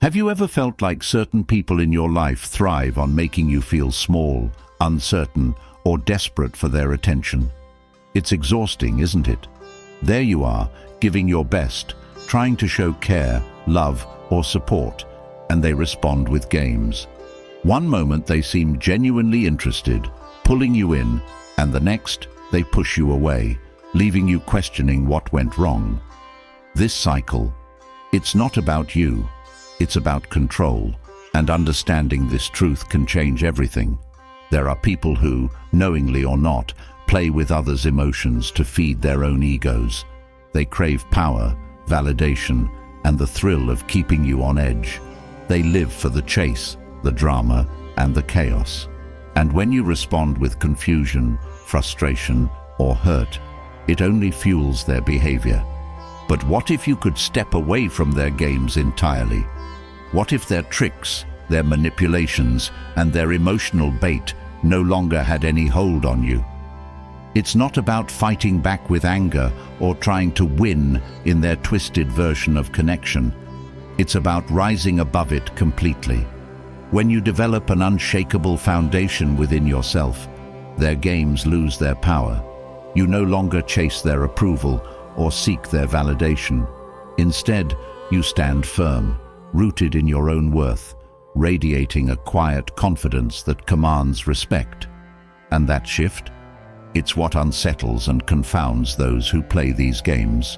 Have you ever felt like certain people in your life thrive on making you feel small, uncertain, or desperate for their attention? It's exhausting, isn't it? There you are, giving your best, trying to show care, love, or support, and they respond with games. One moment they seem genuinely interested, pulling you in, and the next they push you away, leaving you questioning what went wrong. This cycle, it's not about you, it's about control, and understanding this truth can change everything. There are people who, knowingly or not, play with others' emotions to feed their own egos. They crave power, validation, and the thrill of keeping you on edge. They live for the chase, the drama, and the chaos. And when you respond with confusion, frustration, or hurt, it only fuels their behavior. But what if you could step away from their games entirely? What if their tricks, their manipulations, and their emotional bait no longer had any hold on you? It's not about fighting back with anger or trying to win in their twisted version of connection. It's about rising above it completely. When you develop an unshakable foundation within yourself, their games lose their power. You no longer chase their approval or seek their validation. Instead, you stand firm, rooted in your own worth, radiating a quiet confidence that commands respect. And that shift? It's what unsettles and confounds those who play these games.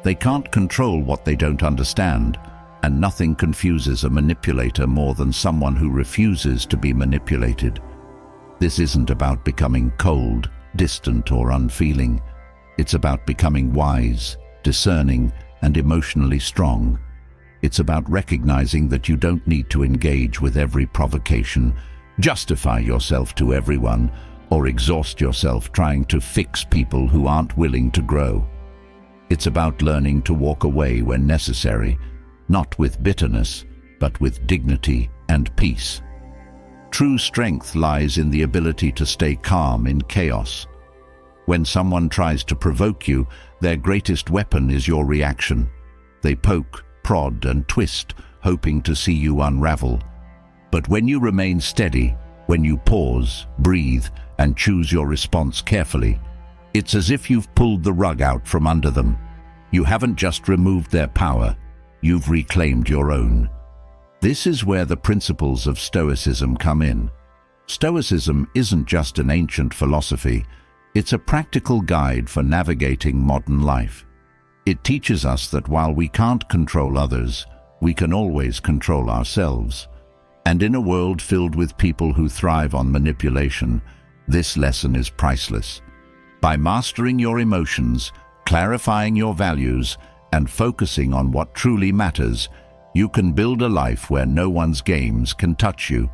They can't control what they don't understand, and nothing confuses a manipulator more than someone who refuses to be manipulated. This isn't about becoming cold, distant, or unfeeling. It's about becoming wise, discerning, and emotionally strong. It's about recognizing that you don't need to engage with every provocation, justify yourself to everyone, or exhaust yourself trying to fix people who aren't willing to grow. It's about learning to walk away when necessary, not with bitterness, but with dignity and peace. True strength lies in the ability to stay calm in chaos. When someone tries to provoke you, their greatest weapon is your reaction. They poke, prod, and twist, hoping to see you unravel. But when you remain steady, when you pause, breathe, and choose your response carefully, it's as if you've pulled the rug out from under them. You haven't just removed their power, you've reclaimed your own. This is where the principles of Stoicism come in. Stoicism isn't just an ancient philosophy, it's a practical guide for navigating modern life. It teaches us that while we can't control others, we can always control ourselves. And in a world filled with people who thrive on manipulation, this lesson is priceless. By mastering your emotions, clarifying your values, and focusing on what truly matters, you can build a life where no one's games can touch you.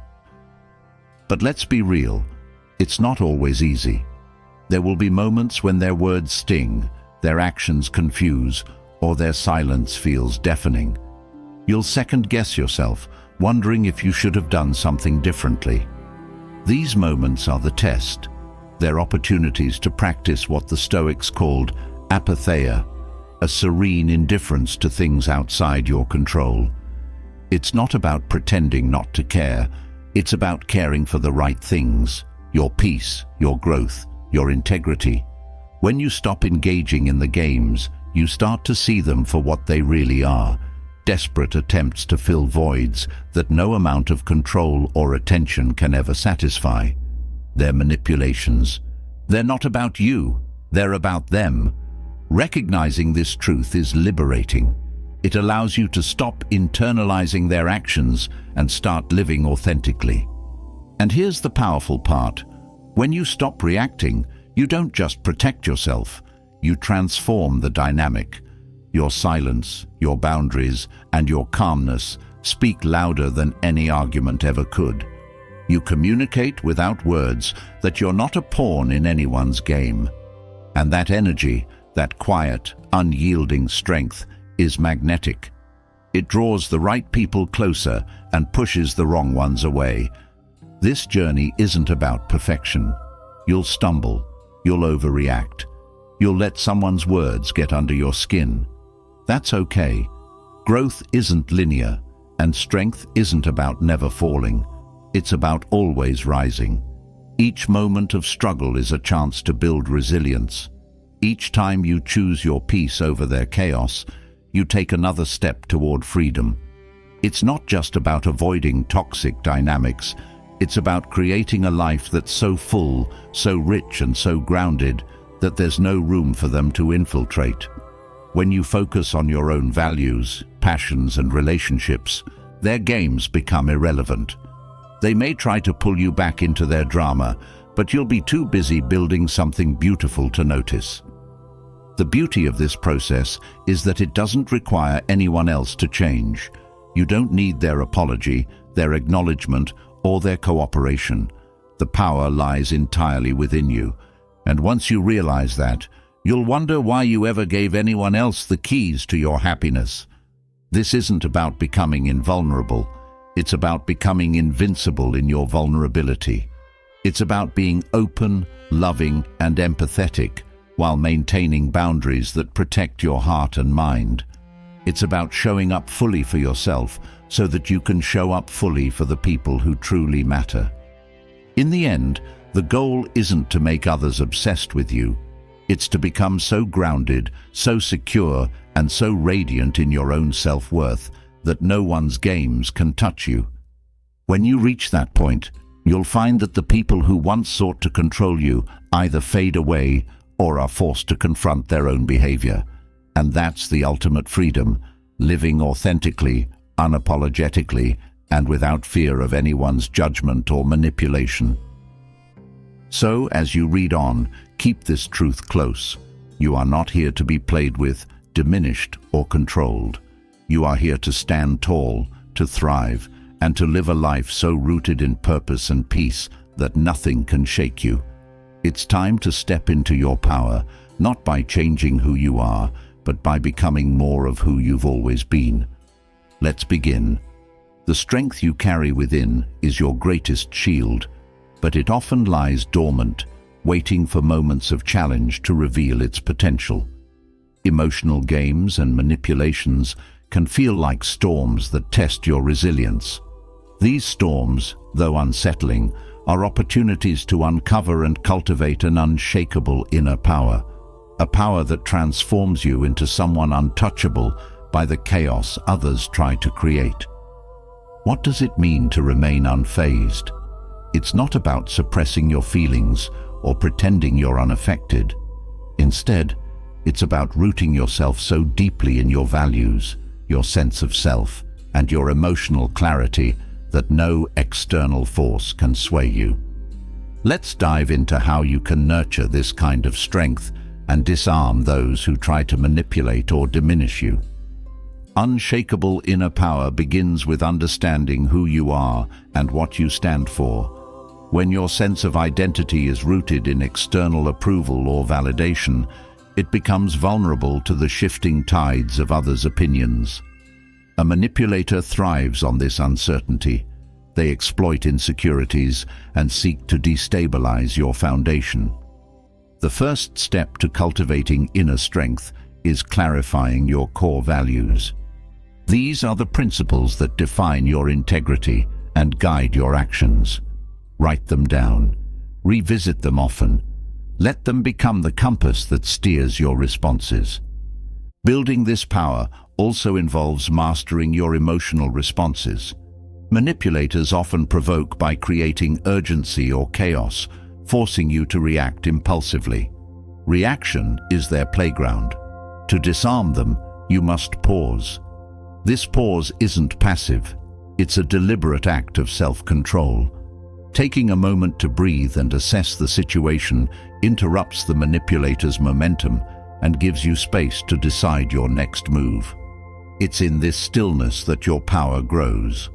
But let's be real, it's not always easy. There will be moments when their words sting, their actions confuse, or their silence feels deafening. You'll second-guess yourself, wondering if you should have done something differently. These moments are the test. They're opportunities to practice what the Stoics called apatheia, a serene indifference to things outside your control. It's not about pretending not to care, it's about caring for the right things, your peace, your growth, your integrity. When you stop engaging in the games, you start to see them for what they really are, desperate attempts to fill voids that no amount of control or attention can ever satisfy. They're manipulations. They're not about you, they're about them. Recognizing this truth is liberating. It allows you to stop internalizing their actions and start living authentically. And here's the powerful part. When you stop reacting, you don't just protect yourself, you transform the dynamic. Your silence, your boundaries, and your calmness speak louder than any argument ever could. You communicate without words that you're not a pawn in anyone's game. And that energy, that quiet, unyielding strength, is magnetic. It draws the right people closer and pushes the wrong ones away. This journey isn't about perfection. You'll stumble, you'll overreact, you'll let someone's words get under your skin. That's okay. Growth isn't linear. And strength isn't about never falling. It's about always rising. Each moment of struggle is a chance to build resilience. Each time you choose your peace over their chaos, you take another step toward freedom. It's not just about avoiding toxic dynamics. It's about creating a life that's so full, so rich and so grounded that there's no room for them to infiltrate. When you focus on your own values, passions and relationships, their games become irrelevant. They may try to pull you back into their drama, but you'll be too busy building something beautiful to notice. The beauty of this process is that it doesn't require anyone else to change. You don't need their apology, their acknowledgement, or their cooperation. The power lies entirely within you. And once you realize that, you'll wonder why you ever gave anyone else the keys to your happiness. This isn't about becoming invulnerable. It's about becoming invincible in your vulnerability. It's about being open, loving, and empathetic while maintaining boundaries that protect your heart and mind. It's about showing up fully for yourself so that you can show up fully for the people who truly matter. In the end, the goal isn't to make others obsessed with you. It's to become so grounded, so secure, and so radiant in your own self-worth that no one's games can touch you. When you reach that point, you'll find that the people who once sought to control you either fade away or are forced to confront their own behavior. And that's the ultimate freedom, living authentically, unapologetically, and without fear of anyone's judgment or manipulation. So, as you read on, keep this truth close. You are not here to be played with, diminished, or controlled. You are here to stand tall, to thrive, and to live a life so rooted in purpose and peace that nothing can shake you. It's time to step into your power, not by changing who you are, but by becoming more of who you've always been. Let's begin. The strength you carry within is your greatest shield, but it often lies dormant, waiting for moments of challenge to reveal its potential. Emotional games and manipulations can feel like storms that test your resilience. These storms, though unsettling, are opportunities to uncover and cultivate an unshakable inner power, a power that transforms you into someone untouchable by the chaos others try to create. What does it mean to remain unfazed? It's not about suppressing your feelings or pretending you're unaffected. Instead, it's about rooting yourself so deeply in your values, your sense of self, and your emotional clarity that no external force can sway you. Let's dive into how you can nurture this kind of strength and disarm those who try to manipulate or diminish you. Unshakable inner power begins with understanding who you are and what you stand for. When your sense of identity is rooted in external approval or validation, it becomes vulnerable to the shifting tides of others' opinions. A manipulator thrives on this uncertainty. They exploit insecurities and seek to destabilize your foundation. The first step to cultivating inner strength is clarifying your core values. These are the principles that define your integrity and guide your actions. Write them down. Revisit them often. Let them become the compass that steers your responses. Building this power also involves mastering your emotional responses. Manipulators often provoke by creating urgency or chaos, forcing you to react impulsively. Reaction is their playground. To disarm them, you must pause. This pause isn't passive. It's a deliberate act of self-control. Taking a moment to breathe and assess the situation interrupts the manipulator's momentum and gives you space to decide your next move. It's in this stillness that your power grows.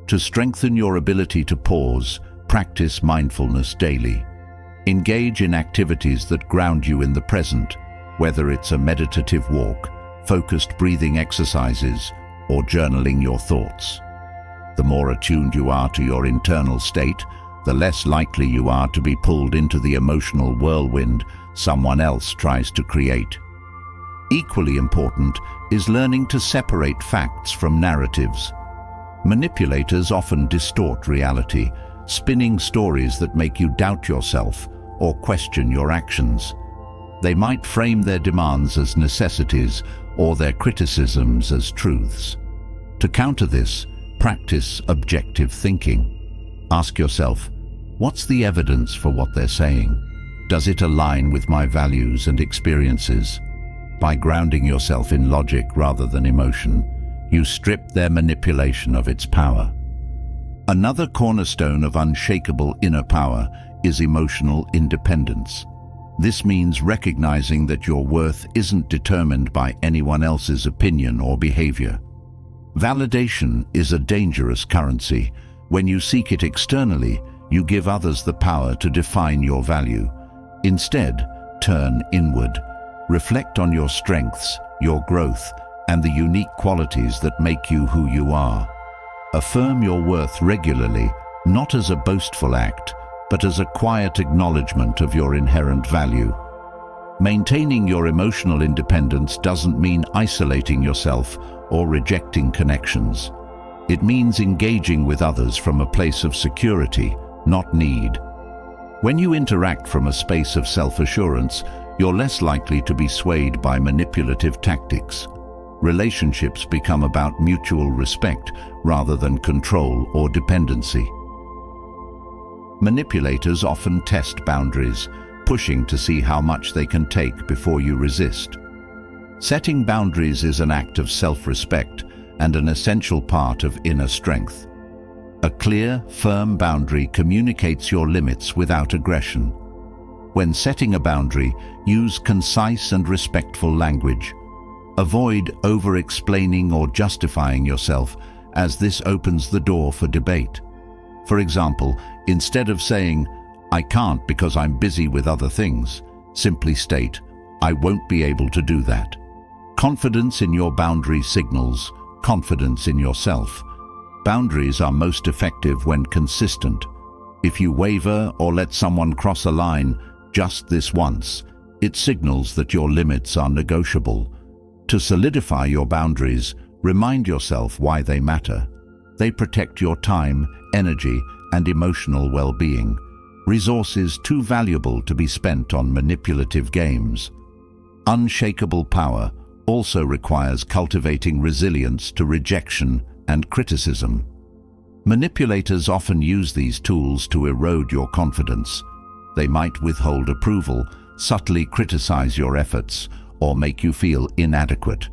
To strengthen your ability to pause, practice mindfulness daily. Engage in activities that ground you in the present, whether it's a meditative walk, focused breathing exercises, or journaling your thoughts. The more attuned you are to your internal state, the less likely you are to be pulled into the emotional whirlwind someone else tries to create. Equally important is learning to separate facts from narratives. Manipulators often distort reality, spinning stories that make you doubt yourself or question your actions. They might frame their demands as necessities or their criticisms as truths. To counter this, practice objective thinking. Ask yourself, what's the evidence for what they're saying? Does it align with my values and experiences? By grounding yourself in logic rather than emotion, you strip their manipulation of its power. Another cornerstone of unshakable inner power is emotional independence. This means recognizing that your worth isn't determined by anyone else's opinion or behavior. Validation is a dangerous currency. When you seek it externally, you give others the power to define your value. Instead, turn inward. Reflect on your strengths, your growth, and the unique qualities that make you who you are. Affirm your worth regularly, not as a boastful act, but as a quiet acknowledgement of your inherent value. Maintaining your emotional independence doesn't mean isolating yourself or rejecting connections. It means engaging with others from a place of security, not need. When you interact from a space of self-assurance, you're less likely to be swayed by manipulative tactics. Relationships become about mutual respect rather than control or dependency. Manipulators often test boundaries, pushing to see how much they can take before you resist. Setting boundaries is an act of self-respect and an essential part of inner strength. A clear, firm boundary communicates your limits without aggression. When setting a boundary, use concise and respectful language. Avoid over-explaining or justifying yourself, as this opens the door for debate. For example, instead of saying, "I can't because I'm busy with other things," simply state, "I won't be able to do that." Confidence in your boundary signals confidence in yourself. Boundaries are most effective when consistent. If you waver or let someone cross a line just this once, it signals that your limits are negotiable. To solidify your boundaries, remind yourself why they matter. They protect your time, energy, and emotional well-being, resources too valuable to be spent on manipulative games. Unshakable power also requires cultivating resilience to rejection and criticism. Manipulators often use these tools to erode your confidence. They might withhold approval, subtly criticize your efforts, or make you feel inadequate.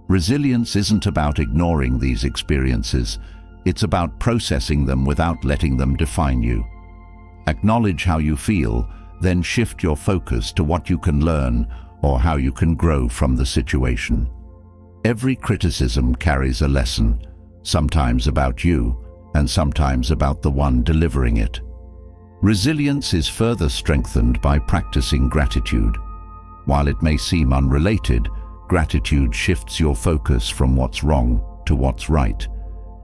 Resilience isn't about ignoring these experiences. It's about processing them without letting them define you. Acknowledge how you feel, then shift your focus to what you can learn or how you can grow from the situation. Every criticism carries a lesson, sometimes about you, and sometimes about the one delivering it. Resilience is further strengthened by practicing gratitude. While it may seem unrelated, gratitude shifts your focus from what's wrong to what's right.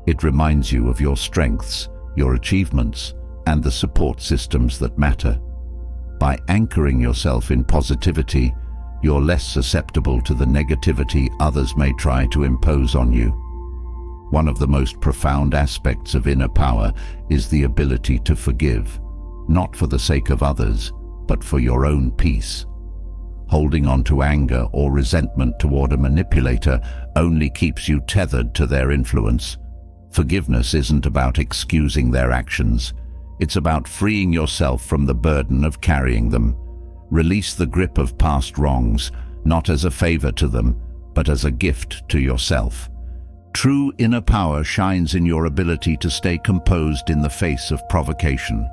It reminds you of your strengths, your achievements, and the support systems that matter. By anchoring yourself in positivity, you're less susceptible to the negativity others may try to impose on you. One of the most profound aspects of inner power is the ability to forgive, not for the sake of others, but for your own peace. Holding on to anger or resentment toward a manipulator only keeps you tethered to their influence. Forgiveness isn't about excusing their actions. It's about freeing yourself from the burden of carrying them. Release the grip of past wrongs, not as a favor to them, but as a gift to yourself. True inner power shines in your ability to stay composed in the face of provocation.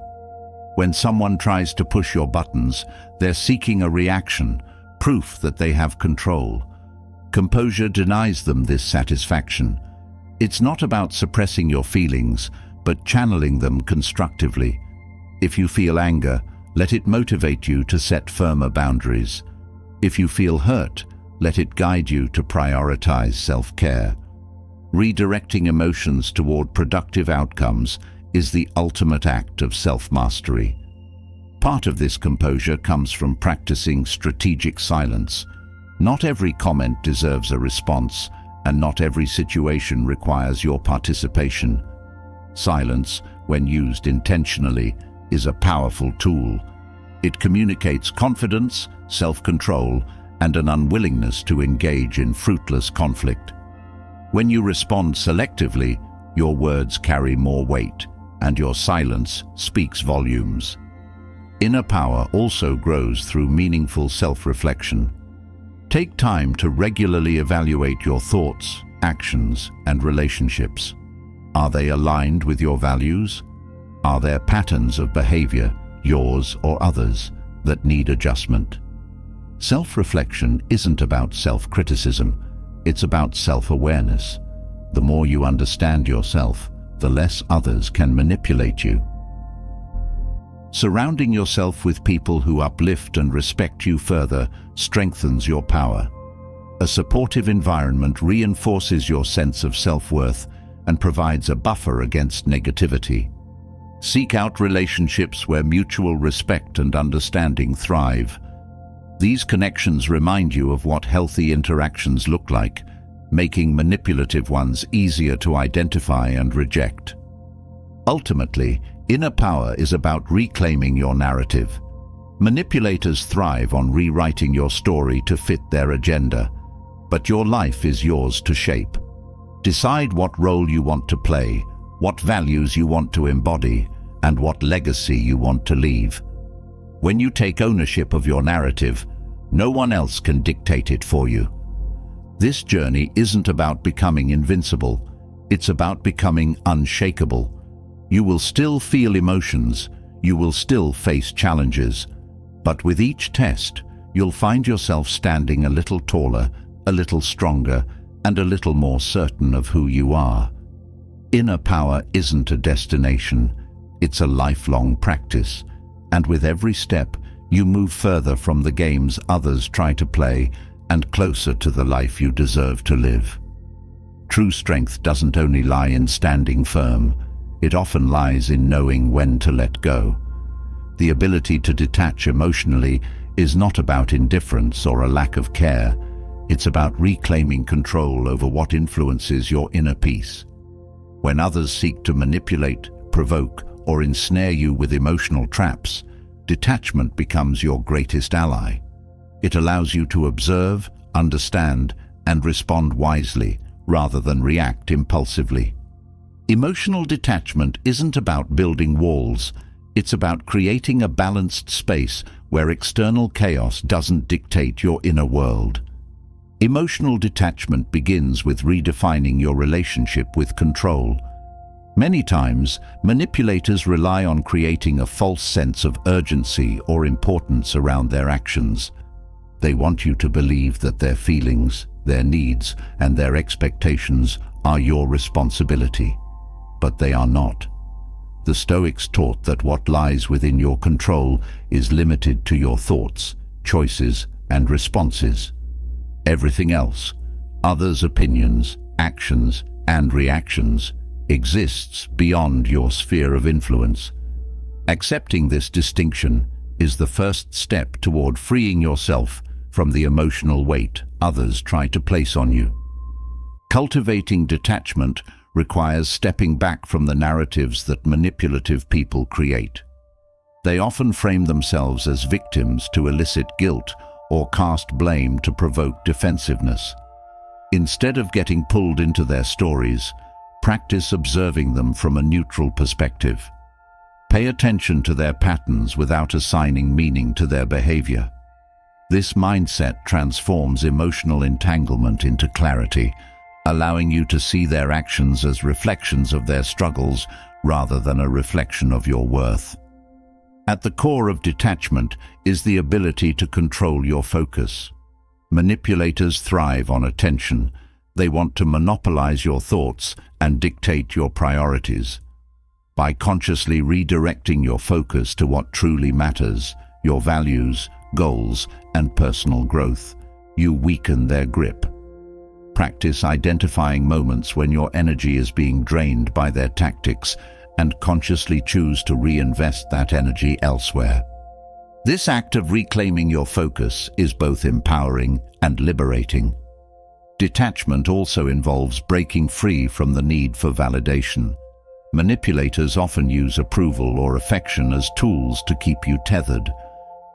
When someone tries to push your buttons, they're seeking a reaction, proof that they have control. Composure denies them this satisfaction. It's not about suppressing your feelings, but channeling them constructively. If you feel anger, let it motivate you to set firmer boundaries. If you feel hurt, let it guide you to prioritize self-care. Redirecting emotions toward productive outcomes is the ultimate act of self-mastery. Part of this composure comes from practicing strategic silence. Not every comment deserves a response, and not every situation requires your participation. Silence, when used intentionally, is a powerful tool. It communicates confidence, self-control, and an unwillingness to engage in fruitless conflict. When you respond selectively, your words carry more weight, and your silence speaks volumes. Inner power also grows through meaningful self-reflection. Take time to regularly evaluate your thoughts, actions, and relationships. Are they aligned with your values? Are there patterns of behavior, yours or others, that need adjustment? Self-reflection isn't about self-criticism, it's about self-awareness. The more you understand yourself, the less others can manipulate you. Surrounding yourself with people who uplift and respect you further strengthens your power. A supportive environment reinforces your sense of self-worth and provides a buffer against negativity. Seek out relationships where mutual respect and understanding thrive. These connections remind you of what healthy interactions look like, making manipulative ones easier to identify and reject. Ultimately, inner power is about reclaiming your narrative. Manipulators thrive on rewriting your story to fit their agenda, but your life is yours to shape. Decide what role you want to play, what values you want to embody, and what legacy you want to leave. When you take ownership of your narrative, no one else can dictate it for you. This journey isn't about becoming invincible, it's about becoming unshakable. You will still feel emotions, you will still face challenges, but with each test, you'll find yourself standing a little taller, a little stronger, and a little more certain of who you are. Inner power isn't a destination, it's a lifelong practice, and with every step, you move further from the games others try to play and closer to the life you deserve to live. True strength doesn't only lie in standing firm, it often lies in knowing when to let go. The ability to detach emotionally is not about indifference or a lack of care, it's about reclaiming control over what influences your inner peace. When others seek to manipulate, provoke, or ensnare you with emotional traps, detachment becomes your greatest ally. It allows you to observe, understand, and respond wisely, rather than react impulsively. Emotional detachment isn't about building walls, it's about creating a balanced space where external chaos doesn't dictate your inner world. Emotional detachment begins with redefining your relationship with control. Many times, manipulators rely on creating a false sense of urgency or importance around their actions. They want you to believe that their feelings, their needs, and their expectations are your responsibility. But they are not. The Stoics taught that what lies within your control is limited to your thoughts, choices, and responses. Everything else, others' opinions, actions, and reactions, exists beyond your sphere of influence. Accepting this distinction is the first step toward freeing yourself from the emotional weight others try to place on you. Cultivating detachment requires stepping back from the narratives that manipulative people create. They often frame themselves as victims to elicit guilt or cast blame to provoke defensiveness. Instead of getting pulled into their stories, practice observing them from a neutral perspective. Pay attention to their patterns without assigning meaning to their behavior. This mindset transforms emotional entanglement into clarity, allowing you to see their actions as reflections of their struggles rather than a reflection of your worth. At the core of detachment is the ability to control your focus. Manipulators thrive on attention. They want to monopolize your thoughts and dictate your priorities. By consciously redirecting your focus to what truly matters, your values, goals, and personal growth, you weaken their grip. Practice identifying moments when your energy is being drained by their tactics and consciously choose to reinvest that energy elsewhere. This act of reclaiming your focus is both empowering and liberating. Detachment also involves breaking free from the need for validation. Manipulators often use approval or affection as tools to keep you tethered.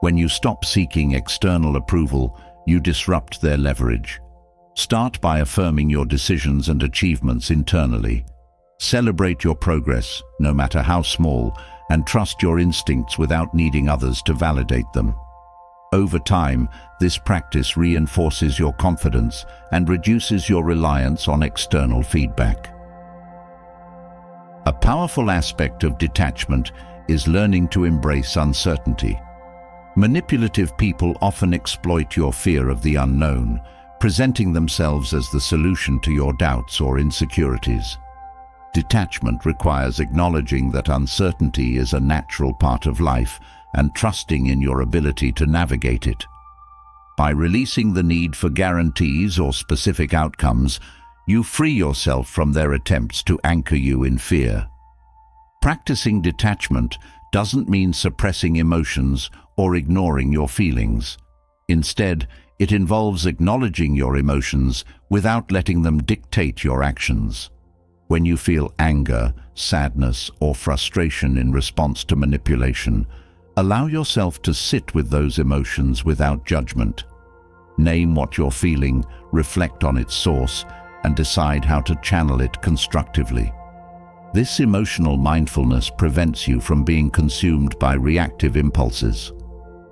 When you stop seeking external approval, you disrupt their leverage. Start by affirming your decisions and achievements internally. Celebrate your progress, no matter how small, and trust your instincts without needing others to validate them. Over time, this practice reinforces your confidence and reduces your reliance on external feedback. A powerful aspect of detachment is learning to embrace uncertainty. Manipulative people often exploit your fear of the unknown, presenting themselves as the solution to your doubts or insecurities. Detachment requires acknowledging that uncertainty is a natural part of life and trusting in your ability to navigate it. By releasing the need for guarantees or specific outcomes, you free yourself from their attempts to anchor you in fear. Practicing detachment doesn't mean suppressing emotions or ignoring your feelings. Instead, it involves acknowledging your emotions without letting them dictate your actions. When you feel anger, sadness, or frustration in response to manipulation, allow yourself to sit with those emotions without judgment. Name what you're feeling, reflect on its source, and decide how to channel it constructively. This emotional mindfulness prevents you from being consumed by reactive impulses.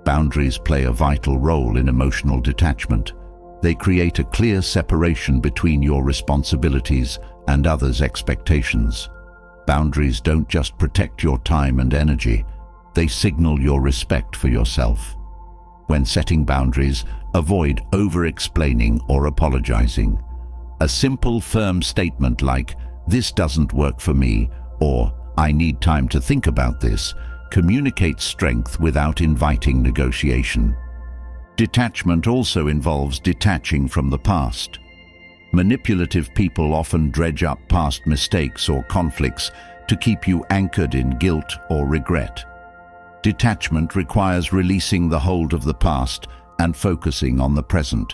Boundaries play a vital role in emotional detachment. They create a clear separation between your responsibilities and others' expectations. Boundaries don't just protect your time and energy, they signal your respect for yourself. When setting boundaries, avoid over-explaining or apologizing. A simple, firm statement like, "This doesn't work for me," or "I need time to think about this," communicates strength without inviting negotiation. Detachment also involves detaching from the past. Manipulative people often dredge up past mistakes or conflicts to keep you anchored in guilt or regret. Detachment requires releasing the hold of the past and focusing on the present.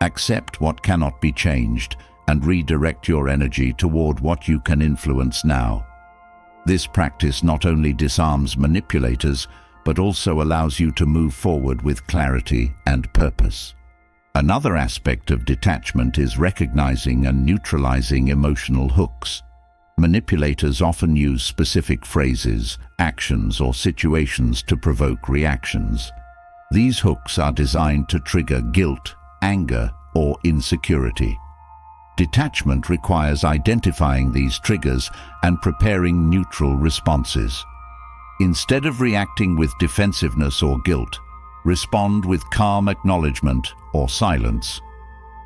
Accept what cannot be changed and redirect your energy toward what you can influence now. This practice not only disarms manipulators, but also allows you to move forward with clarity and purpose. Another aspect of detachment is recognizing and neutralizing emotional hooks. Manipulators often use specific phrases, actions, or situations to provoke reactions. These hooks are designed to trigger guilt, anger, or insecurity. Detachment requires identifying these triggers and preparing neutral responses. Instead of reacting with defensiveness or guilt, respond with calm acknowledgement or silence.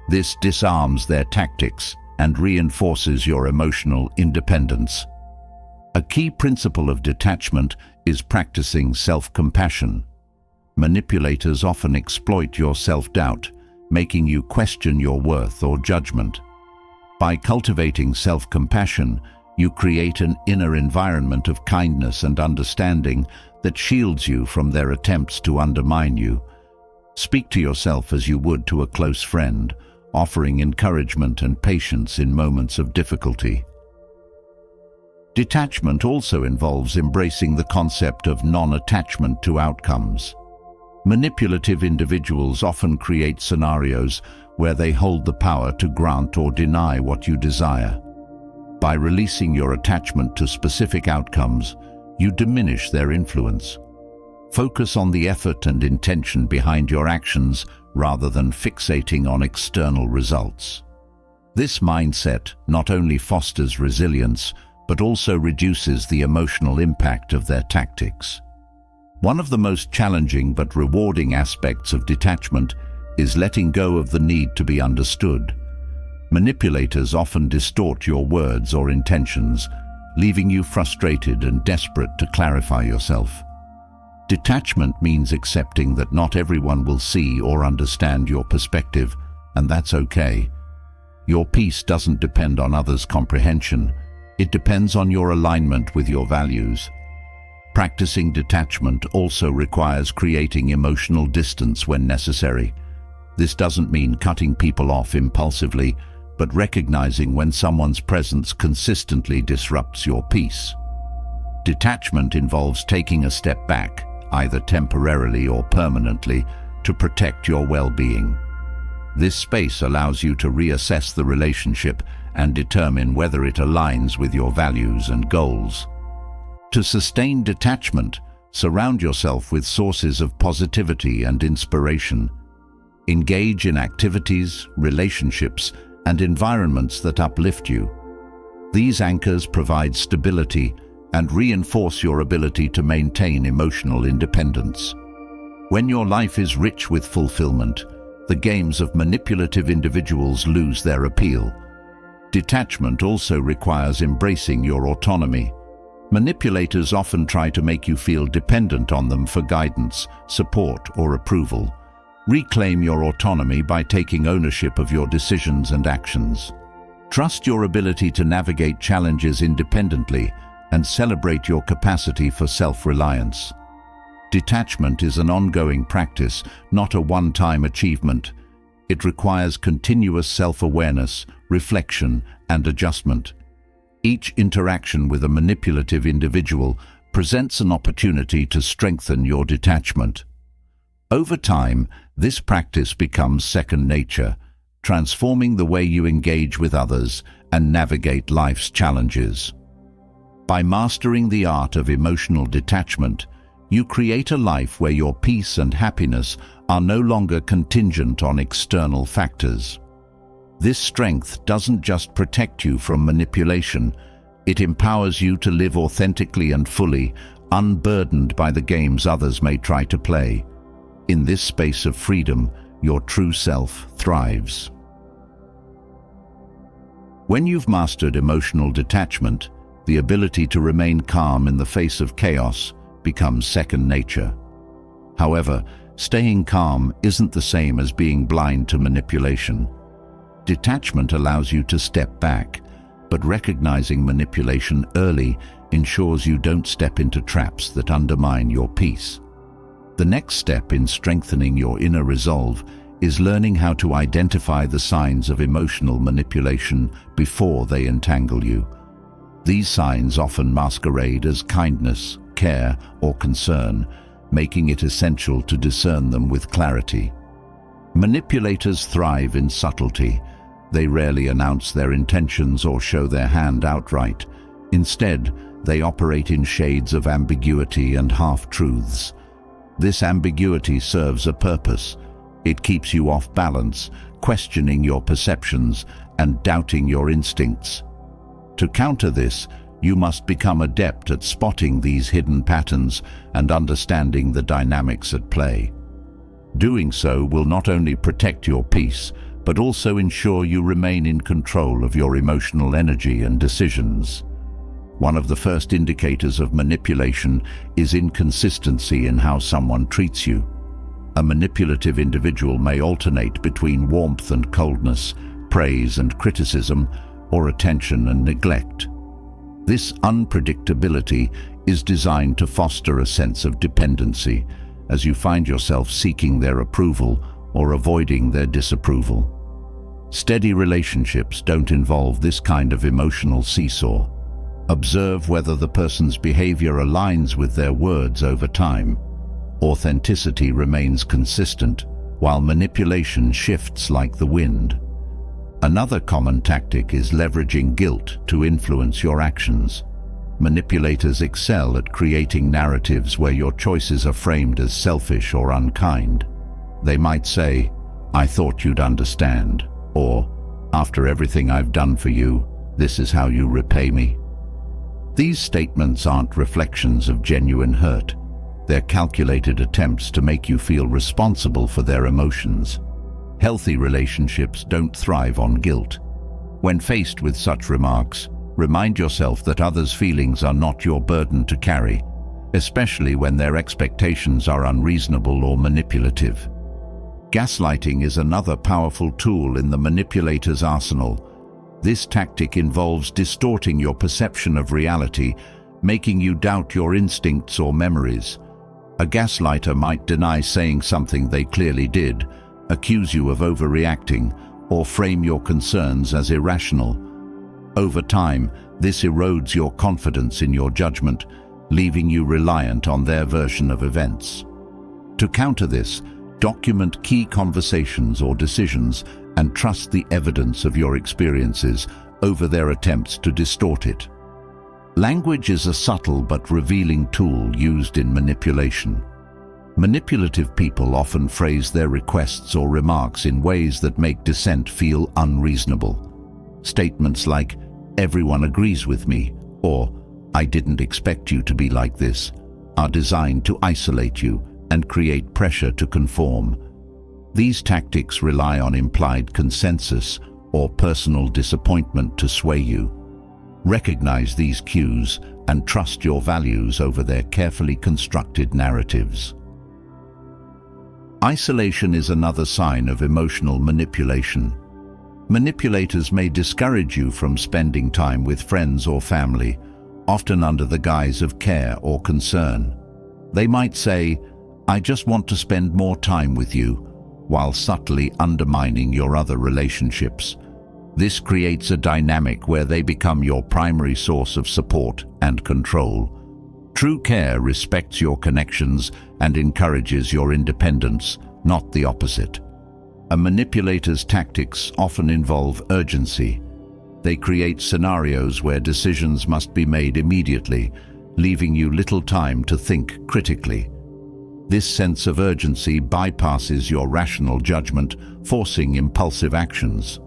This disarms their tactics and reinforces your emotional independence. A key principle of detachment is practicing self-compassion. Manipulators often exploit your self-doubt, making you question your worth or judgment. By cultivating self-compassion, you create an inner environment of kindness and understanding that shields you from their attempts to undermine you. Speak to yourself as you would to a close friend, offering encouragement and patience in moments of difficulty. Detachment also involves embracing the concept of non-attachment to outcomes. Manipulative individuals often create scenarios where they hold the power to grant or deny what you desire. By releasing your attachment to specific outcomes, you diminish their influence. Focus on the effort and intention behind your actions rather than fixating on external results. This mindset not only fosters resilience, but also reduces the emotional impact of their tactics. One of the most challenging but rewarding aspects of detachment is letting go of the need to be understood. Manipulators often distort your words or intentions, leaving you frustrated and desperate to clarify yourself. Detachment means accepting that not everyone will see or understand your perspective, and that's okay. Your peace doesn't depend on others' comprehension. It depends on your alignment with your values. Practicing detachment also requires creating emotional distance when necessary. This doesn't mean cutting people off impulsively, but recognizing when someone's presence consistently disrupts your peace. Detachment involves taking a step back, either temporarily or permanently, to protect your well-being. This space allows you to reassess the relationship and determine whether it aligns with your values and goals. To sustain detachment, surround yourself with sources of positivity and inspiration. Engage in activities, relationships, and environments that uplift you. These anchors provide stability and reinforce your ability to maintain emotional independence. When your life is rich with fulfillment, the games of manipulative individuals lose their appeal. Detachment also requires embracing your autonomy. Manipulators often try to make you feel dependent on them for guidance, support, or approval. Reclaim your autonomy by taking ownership of your decisions and actions. Trust your ability to navigate challenges independently and celebrate your capacity for self-reliance. Detachment is an ongoing practice, not a one-time achievement. It requires continuous self-awareness, reflection, and adjustment. Each interaction with a manipulative individual presents an opportunity to strengthen your detachment. Over time, this practice becomes second nature, transforming the way you engage with others and navigate life's challenges. By mastering the art of emotional detachment, you create a life where your peace and happiness are no longer contingent on external factors. This strength doesn't just protect you from manipulation, it empowers you to live authentically and fully, unburdened by the games others may try to play. In this space of freedom, your true self thrives. When you've mastered emotional detachment, the ability to remain calm in the face of chaos becomes second nature. However, staying calm isn't the same as being blind to manipulation. Detachment allows you to step back, but recognizing manipulation early ensures you don't step into traps that undermine your peace. The next step in strengthening your inner resolve is learning how to identify the signs of emotional manipulation before they entangle you. These signs often masquerade as kindness, care, or concern, making it essential to discern them with clarity. Manipulators thrive in subtlety. They rarely announce their intentions or show their hand outright. Instead, they operate in shades of ambiguity and half-truths. This ambiguity serves a purpose. It keeps you off balance, questioning your perceptions and doubting your instincts. To counter this, you must become adept at spotting these hidden patterns and understanding the dynamics at play. Doing so will not only protect your peace, but also ensure you remain in control of your emotional energy and decisions. One of the first indicators of manipulation is inconsistency in how someone treats you. A manipulative individual may alternate between warmth and coldness, praise and criticism, or attention and neglect. This unpredictability is designed to foster a sense of dependency, as you find yourself seeking their approval or avoiding their disapproval. Steady relationships don't involve this kind of emotional seesaw. Observe whether the person's behavior aligns with their words over time. Authenticity remains consistent, while manipulation shifts like the wind. Another common tactic is leveraging guilt to influence your actions. Manipulators excel at creating narratives where your choices are framed as selfish or unkind. They might say, "I thought you'd understand," or, "After everything I've done for you, this is how you repay me." These statements aren't reflections of genuine hurt. They're calculated attempts to make you feel responsible for their emotions. Healthy relationships don't thrive on guilt. When faced with such remarks, remind yourself that others' feelings are not your burden to carry, especially when their expectations are unreasonable or manipulative. Gaslighting is another powerful tool in the manipulator's arsenal. This tactic involves distorting your perception of reality, making you doubt your instincts or memories. A gaslighter might deny saying something they clearly did, accuse you of overreacting, or frame your concerns as irrational. Over time, this erodes your confidence in your judgment, leaving you reliant on their version of events. To counter this, document key conversations or decisions and trust the evidence of your experiences over their attempts to distort it. Language is a subtle but revealing tool used in manipulation. Manipulative people often phrase their requests or remarks in ways that make dissent feel unreasonable. Statements like, "Everyone agrees with me," or "I didn't expect you to be like this," are designed to isolate you and create pressure to conform. These tactics rely on implied consensus or personal disappointment to sway you. Recognize these cues and trust your values over their carefully constructed narratives. Isolation is another sign of emotional manipulation. Manipulators may discourage you from spending time with friends or family, often under the guise of care or concern. They might say, "I just want to spend more time with you," while subtly undermining your other relationships. This creates a dynamic where they become your primary source of support and control. True care respects your connections and encourages your independence, not the opposite. A manipulator's tactics often involve urgency. They create scenarios where decisions must be made immediately, leaving you little time to think critically. This sense of urgency bypasses your rational judgment, forcing impulsive actions.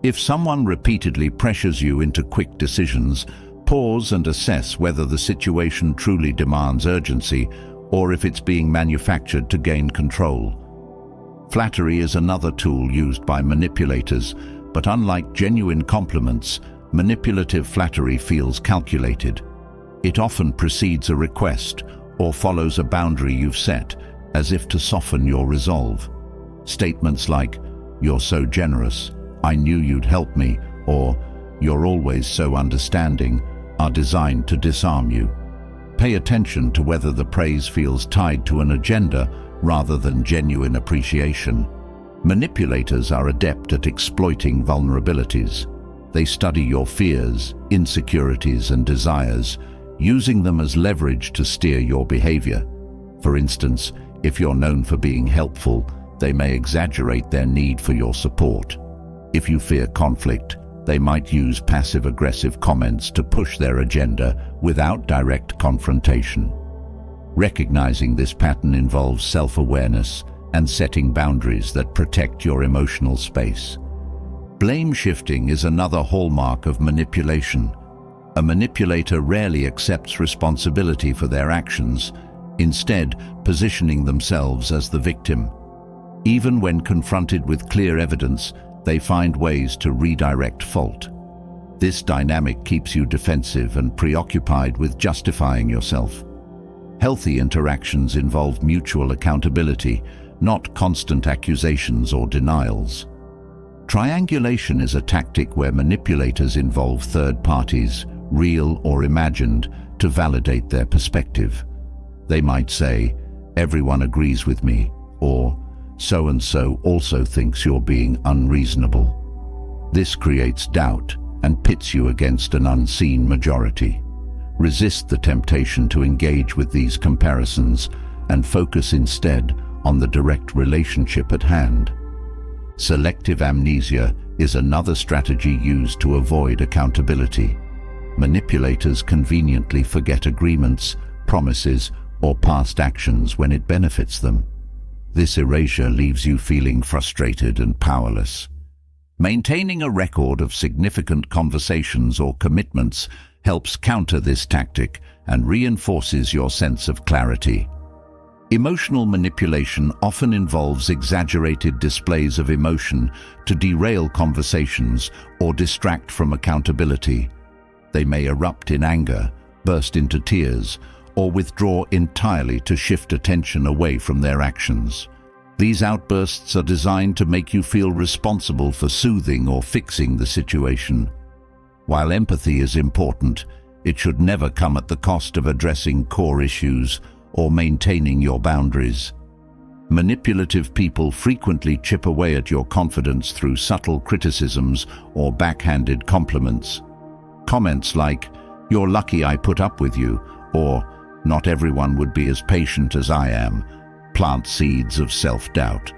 If someone repeatedly pressures you into quick decisions, pause and assess whether the situation truly demands urgency or if it's being manufactured to gain control. Flattery is another tool used by manipulators, but unlike genuine compliments, manipulative flattery feels calculated. It often precedes a request or follows a boundary you've set, as if to soften your resolve. Statements like, "You're so generous," "I knew you'd help me," or "You're always so understanding," are designed to disarm you. Pay attention to whether the praise feels tied to an agenda rather than genuine appreciation. Manipulators are adept at exploiting vulnerabilities. They study your fears, insecurities, and desires, using them as leverage to steer your behavior. For instance, if you're known for being helpful, they may exaggerate their need for your support. If you fear conflict, they might use passive-aggressive comments to push their agenda without direct confrontation. Recognizing this pattern involves self-awareness and setting boundaries that protect your emotional space. Blame shifting is another hallmark of manipulation. A manipulator rarely accepts responsibility for their actions, instead positioning themselves as the victim. Even when confronted with clear evidence, they find ways to redirect fault. This dynamic keeps you defensive and preoccupied with justifying yourself. Healthy interactions involve mutual accountability, not constant accusations or denials. Triangulation is a tactic where manipulators involve third parties, real or imagined, to validate their perspective. They might say, "Everyone agrees with me," or "So-and-so also thinks you're being unreasonable." This creates doubt and pits you against an unseen majority. Resist the temptation to engage with these comparisons and focus instead on the direct relationship at hand. Selective amnesia is another strategy used to avoid accountability. Manipulators conveniently forget agreements, promises, or past actions when it benefits them. This erasure leaves you feeling frustrated and powerless. Maintaining a record of significant conversations or commitments helps counter this tactic and reinforces your sense of clarity. Emotional manipulation often involves exaggerated displays of emotion to derail conversations or distract from accountability. They may erupt in anger, burst into tears, or withdraw entirely to shift attention away from their actions. These outbursts are designed to make you feel responsible for soothing or fixing the situation. While empathy is important, it should never come at the cost of addressing core issues or maintaining your boundaries. Manipulative people frequently chip away at your confidence through subtle criticisms or backhanded compliments. Comments like, "You're lucky I put up with you," or "Not everyone would be as patient as I am," plant seeds of self-doubt.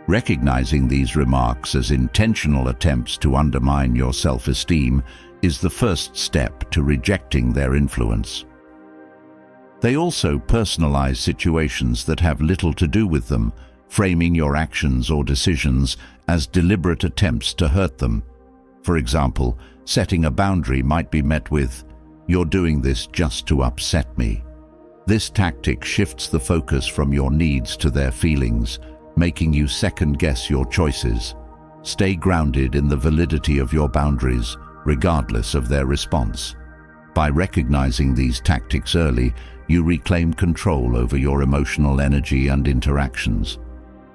Recognizing these remarks as intentional attempts to undermine your self-esteem is the first step to rejecting their influence. They also personalize situations that have little to do with them, framing your actions or decisions as deliberate attempts to hurt them. For example, setting a boundary might be met with, "You're doing this just to upset me." This tactic shifts the focus from your needs to their feelings, making you second-guess your choices. Stay grounded in the validity of your boundaries, regardless of their response. By recognizing these tactics early, you reclaim control over your emotional energy and interactions.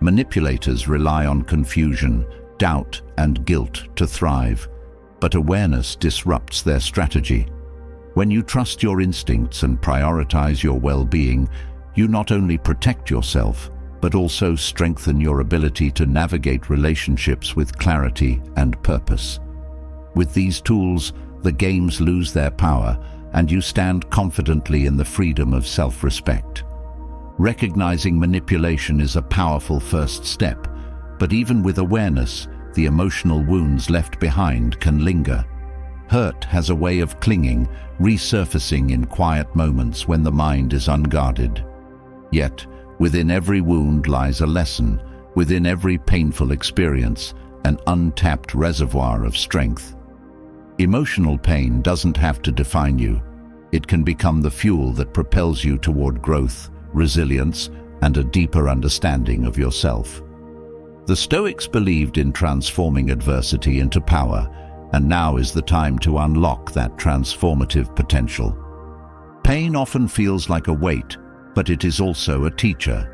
Manipulators rely on confusion, doubt, and guilt to thrive, but awareness disrupts their strategy. When you trust your instincts and prioritize your well-being, you not only protect yourself, but also strengthen your ability to navigate relationships with clarity and purpose. With these tools, the games lose their power, and you stand confidently in the freedom of self-respect. Recognizing manipulation is a powerful first step, but even with awareness, the emotional wounds left behind can linger. Hurt has a way of clinging, resurfacing in quiet moments when the mind is unguarded. Yet, within every wound lies a lesson, within every painful experience, an untapped reservoir of strength. Emotional pain doesn't have to define you. It can become the fuel that propels you toward growth, resilience, and a deeper understanding of yourself. The Stoics believed in transforming adversity into power, and now is the time to unlock that transformative potential. Pain often feels like a weight, but it is also a teacher.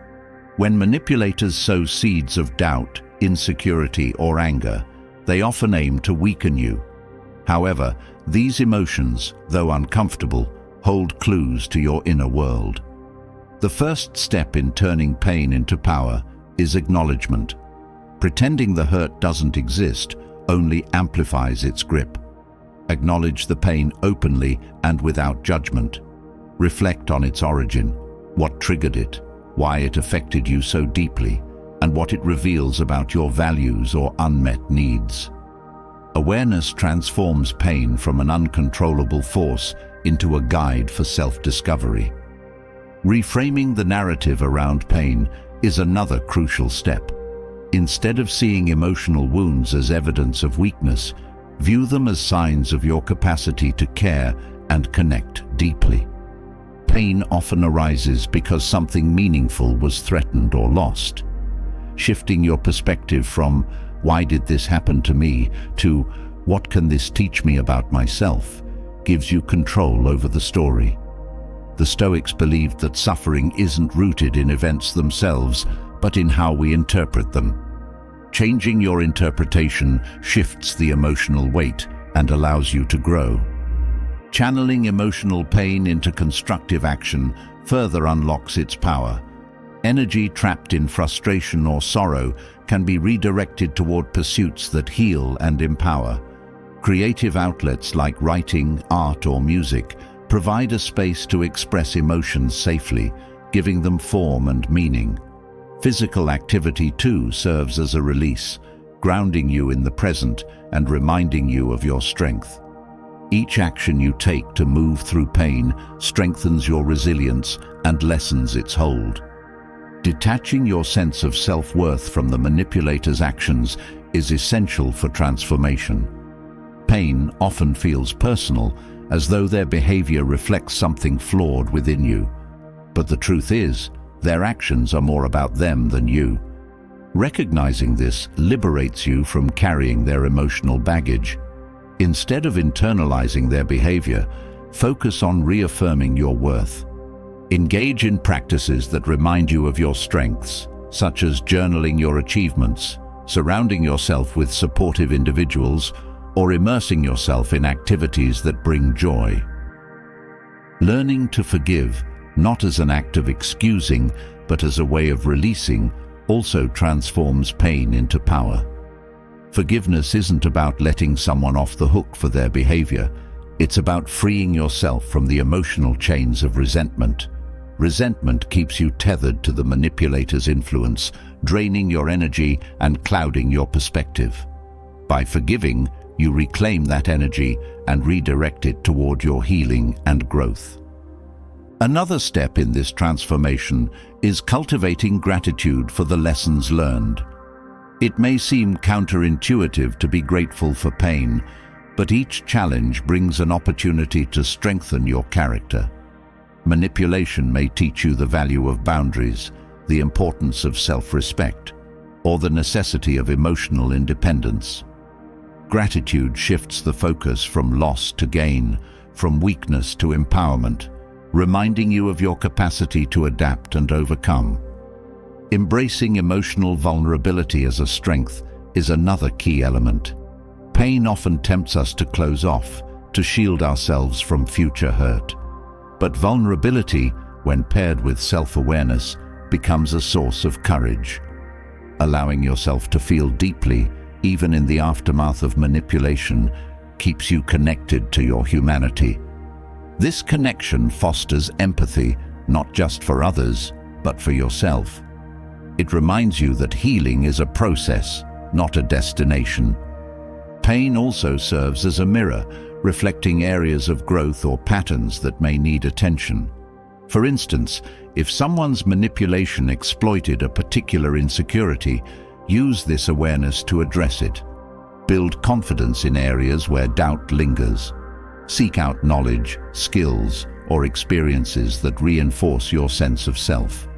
When manipulators sow seeds of doubt, insecurity, or anger, they often aim to weaken you. However, these emotions, though uncomfortable, hold clues to your inner world. The first step in turning pain into power is acknowledgement. Pretending the hurt doesn't exist only amplifies its grip. Acknowledge the pain openly and without judgment. Reflect on its origin, what triggered it, why it affected you so deeply, and what it reveals about your values or unmet needs. Awareness transforms pain from an uncontrollable force into a guide for self-discovery. Reframing the narrative around pain is another crucial step. Instead of seeing emotional wounds as evidence of weakness, view them as signs of your capacity to care and connect deeply. Pain often arises because something meaningful was threatened or lost. Shifting your perspective from "Why did this happen to me?" to "What can this teach me about myself?" gives you control over the story. The Stoics believed that suffering isn't rooted in events themselves, but in how we interpret them. Changing your interpretation shifts the emotional weight and allows you to grow. Channeling emotional pain into constructive action further unlocks its power. Energy trapped in frustration or sorrow can be redirected toward pursuits that heal and empower. Creative outlets like writing, art, or music provide a space to express emotions safely, giving them form and meaning. Physical activity too serves as a release, grounding you in the present and reminding you of your strength. Each action you take to move through pain strengthens your resilience and lessens its hold. Detaching your sense of self-worth from the manipulator's actions is essential for transformation. Pain often feels personal, as though their behavior reflects something flawed within you. But the truth is, their actions are more about them than you. Recognizing this liberates you from carrying their emotional baggage. Instead of internalizing their behavior, focus on reaffirming your worth. Engage in practices that remind you of your strengths, such as journaling your achievements, surrounding yourself with supportive individuals, or immersing yourself in activities that bring joy. Learning to forgive, not as an act of excusing, but as a way of releasing, also transforms pain into power. Forgiveness isn't about letting someone off the hook for their behavior. It's about freeing yourself from the emotional chains of resentment. Resentment keeps you tethered to the manipulator's influence, draining your energy and clouding your perspective. By forgiving, you reclaim that energy and redirect it toward your healing and growth. Another step in this transformation is cultivating gratitude for the lessons learned. It may seem counterintuitive to be grateful for pain, but each challenge brings an opportunity to strengthen your character. Manipulation may teach you the value of boundaries, the importance of self-respect, or the necessity of emotional independence. Gratitude shifts the focus from loss to gain, from weakness to empowerment, reminding you of your capacity to adapt and overcome. Embracing emotional vulnerability as a strength is another key element. Pain often tempts us to close off, to shield ourselves from future hurt. But vulnerability, when paired with self-awareness, becomes a source of courage. Allowing yourself to feel deeply, even in the aftermath of manipulation, keeps you connected to your humanity. This connection fosters empathy, not just for others, but for yourself. It reminds you that healing is a process, not a destination. Pain also serves as a mirror, reflecting areas of growth or patterns that may need attention. For instance, if someone's manipulation exploited a particular insecurity, use this awareness to address it. Build confidence in areas where doubt lingers. Seek out knowledge, skills, or experiences that reinforce your sense of self.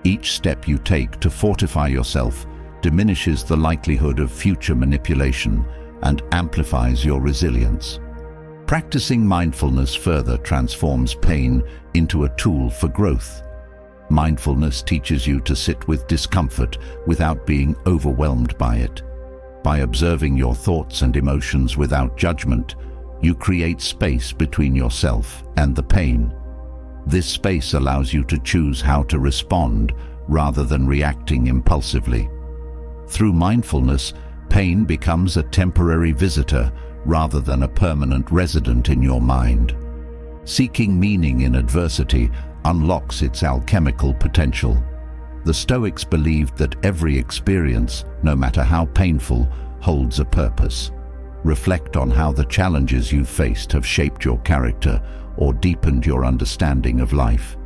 Each step you take to fortify yourself diminishes the likelihood of future manipulation and amplifies your resilience. Practicing mindfulness further transforms pain into a tool for growth. Mindfulness teaches you to sit with discomfort without being overwhelmed by it. By observing your thoughts and emotions without judgment, you create space between yourself and the pain. This space allows you to choose how to respond rather than reacting impulsively. Through mindfulness, pain becomes a temporary visitor rather than a permanent resident in your mind. Seeking meaning in adversity unlocks its alchemical potential. The Stoics believed that every experience, no matter how painful, holds a purpose. Reflect on how the challenges you've faced have shaped your character or deepened your understanding of life.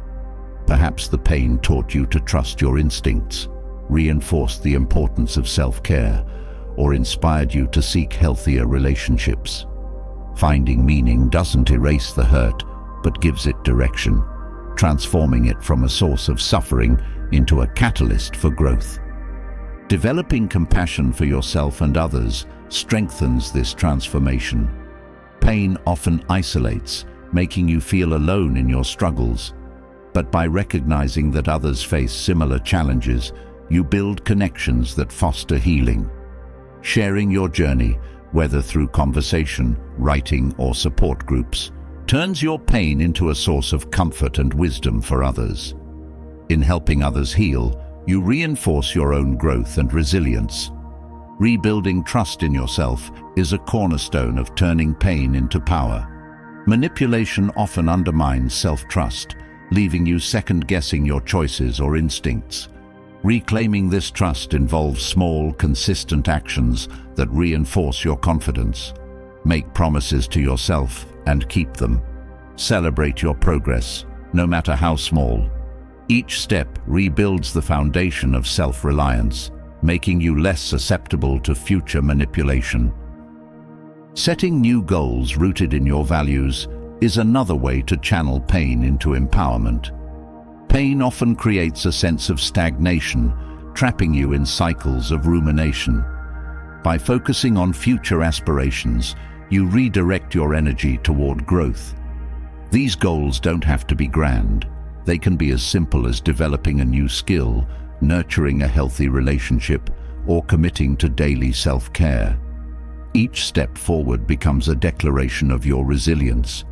Perhaps the pain taught you to trust your instincts, reinforced the importance of self-care, or inspired you to seek healthier relationships. Finding meaning doesn't erase the hurt, but gives it direction, transforming it from a source of suffering into a catalyst for growth. Developing compassion for yourself and others strengthens this transformation. Pain often isolates, making you feel alone in your struggles. But by recognizing that others face similar challenges, you build connections that foster healing. Sharing your journey, whether through conversation, writing, or support groups, turns your pain into a source of comfort and wisdom for others. In helping others heal, you reinforce your own growth and resilience. Rebuilding trust in yourself is a cornerstone of turning pain into power. Manipulation often undermines self-trust, leaving you second-guessing your choices or instincts. Reclaiming this trust involves small, consistent actions that reinforce your confidence. Make promises to yourself and keep them. Celebrate your progress, no matter how small. Each step rebuilds the foundation of self-reliance, making you less susceptible to future manipulation. Setting new goals rooted in your values is another way to channel pain into empowerment. Pain often creates a sense of stagnation, trapping you in cycles of rumination. By focusing on future aspirations, you redirect your energy toward growth. These goals don't have to be grand. They can be as simple as developing a new skill, nurturing a healthy relationship, or committing to daily self-care. Each step forward becomes a declaration of your resilience.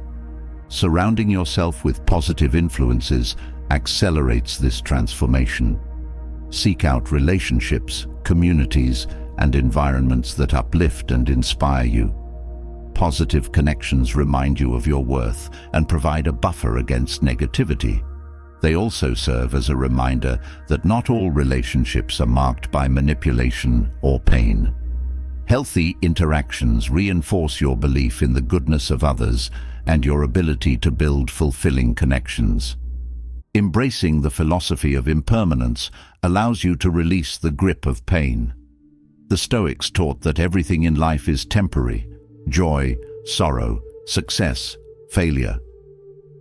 Surrounding yourself with positive influences accelerates this transformation. Seek out relationships, communities, and environments that uplift and inspire you. Positive connections remind you of your worth and provide a buffer against negativity. They also serve as a reminder that not all relationships are marked by manipulation or pain. Healthy interactions reinforce your belief in the goodness of others and your ability to build fulfilling connections. Embracing the philosophy of impermanence allows you to release the grip of pain. The Stoics taught that everything in life is temporary: joy, sorrow, success, failure.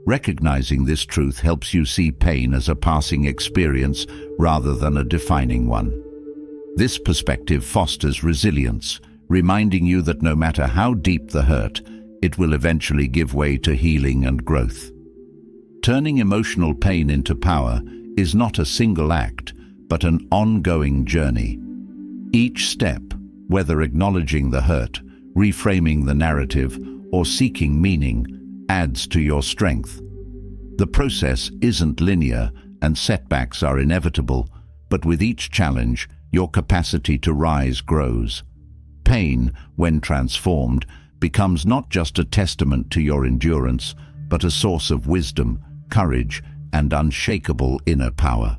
Recognizing this truth helps you see pain as a passing experience rather than a defining one. This perspective fosters resilience, reminding you that no matter how deep the hurt, it will eventually give way to healing and growth. Turning emotional pain into power is not a single act, but an ongoing journey. Each step, whether acknowledging the hurt, reframing the narrative, or seeking meaning, adds to your strength. The process isn't linear and setbacks are inevitable, but with each challenge, your capacity to rise grows. Pain, when transformed, becomes not just a testament to your endurance, but a source of wisdom, courage, and unshakable inner power.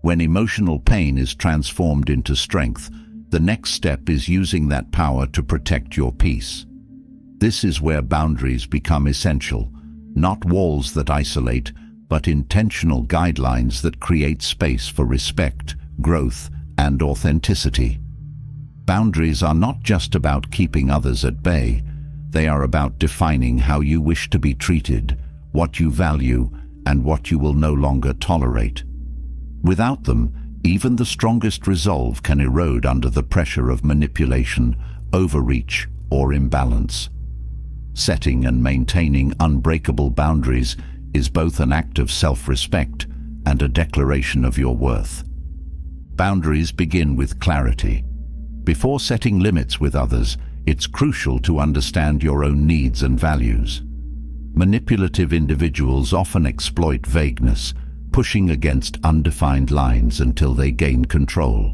When emotional pain is transformed into strength, the next step is using that power to protect your peace. This is where boundaries become essential, not walls that isolate, but intentional guidelines that create space for respect, growth, and authenticity. Boundaries are not just about keeping others at bay. They are about defining how you wish to be treated, what you value, and what you will no longer tolerate. Without them, even the strongest resolve can erode under the pressure of manipulation, overreach, or imbalance. Setting and maintaining unbreakable boundaries is both an act of self-respect and a declaration of your worth. Boundaries begin with clarity. Before setting limits with others, it's crucial to understand your own needs and values. Manipulative individuals often exploit vagueness, pushing against undefined lines until they gain control.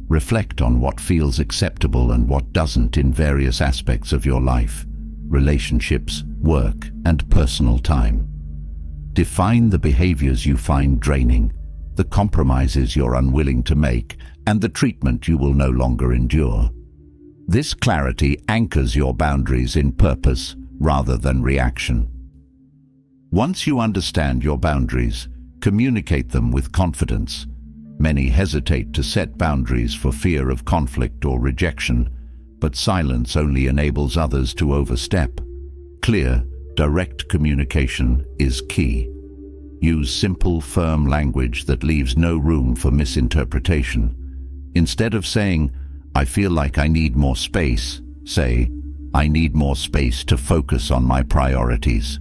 Reflect on what feels acceptable and what doesn't in various aspects of your life: relationships, work, and personal time. Define the behaviors you find draining, the compromises you're unwilling to make, and the treatment you will no longer endure. This clarity anchors your boundaries in purpose rather than reaction. Once you understand your boundaries, communicate them with confidence. Many hesitate to set boundaries for fear of conflict or rejection, but silence only enables others to overstep. Clear, direct communication is key. Use simple, firm language that leaves no room for misinterpretation. Instead of saying, "I feel like I need more space," say, "I need more space to focus on my priorities."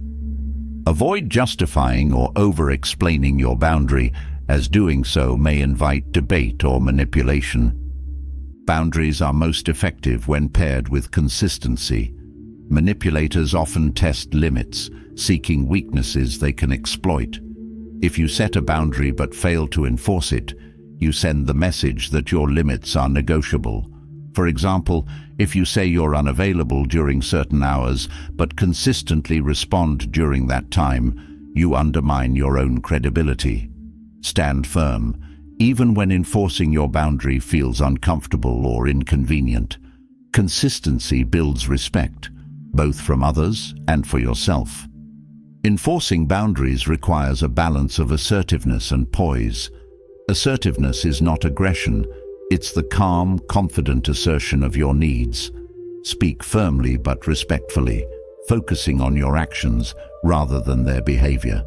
Avoid justifying or over-explaining your boundary, as doing so may invite debate or manipulation. Boundaries are most effective when paired with consistency. Manipulators often test limits, seeking weaknesses they can exploit. If you set a boundary but fail to enforce it, you send the message that your limits are negotiable. For example, if you say you're unavailable during certain hours but consistently respond during that time, you undermine your own credibility. Stand firm, even when enforcing your boundary feels uncomfortable or inconvenient. Consistency builds respect, both from others and for yourself. Enforcing boundaries requires a balance of assertiveness and poise. Assertiveness is not aggression, it's the calm, confident assertion of your needs. Speak firmly but respectfully, focusing on your actions rather than their behavior.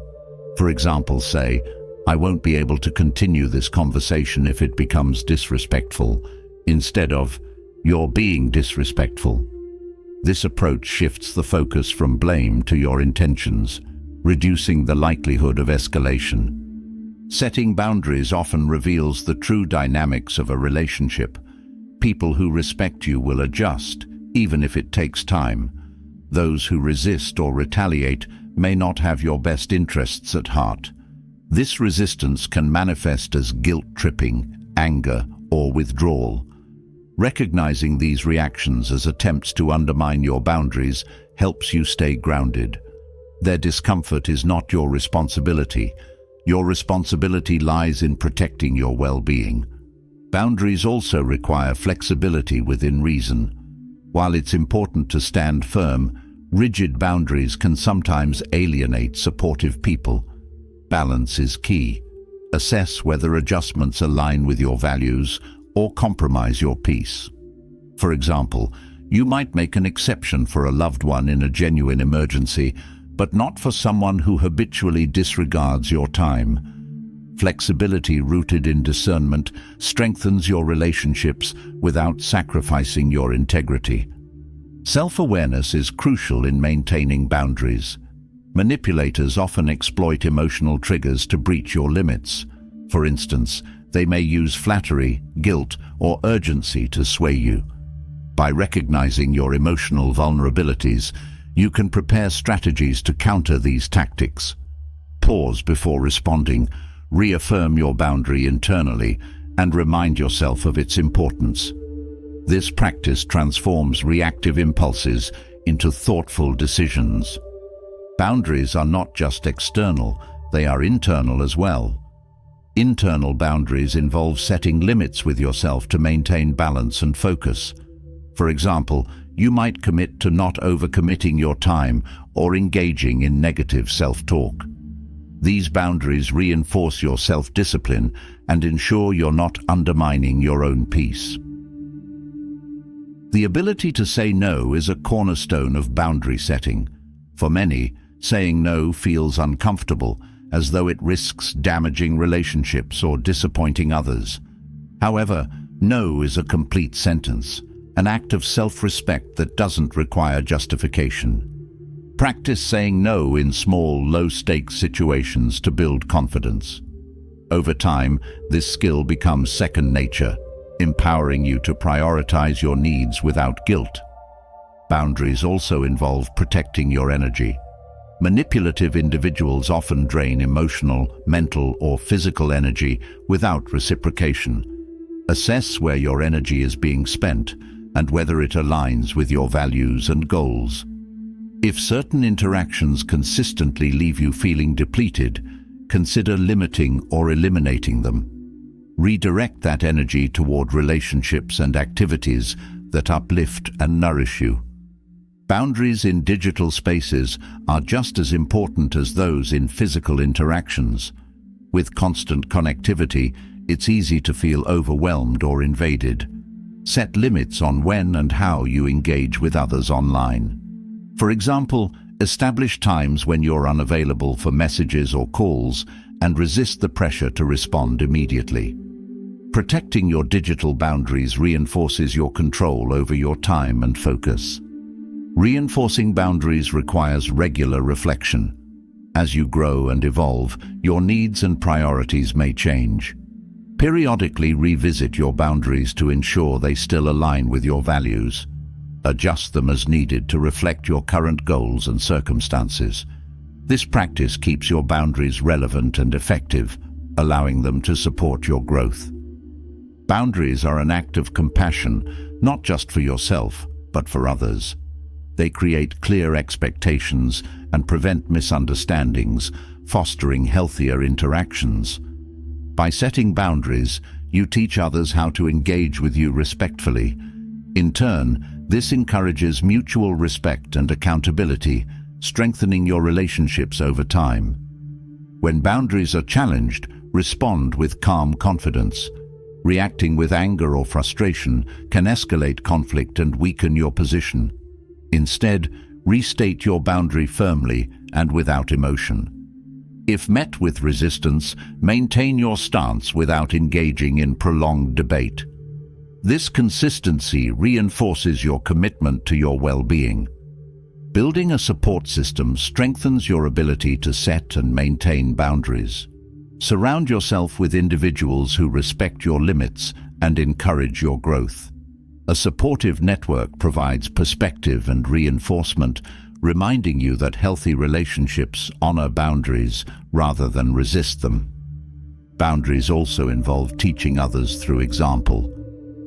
For example, say, "I won't be able to continue this conversation if it becomes disrespectful," instead of, "You're being disrespectful." This approach shifts the focus from blame to your intentions, reducing the likelihood of escalation. Setting boundaries often reveals the true dynamics of a relationship. People who respect you will adjust, even if it takes time. Those who resist or retaliate may not have your best interests at heart. This resistance can manifest as guilt-tripping, anger, or withdrawal. Recognizing these reactions as attempts to undermine your boundaries helps you stay grounded. Their discomfort is not your responsibility. Your responsibility lies in protecting your well-being. Boundaries also require flexibility within reason. While it's important to stand firm, rigid boundaries can sometimes alienate supportive people. Balance is key. Assess whether adjustments align with your values or compromise your peace. For example, you might make an exception for a loved one in a genuine emergency, but not for someone who habitually disregards your time. Flexibility rooted in discernment strengthens your relationships without sacrificing your integrity. Self-awareness is crucial in maintaining boundaries. Manipulators often exploit emotional triggers to breach your limits. For instance, they may use flattery, guilt, or urgency to sway you. By recognizing your emotional vulnerabilities, you can prepare strategies to counter these tactics. Pause before responding, reaffirm your boundary internally, and remind yourself of its importance. This practice transforms reactive impulses into thoughtful decisions. Boundaries are not just external, they are internal as well. Internal boundaries involve setting limits with yourself to maintain balance and focus. For example, you might commit to not overcommitting your time or engaging in negative self-talk. These boundaries reinforce your self-discipline and ensure you're not undermining your own peace. The ability to say no is a cornerstone of boundary setting. For many, saying no feels uncomfortable, as though it risks damaging relationships or disappointing others. However, no is a complete sentence, an act of self-respect that doesn't require justification. Practice saying no in small, low-stakes situations to build confidence. Over time, this skill becomes second nature, empowering you to prioritize your needs without guilt. Boundaries also involve protecting your energy. Manipulative individuals often drain emotional, mental, or physical energy without reciprocation. Assess where your energy is being spent and whether it aligns with your values and goals. If certain interactions consistently leave you feeling depleted, consider limiting or eliminating them. Redirect that energy toward relationships and activities that uplift and nourish you. Boundaries in digital spaces are just as important as those in physical interactions. With constant connectivity, it's easy to feel overwhelmed or invaded. Set limits on when and how you engage with others online. For example, establish times when you're unavailable for messages or calls and resist the pressure to respond immediately. Protecting your digital boundaries reinforces your control over your time and focus. Reinforcing boundaries requires regular reflection. As you grow and evolve, your needs and priorities may change. Periodically revisit your boundaries to ensure they still align with your values. Adjust them as needed to reflect your current goals and circumstances. This practice keeps your boundaries relevant and effective, allowing them to support your growth. Boundaries are an act of compassion, not just for yourself, but for others. They create clear expectations and prevent misunderstandings, fostering healthier interactions. By setting boundaries, you teach others how to engage with you respectfully. In turn, this encourages mutual respect and accountability, strengthening your relationships over time. When boundaries are challenged, respond with calm confidence. Reacting with anger or frustration can escalate conflict and weaken your position. Instead, restate your boundary firmly and without emotion. If met with resistance, maintain your stance without engaging in prolonged debate. This consistency reinforces your commitment to your well-being. Building a support system strengthens your ability to set and maintain boundaries. Surround yourself with individuals who respect your limits and encourage your growth. A supportive network provides perspective and reinforcement, reminding you that healthy relationships honor boundaries rather than resist them. Boundaries also involve teaching others through example.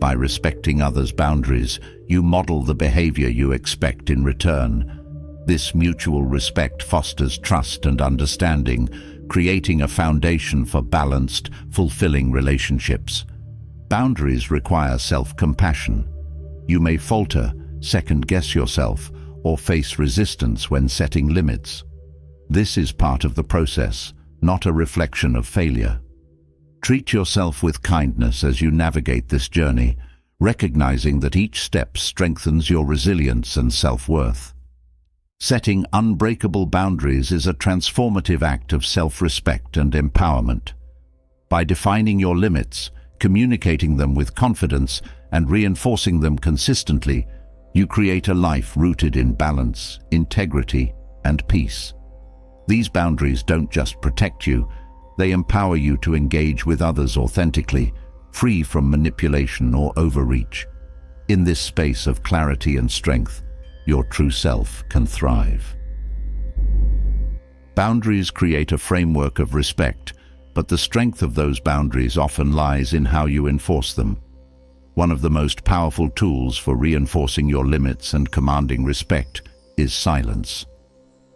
By respecting others' boundaries, you model the behavior you expect in return. This mutual respect fosters trust and understanding, creating a foundation for balanced, fulfilling relationships. Boundaries require self-compassion. You may falter, second-guess yourself, or face resistance when setting limits. This is part of the process, not a reflection of failure. Treat yourself with kindness as you navigate this journey, recognizing that each step strengthens your resilience and self-worth. Setting unbreakable boundaries is a transformative act of self-respect and empowerment. By defining your limits, communicating them with confidence, and reinforcing them consistently, you create a life rooted in balance, integrity, and peace. These boundaries don't just protect you, they empower you to engage with others authentically, free from manipulation or overreach. In this space of clarity and strength, your true self can thrive. Boundaries create a framework of respect, but the strength of those boundaries often lies in how you enforce them. One of the most powerful tools for reinforcing your limits and commanding respect is silence.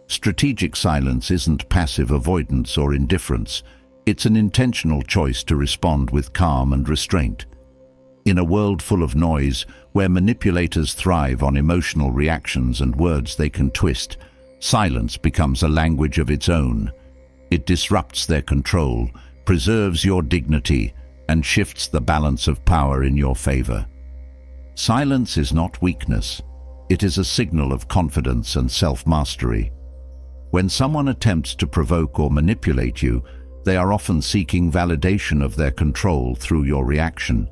Strategic silence isn't passive avoidance or indifference. It's an intentional choice to respond with calm and restraint. In a world full of noise, where manipulators thrive on emotional reactions and words they can twist, silence becomes a language of its own. It disrupts their control, preserves your dignity, and shifts the balance of power in your favor. Silence is not weakness. It is a signal of confidence and self-mastery. When someone attempts to provoke or manipulate you, they are often seeking validation of their control through your reaction.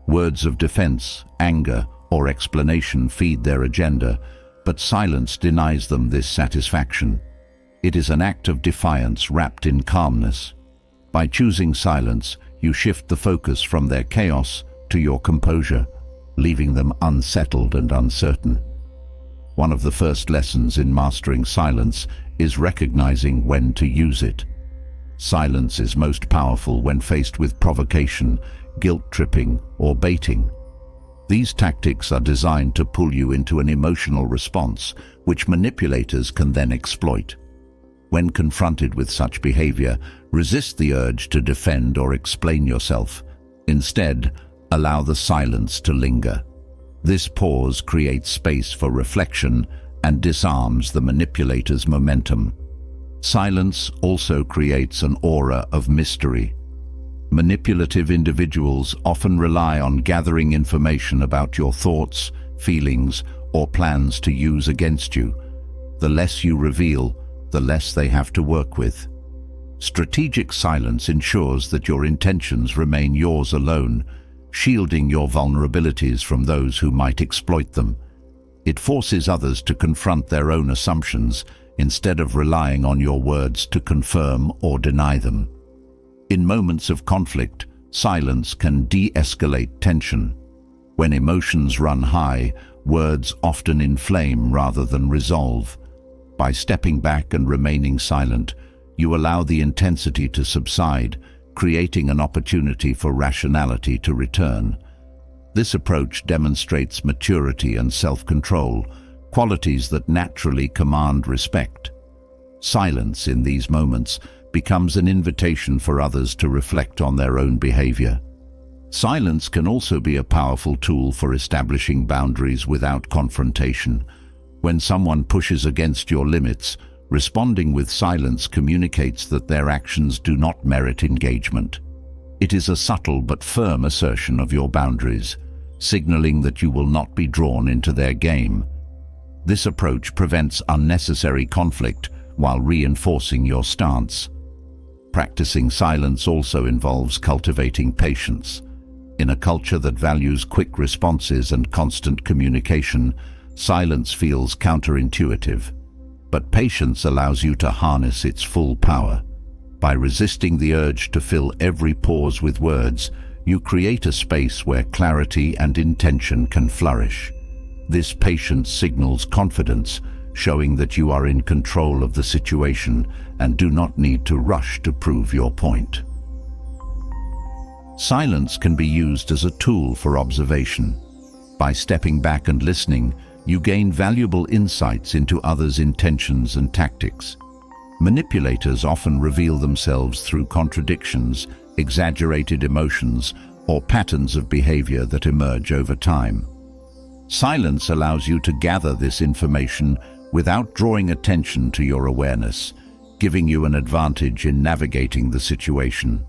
Words of defense, anger, or explanation feed their agenda, but silence denies them this satisfaction. It is an act of defiance wrapped in calmness. By choosing silence, you shift the focus from their chaos to your composure, leaving them unsettled and uncertain. One of the first lessons in mastering silence is recognizing when to use it. Silence is most powerful when faced with provocation, guilt-tripping, or baiting. These tactics are designed to pull you into an emotional response, which manipulators can then exploit. When confronted with such behavior, resist the urge to defend or explain yourself. Instead, allow the silence to linger. This pause creates space for reflection and disarms the manipulator's momentum. Silence also creates an aura of mystery. Manipulative individuals often rely on gathering information about your thoughts, feelings, or plans to use against you. The less you reveal, the less they have to work with. Strategic silence ensures that your intentions remain yours alone, shielding your vulnerabilities from those who might exploit them. It forces others to confront their own assumptions instead of relying on your words to confirm or deny them. In moments of conflict, silence can de-escalate tension. When emotions run high, words often inflame rather than resolve. By stepping back and remaining silent, you allow the intensity to subside, creating an opportunity for rationality to return. This approach demonstrates maturity and self-control, qualities that naturally command respect. Silence in these moments becomes an invitation for others to reflect on their own behavior. Silence can also be a powerful tool for establishing boundaries without confrontation. When someone pushes against your limits, responding with silence communicates that their actions do not merit engagement. It is a subtle but firm assertion of your boundaries, signaling that you will not be drawn into their game. This approach prevents unnecessary conflict while reinforcing your stance. Practicing silence also involves cultivating patience. In a culture that values quick responses and constant communication, silence feels counterintuitive. But patience allows you to harness its full power. By resisting the urge to fill every pause with words, you create a space where clarity and intention can flourish. This patience signals confidence, showing that you are in control of the situation and do not need to rush to prove your point. Silence can be used as a tool for observation. By stepping back and listening, you gain valuable insights into others' intentions and tactics. Manipulators often reveal themselves through contradictions, exaggerated emotions, or patterns of behavior that emerge over time. Silence allows you to gather this information without drawing attention to your awareness, giving you an advantage in navigating the situation.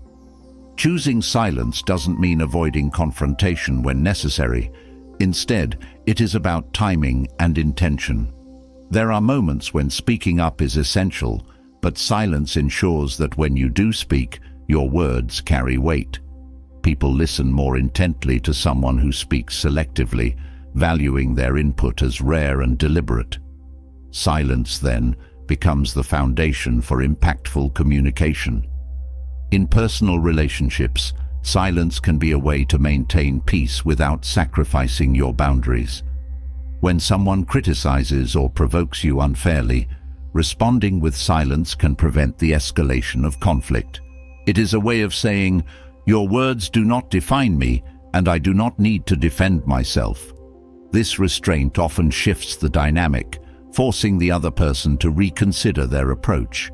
Choosing silence doesn't mean avoiding confrontation when necessary. Instead, it is about timing and intention. There are moments when speaking up is essential, but silence ensures that when you do speak, your words carry weight. People listen more intently to someone who speaks selectively, valuing their input as rare and deliberate. Silence, then, becomes the foundation for impactful communication. In personal relationships, silence can be a way to maintain peace without sacrificing your boundaries. When someone criticizes or provokes you unfairly, responding with silence can prevent the escalation of conflict. It is a way of saying, "Your words do not define me, and I do not need to defend myself." This restraint often shifts the dynamic, forcing the other person to reconsider their approach.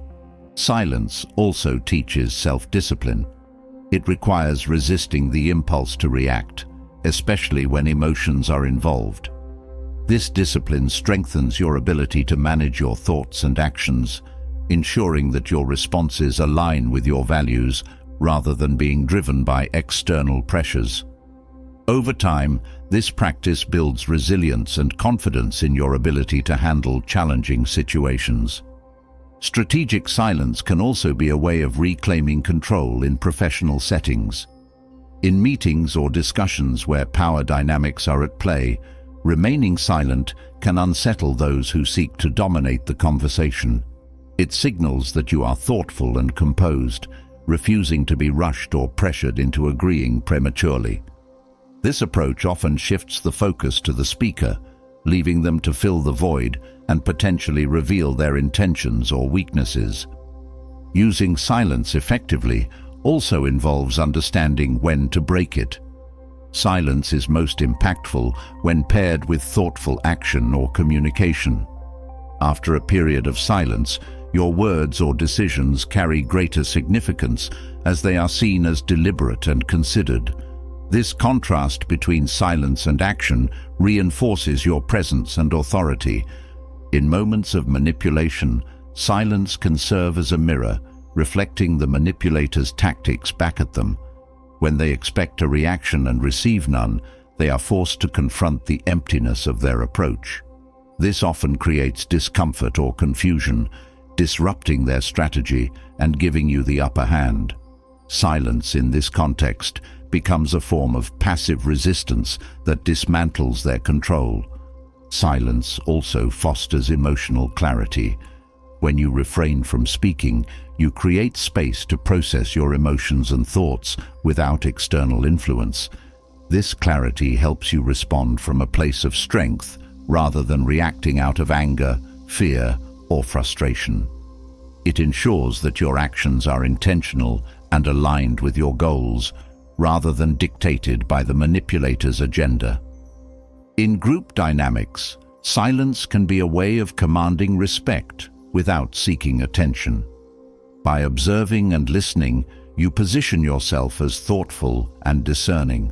Silence also teaches self-discipline. It requires resisting the impulse to react, especially when emotions are involved. This discipline strengthens your ability to manage your thoughts and actions, ensuring that your responses align with your values rather than being driven by external pressures. Over time, this practice builds resilience and confidence in your ability to handle challenging situations. Strategic silence can also be a way of reclaiming control in professional settings. In meetings or discussions where power dynamics are at play, remaining silent can unsettle those who seek to dominate the conversation. It signals that you are thoughtful and composed, refusing to be rushed or pressured into agreeing prematurely. This approach often shifts the focus to the speaker, leaving them to fill the void and potentially reveal their intentions or weaknesses. Using silence effectively also involves understanding when to break it. Silence is most impactful when paired with thoughtful action or communication. After a period of silence, your words or decisions carry greater significance as they are seen as deliberate and considered. This contrast between silence and action reinforces your presence and authority. In moments of manipulation, silence can serve as a mirror, reflecting the manipulator's tactics back at them. When they expect a reaction and receive none, they are forced to confront the emptiness of their approach. This often creates discomfort or confusion, disrupting their strategy and giving you the upper hand. Silence in this context becomes a form of passive resistance that dismantles their control. Silence also fosters emotional clarity. When you refrain from speaking, you create space to process your emotions and thoughts without external influence. This clarity helps you respond from a place of strength rather than reacting out of anger, fear, or frustration. It ensures that your actions are intentional and aligned with your goals, rather than dictated by the manipulator's agenda. In group dynamics, silence can be a way of commanding respect without seeking attention. By observing and listening, you position yourself as thoughtful and discerning.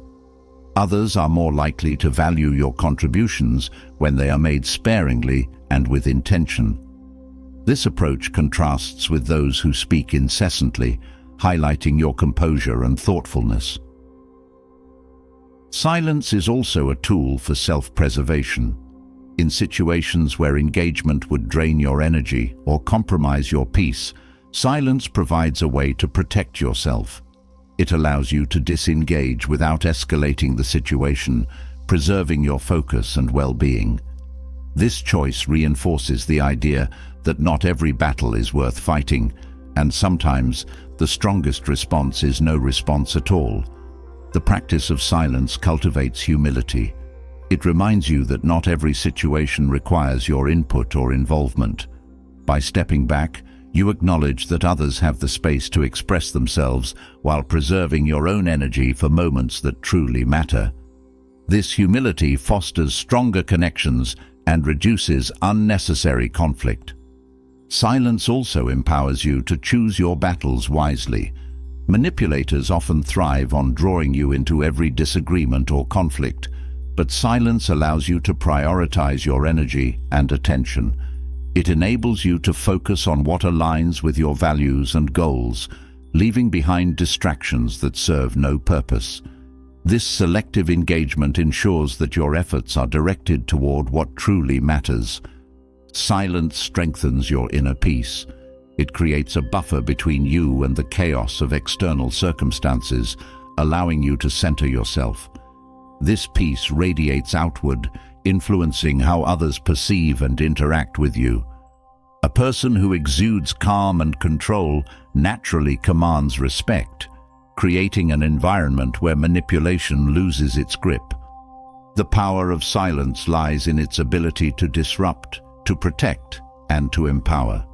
Others are more likely to value your contributions when they are made sparingly and with intention. This approach contrasts with those who speak incessantly, highlighting your composure and thoughtfulness. Silence is also a tool for self-preservation. In situations where engagement would drain your energy or compromise your peace, silence provides a way to protect yourself. It allows you to disengage without escalating the situation, preserving your focus and well-being. This choice reinforces the idea that not every battle is worth fighting, and sometimes the strongest response is no response at all. The practice of silence cultivates humility. It reminds you that not every situation requires your input or involvement. By stepping back, you acknowledge that others have the space to express themselves while preserving your own energy for moments that truly matter. This humility fosters stronger connections and reduces unnecessary conflict. Silence also empowers you to choose your battles wisely. Manipulators often thrive on drawing you into every disagreement or conflict, but silence allows you to prioritize your energy and attention. It enables you to focus on what aligns with your values and goals, leaving behind distractions that serve no purpose. This selective engagement ensures that your efforts are directed toward what truly matters. Silence strengthens your inner peace. It creates a buffer between you and the chaos of external circumstances, allowing you to center yourself. This peace radiates outward, influencing how others perceive and interact with you. A person who exudes calm and control naturally commands respect, creating an environment where manipulation loses its grip. The power of silence lies in its ability to disrupt, to protect, and to empower.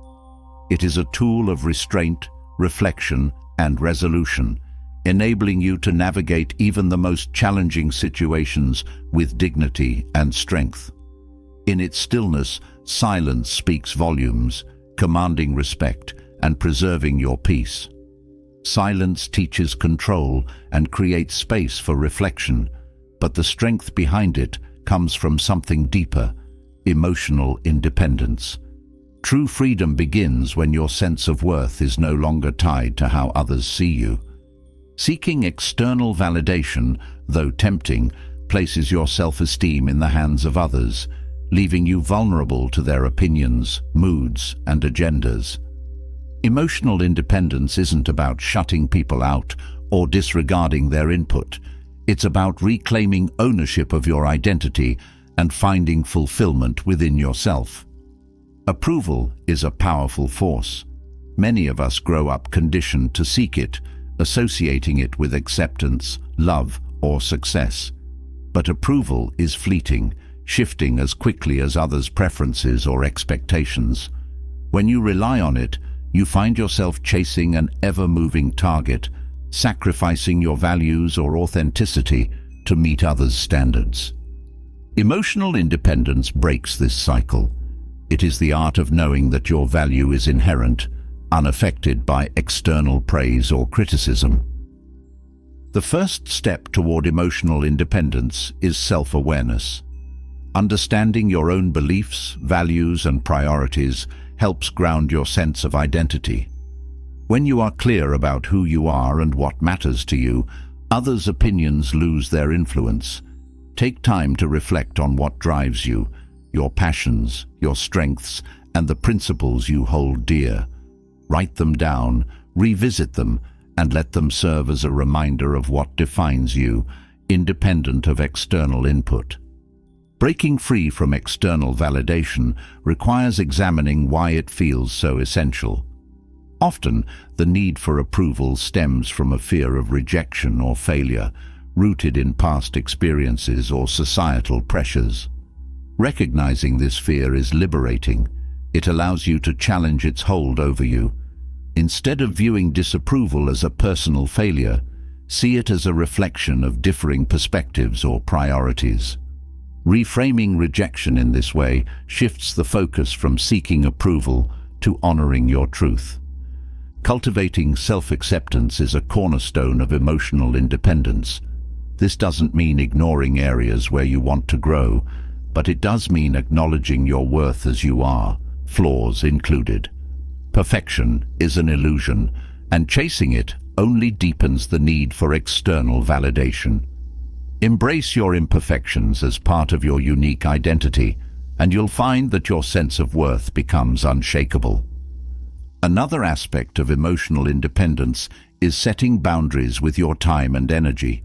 It is a tool of restraint, reflection, and resolution, enabling you to navigate even the most challenging situations with dignity and strength. In its stillness, silence speaks volumes, commanding respect and preserving your peace. Silence teaches control and creates space for reflection, but the strength behind it comes from something deeper: emotional independence. True freedom begins when your sense of worth is no longer tied to how others see you. Seeking external validation, though tempting, places your self-esteem in the hands of others, leaving you vulnerable to their opinions, moods, and agendas. Emotional independence isn't about shutting people out or disregarding their input. It's about reclaiming ownership of your identity and finding fulfillment within yourself. Approval is a powerful force. Many of us grow up conditioned to seek it, associating it with acceptance, love, or success. But approval is fleeting, shifting as quickly as others' preferences or expectations. When you rely on it, you find yourself chasing an ever-moving target, sacrificing your values or authenticity to meet others' standards. Emotional independence breaks this cycle. It is the art of knowing that your value is inherent, unaffected by external praise or criticism. The first step toward emotional independence is self-awareness. Understanding your own beliefs, values, and priorities helps ground your sense of identity. When you are clear about who you are and what matters to you, others' opinions lose their influence. Take time to reflect on what drives you, your passions, your strengths, and the principles you hold dear. Write them down, revisit them, and let them serve as a reminder of what defines you, independent of external input. Breaking free from external validation requires examining why it feels so essential. Often, the need for approval stems from a fear of rejection or failure, rooted in past experiences or societal pressures. Recognizing this fear is liberating. It allows you to challenge its hold over you. Instead of viewing disapproval as a personal failure, see it as a reflection of differing perspectives or priorities. Reframing rejection in this way shifts the focus from seeking approval to honoring your truth. Cultivating self-acceptance is a cornerstone of emotional independence. This doesn't mean ignoring areas where you want to grow, but it does mean acknowledging your worth as you are, flaws included. Perfection is an illusion, and chasing it only deepens the need for external validation. Embrace your imperfections as part of your unique identity, and you'll find that your sense of worth becomes unshakable. Another aspect of emotional independence is setting boundaries with your time and energy.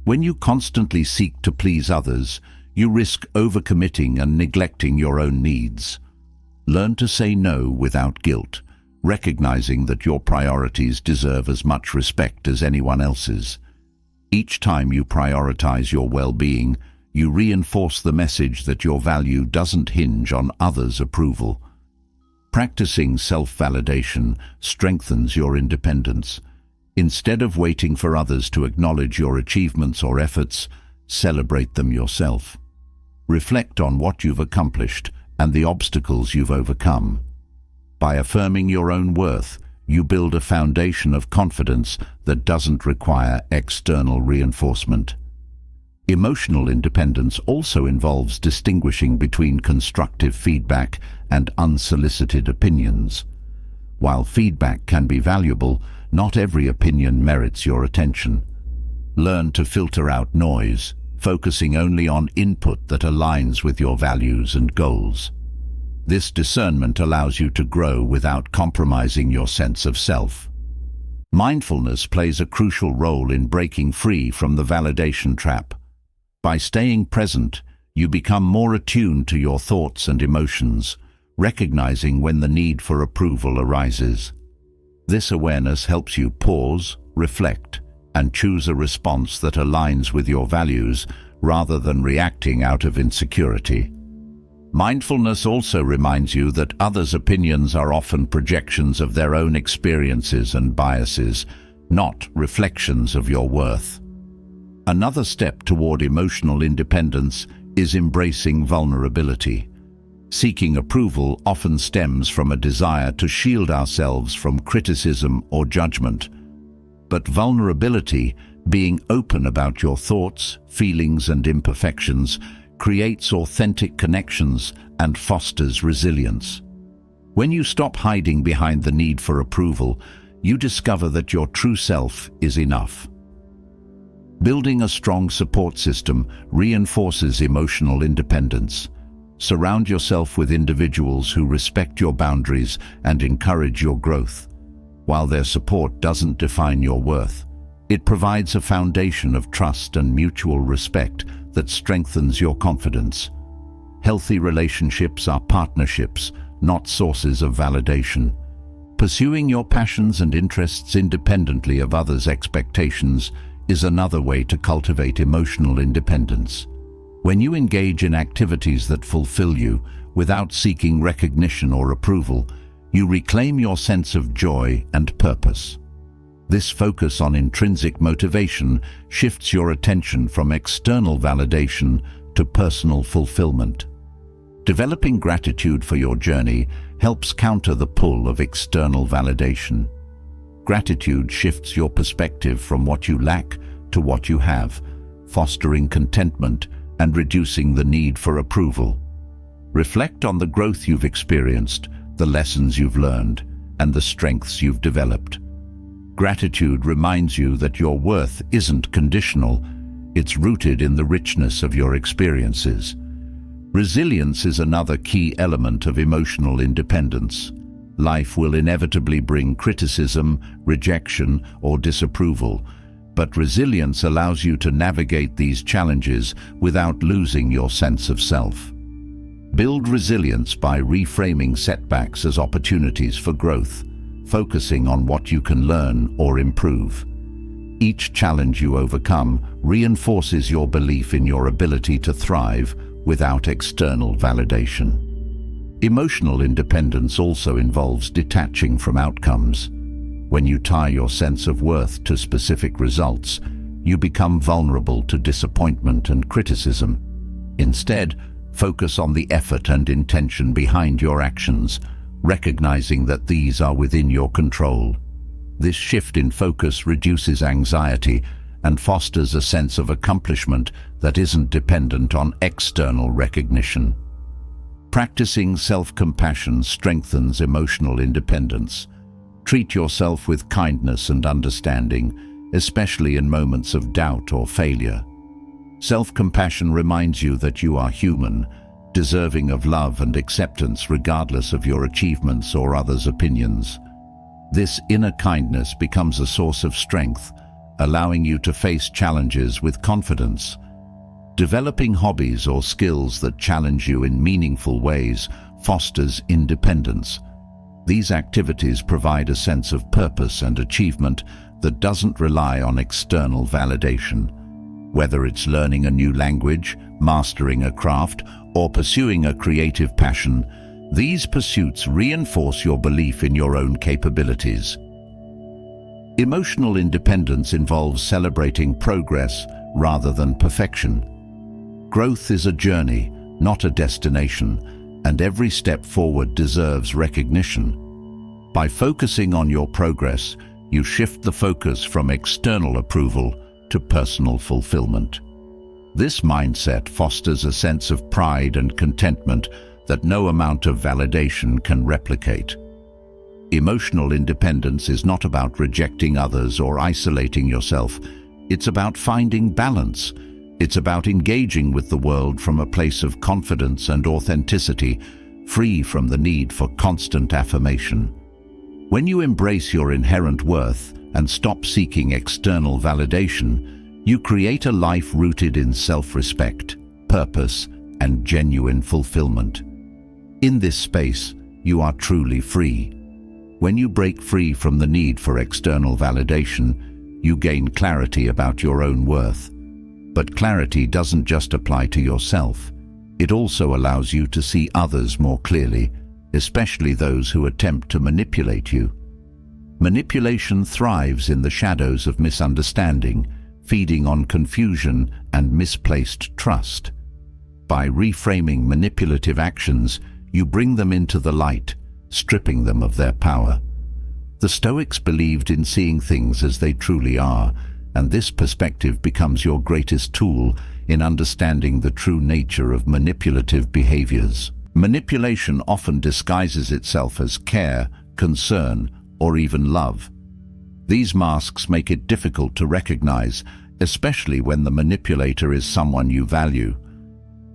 When you constantly seek to please others, you risk overcommitting and neglecting your own needs. Learn to say no without guilt, recognizing that your priorities deserve as much respect as anyone else's. Each time you prioritize your well-being, you reinforce the message that your value doesn't hinge on others' approval. Practicing self-validation strengthens your independence. Instead of waiting for others to acknowledge your achievements or efforts, celebrate them yourself. Reflect on what you've accomplished and the obstacles you've overcome. By affirming your own worth, you build a foundation of confidence that doesn't require external reinforcement. Emotional independence also involves distinguishing between constructive feedback and unsolicited opinions. While feedback can be valuable, not every opinion merits your attention. Learn to filter out noise, focusing only on input that aligns with your values and goals. This discernment allows you to grow without compromising your sense of self. Mindfulness plays a crucial role in breaking free from the validation trap. By staying present, you become more attuned to your thoughts and emotions, recognizing when the need for approval arises. This awareness helps you pause, reflect, and choose a response that aligns with your values rather than reacting out of insecurity. Mindfulness also reminds you that others' opinions are often projections of their own experiences and biases, not reflections of your worth. Another step toward emotional independence is embracing vulnerability. Seeking approval often stems from a desire to shield ourselves from criticism or judgment. But vulnerability, being open about your thoughts, feelings, and imperfections, creates authentic connections and fosters resilience. When you stop hiding behind the need for approval, you discover that your true self is enough. Building a strong support system reinforces emotional independence. Surround yourself with individuals who respect your boundaries and encourage your growth. While their support doesn't define your worth, it provides a foundation of trust and mutual respect that strengthens your confidence. Healthy relationships are partnerships, not sources of validation. Pursuing your passions and interests independently of others' expectations is another way to cultivate emotional independence. When you engage in activities that fulfill you without seeking recognition or approval, you reclaim your sense of joy and purpose. This focus on intrinsic motivation shifts your attention from external validation to personal fulfillment. Developing gratitude for your journey helps counter the pull of external validation. Gratitude shifts your perspective from what you lack to what you have, fostering contentment and reducing the need for approval. Reflect on the growth you've experienced, the lessons you've learned, and the strengths you've developed. Gratitude reminds you that your worth isn't conditional, it's rooted in the richness of your experiences. Resilience is another key element of emotional independence. Life will inevitably bring criticism, rejection, or disapproval, but resilience allows you to navigate these challenges without losing your sense of self. Build resilience by reframing setbacks as opportunities for growth, focusing on what you can learn or improve. Each challenge you overcome reinforces your belief in your ability to thrive without external validation. Emotional independence also involves detaching from outcomes. When you tie your sense of worth to specific results, you become vulnerable to disappointment and criticism. Instead, focus on the effort and intention behind your actions, recognizing that these are within your control. This shift in focus reduces anxiety and fosters a sense of accomplishment that isn't dependent on external recognition. Practicing self-compassion strengthens emotional independence. Treat yourself with kindness and understanding, especially in moments of doubt or failure. Self-compassion reminds you that you are human, deserving of love and acceptance regardless of your achievements or others' opinions. This inner kindness becomes a source of strength, allowing you to face challenges with confidence. Developing hobbies or skills that challenge you in meaningful ways fosters independence. These activities provide a sense of purpose and achievement that doesn't rely on external validation. Whether it's learning a new language, mastering a craft, or pursuing a creative passion, these pursuits reinforce your belief in your own capabilities. Emotional independence involves celebrating progress rather than perfection. Growth is a journey, not a destination, and every step forward deserves recognition. By focusing on your progress, you shift the focus from external approval to personal fulfillment. This mindset fosters a sense of pride and contentment that no amount of validation can replicate. Emotional independence is not about rejecting others or isolating yourself. It's about finding balance. It's about engaging with the world from a place of confidence and authenticity, free from the need for constant affirmation. When you embrace your inherent worth and stop seeking external validation, you create a life rooted in self-respect, purpose, and genuine fulfillment. In this space, you are truly free. When you break free from the need for external validation, you gain clarity about your own worth. But clarity doesn't just apply to yourself. It also allows you to see others more clearly, especially those who attempt to manipulate you. Manipulation thrives in the shadows of misunderstanding, feeding on confusion and misplaced trust. By reframing manipulative actions, you bring them into the light, stripping them of their power. The Stoics believed in seeing things as they truly are, and this perspective becomes your greatest tool in understanding the true nature of manipulative behaviors. Manipulation often disguises itself as care, concern, or even love. These masks make it difficult to recognize, especially when the manipulator is someone you value.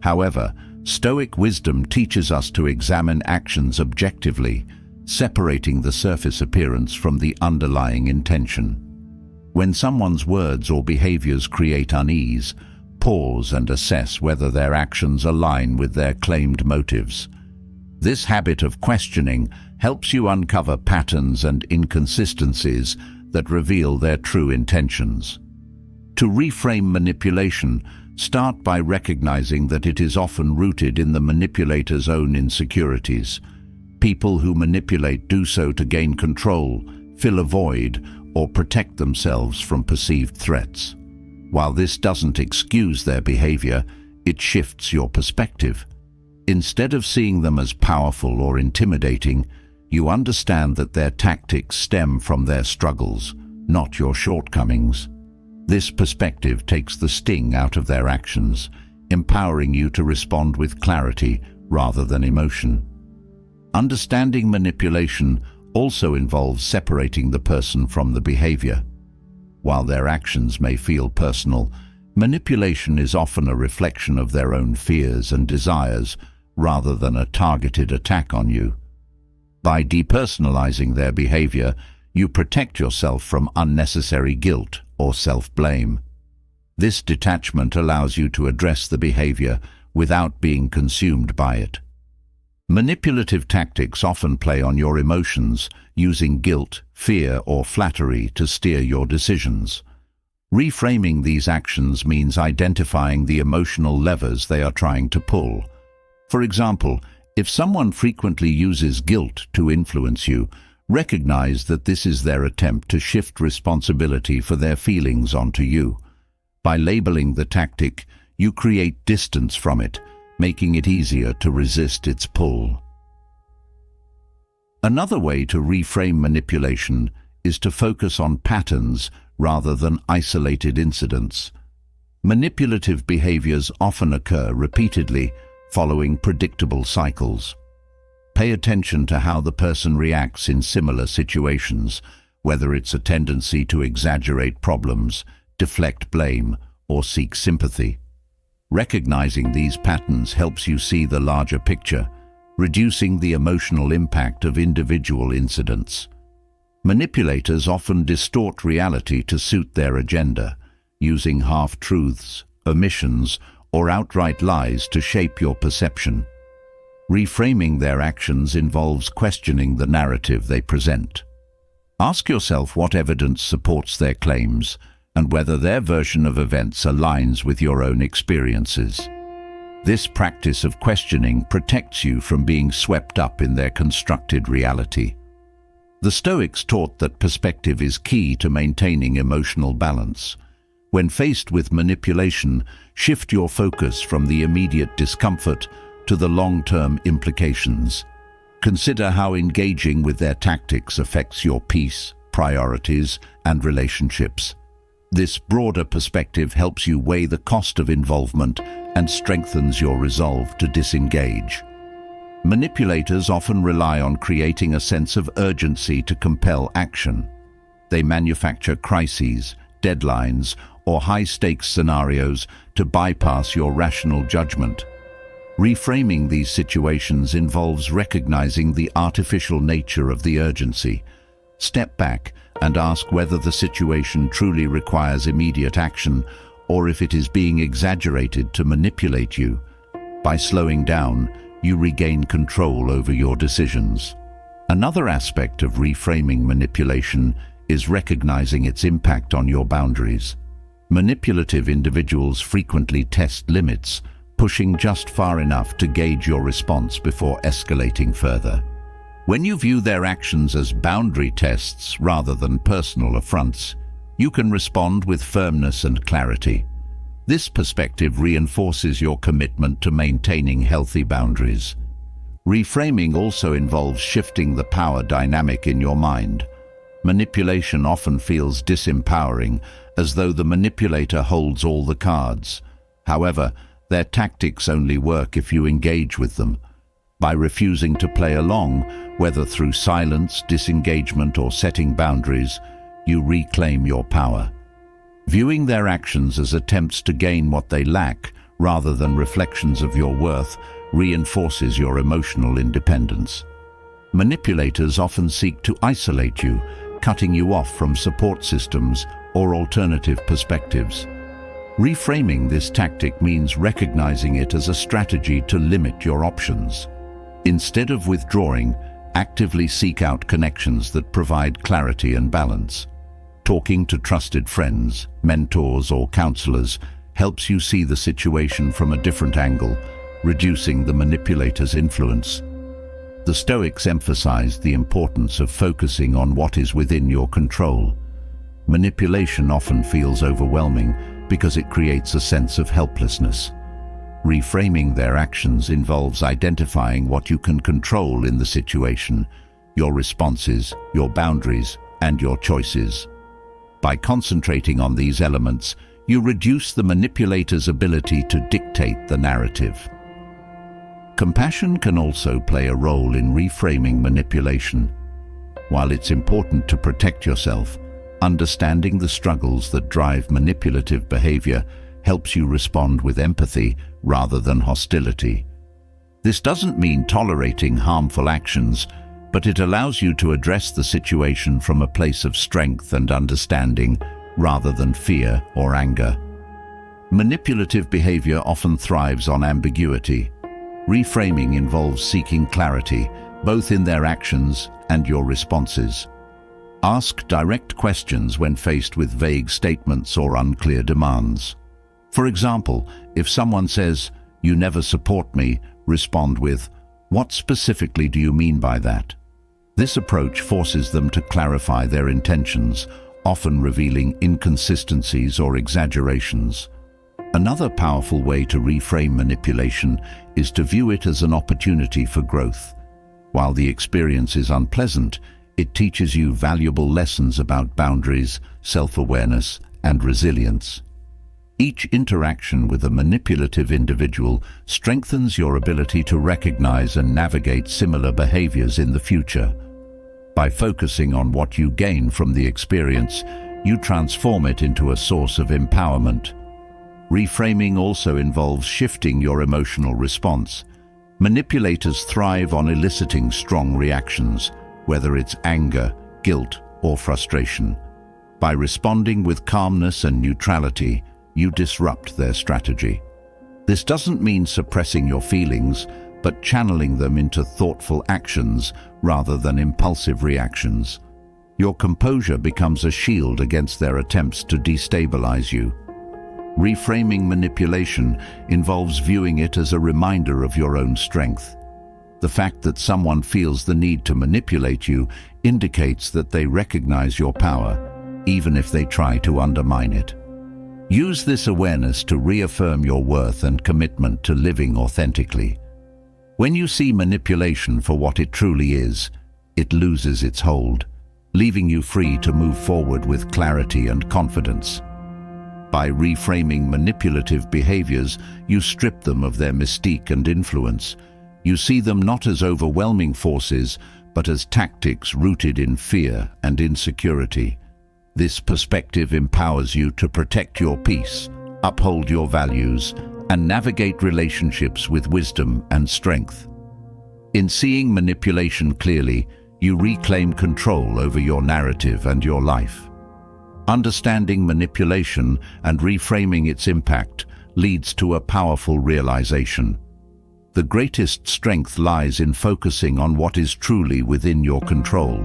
However, Stoic wisdom teaches us to examine actions objectively, separating the surface appearance from the underlying intention. When someone's words or behaviors create unease, pause and assess whether their actions align with their claimed motives. This habit of questioning helps you uncover patterns and inconsistencies that reveal their true intentions. To reframe manipulation, start by recognizing that it is often rooted in the manipulator's own insecurities. People who manipulate do so to gain control, fill a void, or protect themselves from perceived threats. While this doesn't excuse their behavior, it shifts your perspective. Instead of seeing them as powerful or intimidating, you understand that their tactics stem from their struggles, not your shortcomings. This perspective takes the sting out of their actions, empowering you to respond with clarity rather than emotion. Understanding manipulation also involves separating the person from the behavior. While their actions may feel personal, manipulation is often a reflection of their own fears and desires rather than a targeted attack on you. By depersonalizing their behavior, you protect yourself from unnecessary guilt or self-blame. This detachment allows you to address the behavior without being consumed by it. Manipulative tactics often play on your emotions, using guilt, fear, or flattery to steer your decisions. Reframing these actions means identifying the emotional levers they are trying to pull. For example, if someone frequently uses guilt to influence you, recognize that this is their attempt to shift responsibility for their feelings onto you. By labeling the tactic, you create distance from it, making it easier to resist its pull. Another way to reframe manipulation is to focus on patterns rather than isolated incidents. Manipulative behaviors often occur repeatedly, following predictable cycles. Pay attention to how the person reacts in similar situations, whether it's a tendency to exaggerate problems, deflect blame, or seek sympathy. Recognizing these patterns helps you see the larger picture, reducing the emotional impact of individual incidents. Manipulators often distort reality to suit their agenda, using half-truths, omissions, or outright lies to shape your perception. Reframing their actions involves questioning the narrative they present. Ask yourself what evidence supports their claims and whether their version of events aligns with your own experiences. This practice of questioning protects you from being swept up in their constructed reality. The Stoics taught that perspective is key to maintaining emotional balance. When faced with manipulation, shift your focus from the immediate discomfort to the long-term implications. Consider how engaging with their tactics affects your peace, priorities, and relationships. This broader perspective helps you weigh the cost of involvement and strengthens your resolve to disengage. Manipulators often rely on creating a sense of urgency to compel action. They manufacture crises, deadlines, or high-stakes scenarios to bypass your rational judgment. Reframing these situations involves recognizing the artificial nature of the urgency. Step back and ask whether the situation truly requires immediate action or if it is being exaggerated to manipulate you. By slowing down, you regain control over your decisions. Another aspect of reframing manipulation is recognizing its impact on your boundaries. Manipulative individuals frequently test limits, pushing just far enough to gauge your response before escalating further. When you view their actions as boundary tests rather than personal affronts, you can respond with firmness and clarity. This perspective reinforces your commitment to maintaining healthy boundaries. Reframing also involves shifting the power dynamic in your mind. Manipulation often feels disempowering, as though the manipulator holds all the cards. However, their tactics only work if you engage with them. By refusing to play along, whether through silence, disengagement, or setting boundaries, you reclaim your power. Viewing their actions as attempts to gain what they lack, rather than reflections of your worth, reinforces your emotional independence. Manipulators often seek to isolate you, cutting you off from support systems or alternative perspectives. Reframing this tactic means recognizing it as a strategy to limit your options. Instead of withdrawing, actively seek out connections that provide clarity and balance. Talking to trusted friends, mentors, or counselors helps you see the situation from a different angle, reducing the manipulator's influence. The Stoics emphasized the importance of focusing on what is within your control. Manipulation often feels overwhelming because it creates a sense of helplessness. Reframing their actions involves identifying what you can control in the situation, your responses, your boundaries, and your choices. By concentrating on these elements, you reduce the manipulator's ability to dictate the narrative. Compassion can also play a role in reframing manipulation. While it's important to protect yourself, understanding the struggles that drive manipulative behavior helps you respond with empathy rather than hostility. This doesn't mean tolerating harmful actions, but it allows you to address the situation from a place of strength and understanding rather than fear or anger. Manipulative behavior often thrives on ambiguity. Reframing involves seeking clarity, both in their actions and your responses. Ask direct questions when faced with vague statements or unclear demands. For example, if someone says, "You never support me," respond with, "What specifically do you mean by that?" This approach forces them to clarify their intentions, often revealing inconsistencies or exaggerations. Another powerful way to reframe manipulation is to view it as an opportunity for growth. While the experience is unpleasant, it teaches you valuable lessons about boundaries, self-awareness, and resilience. Each interaction with a manipulative individual strengthens your ability to recognize and navigate similar behaviors in the future. By focusing on what you gain from the experience, you transform it into a source of empowerment. Reframing also involves shifting your emotional response. Manipulators thrive on eliciting strong reactions, whether it's anger, guilt, or frustration. By responding with calmness and neutrality, you disrupt their strategy. This doesn't mean suppressing your feelings, but channeling them into thoughtful actions rather than impulsive reactions. Your composure becomes a shield against their attempts to destabilize you. Reframing manipulation involves viewing it as a reminder of your own strength. The fact that someone feels the need to manipulate you indicates that they recognize your power, even if they try to undermine it. Use this awareness to reaffirm your worth and commitment to living authentically. When you see manipulation for what it truly is, it loses its hold, leaving you free to move forward with clarity and confidence. By reframing manipulative behaviors, you strip them of their mystique and influence. You see them not as overwhelming forces, but as tactics rooted in fear and insecurity. This perspective empowers you to protect your peace, uphold your values, and navigate relationships with wisdom and strength. In seeing manipulation clearly, you reclaim control over your narrative and your life. Understanding manipulation and reframing its impact leads to a powerful realization. The greatest strength lies in focusing on what is truly within your control.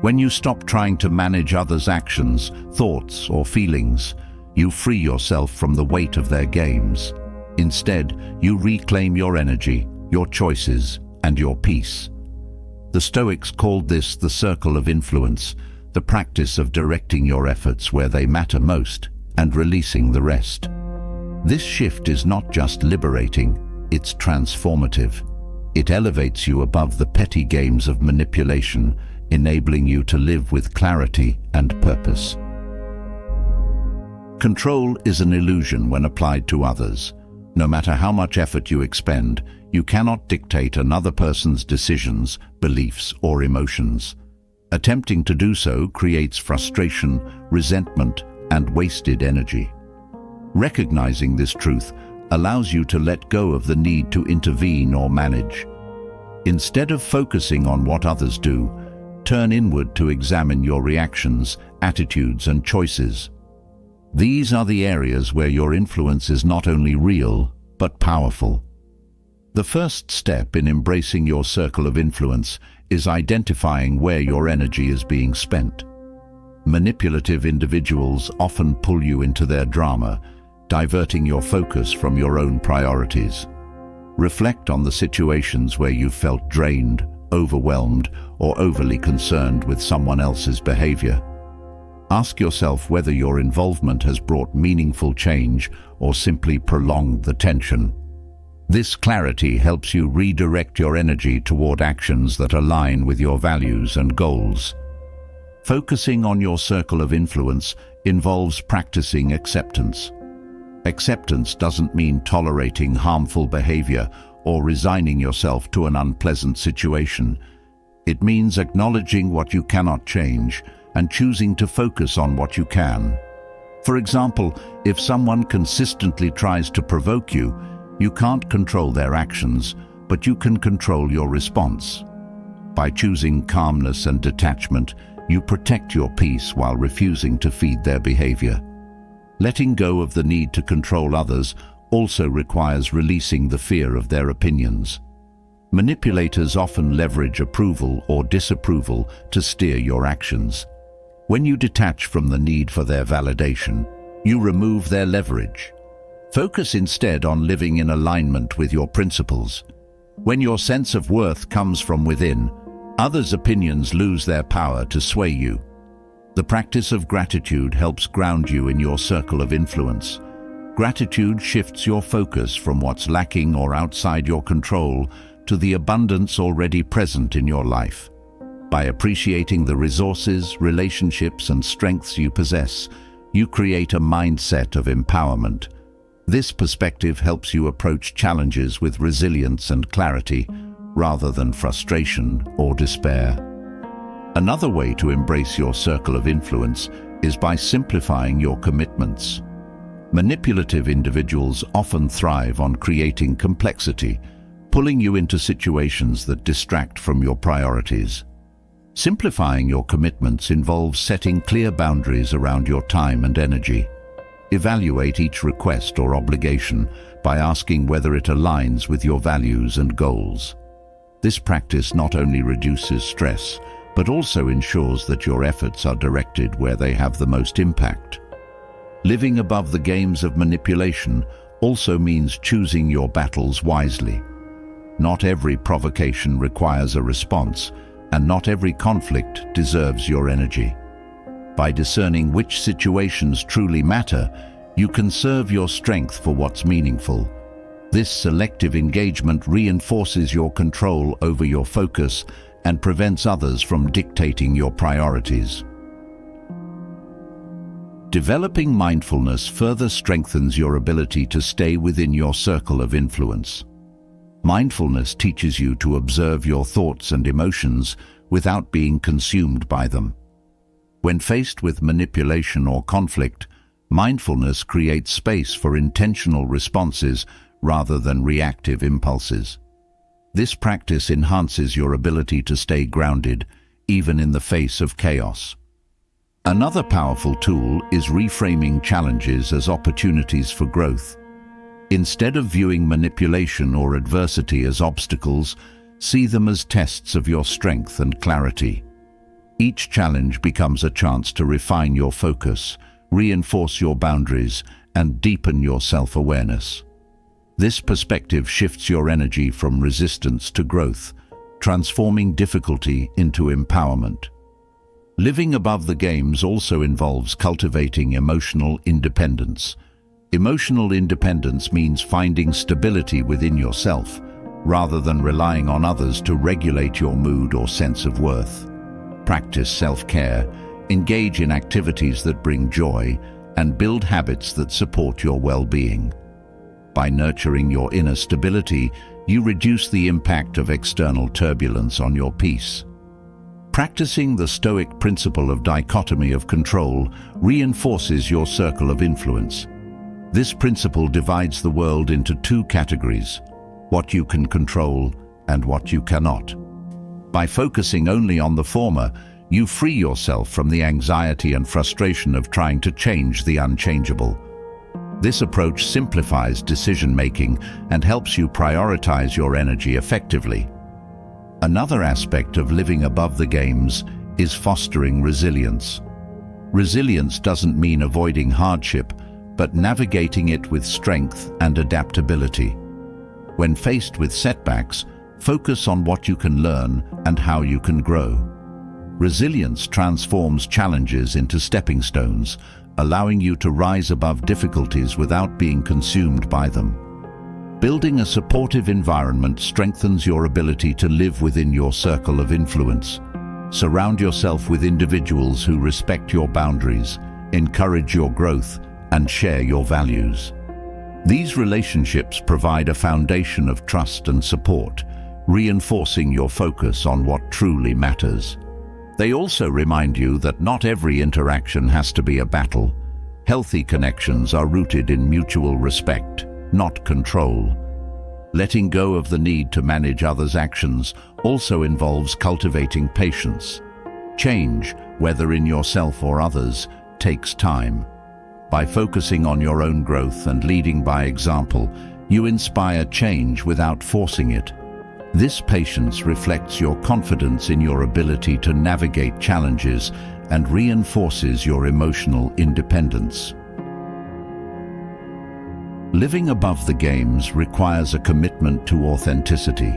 When you stop trying to manage others' actions, thoughts, or feelings, you free yourself from the weight of their games. Instead, you reclaim your energy, your choices, and your peace. The Stoics called this the circle of influence, the practice of directing your efforts where they matter most and releasing the rest. This shift is not just liberating, it's transformative. It elevates you above the petty games of manipulation, enabling you to live with clarity and purpose. Control is an illusion when applied to others. No matter how much effort you expend, you cannot dictate another person's decisions, beliefs, or emotions. Attempting to do so creates frustration, resentment, and wasted energy. Recognizing this truth allows you to let go of the need to intervene or manage. Instead of focusing on what others do, turn inward to examine your reactions, attitudes, and choices. These are the areas where your influence is not only real, but powerful. The first step in embracing your circle of influence is identifying where your energy is being spent. Manipulative individuals often pull you into their drama, diverting your focus from your own priorities. Reflect on the situations where you felt drained, overwhelmed, or overly concerned with someone else's behavior. Ask yourself whether your involvement has brought meaningful change or simply prolonged the tension. This clarity helps you redirect your energy toward actions that align with your values and goals. Focusing on your circle of influence involves practicing acceptance. Acceptance doesn't mean tolerating harmful behavior or resigning yourself to an unpleasant situation. It means acknowledging what you cannot change and choosing to focus on what you can. For example, if someone consistently tries to provoke you, you can't control their actions, but you can control your response. By choosing calmness and detachment, you protect your peace while refusing to feed their behavior. Letting go of the need to control others also requires releasing the fear of their opinions. Manipulators often leverage approval or disapproval to steer your actions. When you detach from the need for their validation, you remove their leverage. Focus instead on living in alignment with your principles. When your sense of worth comes from within, others' opinions lose their power to sway you. The practice of gratitude helps ground you in your circle of influence. Gratitude shifts your focus from what's lacking or outside your control to the abundance already present in your life. By appreciating the resources, relationships, and strengths you possess, you create a mindset of empowerment. This perspective helps you approach challenges with resilience and clarity, rather than frustration or despair. Another way to embrace your circle of influence is by simplifying your commitments. Manipulative individuals often thrive on creating complexity, pulling you into situations that distract from your priorities. Simplifying your commitments involves setting clear boundaries around your time and energy. Evaluate each request or obligation by asking whether it aligns with your values and goals. This practice not only reduces stress, but also ensures that your efforts are directed where they have the most impact. Living above the games of manipulation also means choosing your battles wisely. Not every provocation requires a response, and not every conflict deserves your energy. By discerning which situations truly matter, you conserve your strength for what's meaningful. This selective engagement reinforces your control over your focus and prevents others from dictating your priorities. Developing mindfulness further strengthens your ability to stay within your circle of influence. Mindfulness teaches you to observe your thoughts and emotions without being consumed by them. When faced with manipulation or conflict, mindfulness creates space for intentional responses rather than reactive impulses. This practice enhances your ability to stay grounded, even in the face of chaos. Another powerful tool is reframing challenges as opportunities for growth. Instead of viewing manipulation or adversity as obstacles, see them as tests of your strength and clarity. Each challenge becomes a chance to refine your focus, reinforce your boundaries, and deepen your self-awareness. This perspective shifts your energy from resistance to growth, transforming difficulty into empowerment. Living above the games also involves cultivating emotional independence. Emotional independence means finding stability within yourself, rather than relying on others to regulate your mood or sense of worth. Practice self-care, engage in activities that bring joy, and build habits that support your well-being. By nurturing your inner stability, you reduce the impact of external turbulence on your peace. Practicing the Stoic principle of dichotomy of control reinforces your circle of influence. This principle divides the world into two categories: what you can control and what you cannot. By focusing only on the former, you free yourself from the anxiety and frustration of trying to change the unchangeable. This approach simplifies decision-making and helps you prioritize your energy effectively. Another aspect of living above the games is fostering resilience. Resilience doesn't mean avoiding hardship, but navigating it with strength and adaptability. When faced with setbacks, focus on what you can learn and how you can grow. Resilience transforms challenges into stepping stones, allowing you to rise above difficulties without being consumed by them. Building a supportive environment strengthens your ability to live within your circle of influence. Surround yourself with individuals who respect your boundaries, encourage your growth, and share your values. These relationships provide a foundation of trust and support, reinforcing your focus on what truly matters. They also remind you that not every interaction has to be a battle. Healthy connections are rooted in mutual respect, not control. Letting go of the need to manage others' actions also involves cultivating patience. Change, whether in yourself or others, takes time. By focusing on your own growth and leading by example, you inspire change without forcing it. This patience reflects your confidence in your ability to navigate challenges and reinforces your emotional independence. Living above the games requires a commitment to authenticity.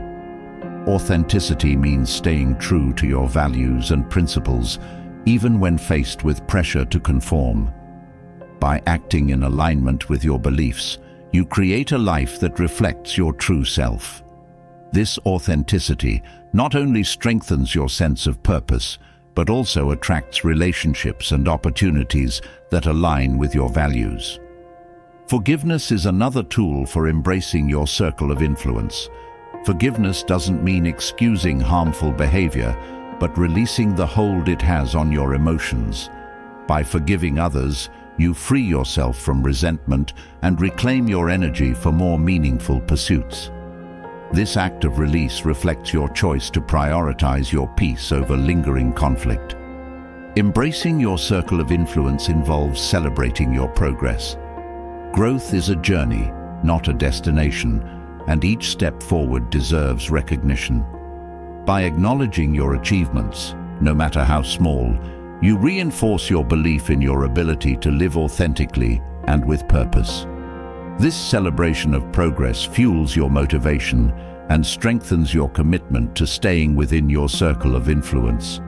Authenticity means staying true to your values and principles, even when faced with pressure to conform. By acting in alignment with your beliefs, you create a life that reflects your true self. This authenticity not only strengthens your sense of purpose, but also attracts relationships and opportunities that align with your values. Forgiveness is another tool for embracing your circle of influence. Forgiveness doesn't mean excusing harmful behavior, but releasing the hold it has on your emotions. By forgiving others, you free yourself from resentment and reclaim your energy for more meaningful pursuits. This act of release reflects your choice to prioritize your peace over lingering conflict. Embracing your circle of influence involves celebrating your progress. Growth is a journey, not a destination, and each step forward deserves recognition. By acknowledging your achievements, no matter how small, you reinforce your belief in your ability to live authentically and with purpose. This celebration of progress fuels your motivation and strengthens your commitment to staying within your circle of influence.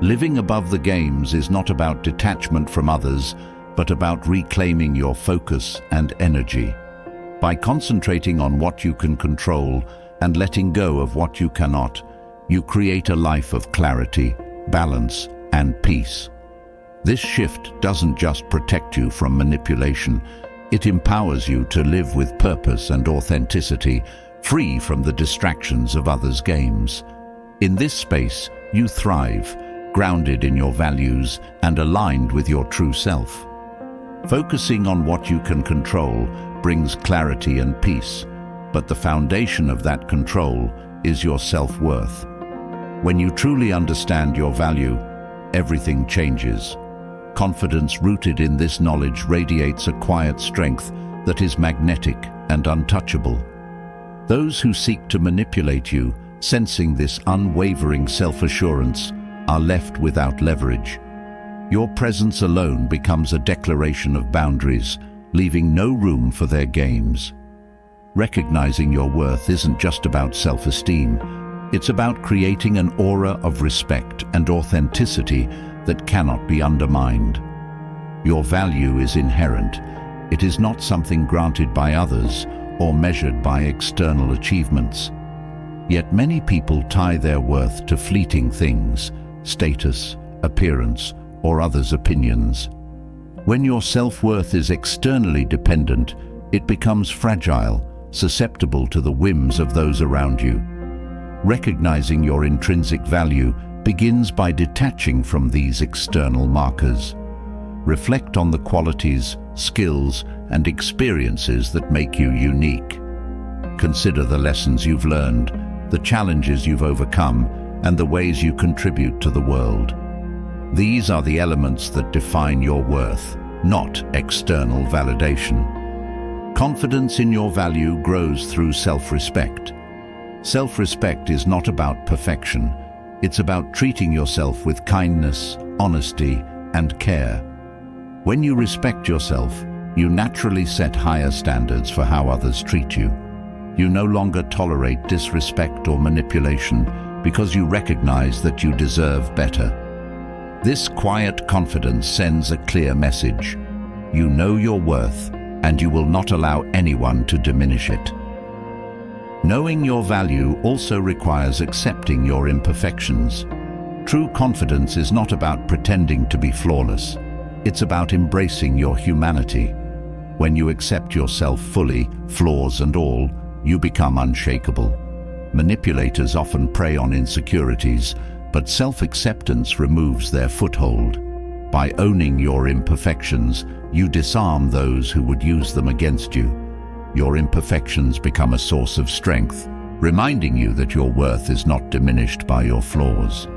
Living above the games is not about detachment from others, but about reclaiming your focus and energy. By concentrating on what you can control and letting go of what you cannot, you create a life of clarity, balance, and peace. This shift doesn't just protect you from manipulation, it empowers you to live with purpose and authenticity, free from the distractions of others' games. In this space, you thrive, grounded in your values and aligned with your true self. Focusing on what you can control brings clarity and peace, but the foundation of that control is your self-worth. When you truly understand your value, everything changes. Confidence rooted in this knowledge radiates a quiet strength that is magnetic and untouchable. Those who seek to manipulate you, sensing this unwavering self-assurance, are left without leverage. Your presence alone becomes a declaration of boundaries, leaving no room for their games. Recognizing your worth isn't just about self-esteem. It's about creating an aura of respect and authenticity that cannot be undermined. Your value is inherent. It is not something granted by others or measured by external achievements. Yet many people tie their worth to fleeting things, status, appearance, or others' opinions. When your self-worth is externally dependent, it becomes fragile, susceptible to the whims of those around you. Recognizing your intrinsic value begins by detaching from these external markers. Reflect on the qualities, skills, and experiences that make you unique. Consider the lessons you've learned, the challenges you've overcome, and the ways you contribute to the world. These are the elements that define your worth, not external validation. Confidence in your value grows through self-respect. Self-respect is not about perfection. It's about treating yourself with kindness, honesty, and care. When you respect yourself, you naturally set higher standards for how others treat you. You no longer tolerate disrespect or manipulation because you recognize that you deserve better. This quiet confidence sends a clear message. You know your worth, and you will not allow anyone to diminish it. Knowing your value also requires accepting your imperfections. True confidence is not about pretending to be flawless. It's about embracing your humanity. When you accept yourself fully, flaws and all, you become unshakable. Manipulators often prey on insecurities, but self-acceptance removes their foothold. By owning your imperfections, you disarm those who would use them against you. Your imperfections become a source of strength, reminding you that your worth is not diminished by your flaws.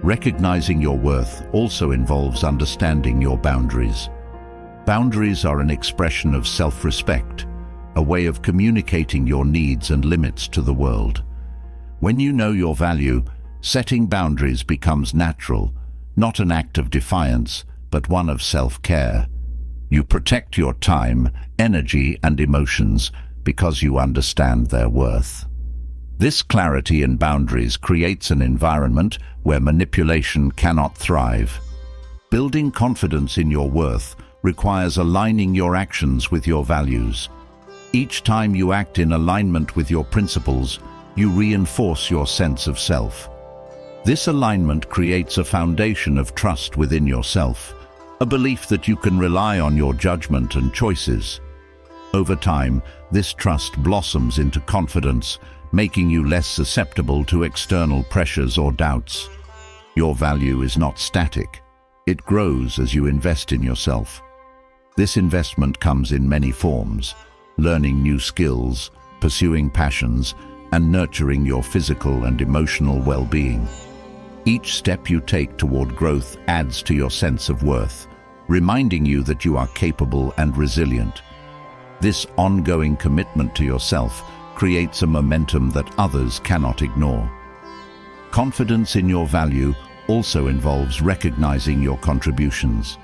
Recognizing your worth also involves understanding your boundaries. Boundaries are an expression of self-respect, a way of communicating your needs and limits to the world. When you know your value, setting boundaries becomes natural, not an act of defiance, but one of self-care. You protect your time, energy, and emotions because you understand their worth. This clarity in boundaries creates an environment where manipulation cannot thrive. Building confidence in your worth requires aligning your actions with your values. Each time you act in alignment with your principles, you reinforce your sense of self. This alignment creates a foundation of trust within yourself, a belief that you can rely on your judgment and choices. Over time, this trust blossoms into confidence, making you less susceptible to external pressures or doubts. Your value is not static. It grows as you invest in yourself. This investment comes in many forms: learning new skills, pursuing passions, and nurturing your physical and emotional well-being. Each step you take toward growth adds to your sense of worth, reminding you that you are capable and resilient. This ongoing commitment to yourself creates a momentum that others cannot ignore. Confidence in your value also involves recognizing your contributions.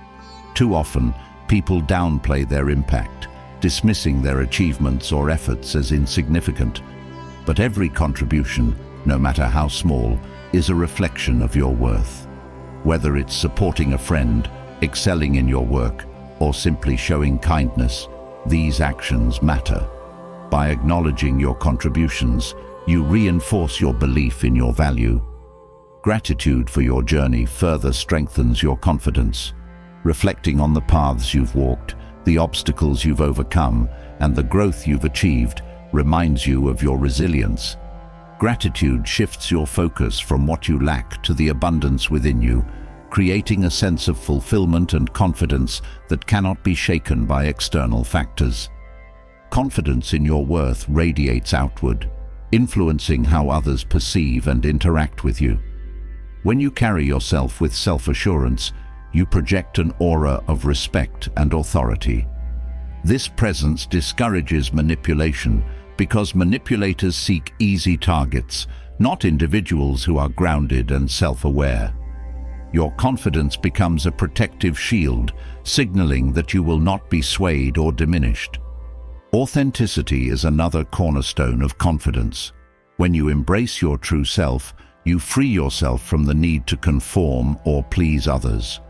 Too often, people downplay their impact, dismissing their achievements or efforts as insignificant. But every contribution, no matter how small, is a reflection of your worth. Whether it's supporting a friend, excelling in your work, or simply showing kindness, these actions matter. By acknowledging your contributions, you reinforce your belief in your value. Gratitude for your journey further strengthens your confidence. Reflecting on the paths you've walked, the obstacles you've overcome, and the growth you've achieved reminds you of your resilience. Gratitude shifts your focus from what you lack to the abundance within you, creating a sense of fulfillment and confidence that cannot be shaken by external factors. Confidence in your worth radiates outward, influencing how others perceive and interact with you. When you carry yourself with self-assurance, you project an aura of respect and authority. This presence discourages manipulation because manipulators seek easy targets, not individuals who are grounded and self-aware. Your confidence becomes a protective shield, signaling that you will not be swayed or diminished. Authenticity is another cornerstone of confidence. When you embrace your true self, you free yourself from the need to conform or please others.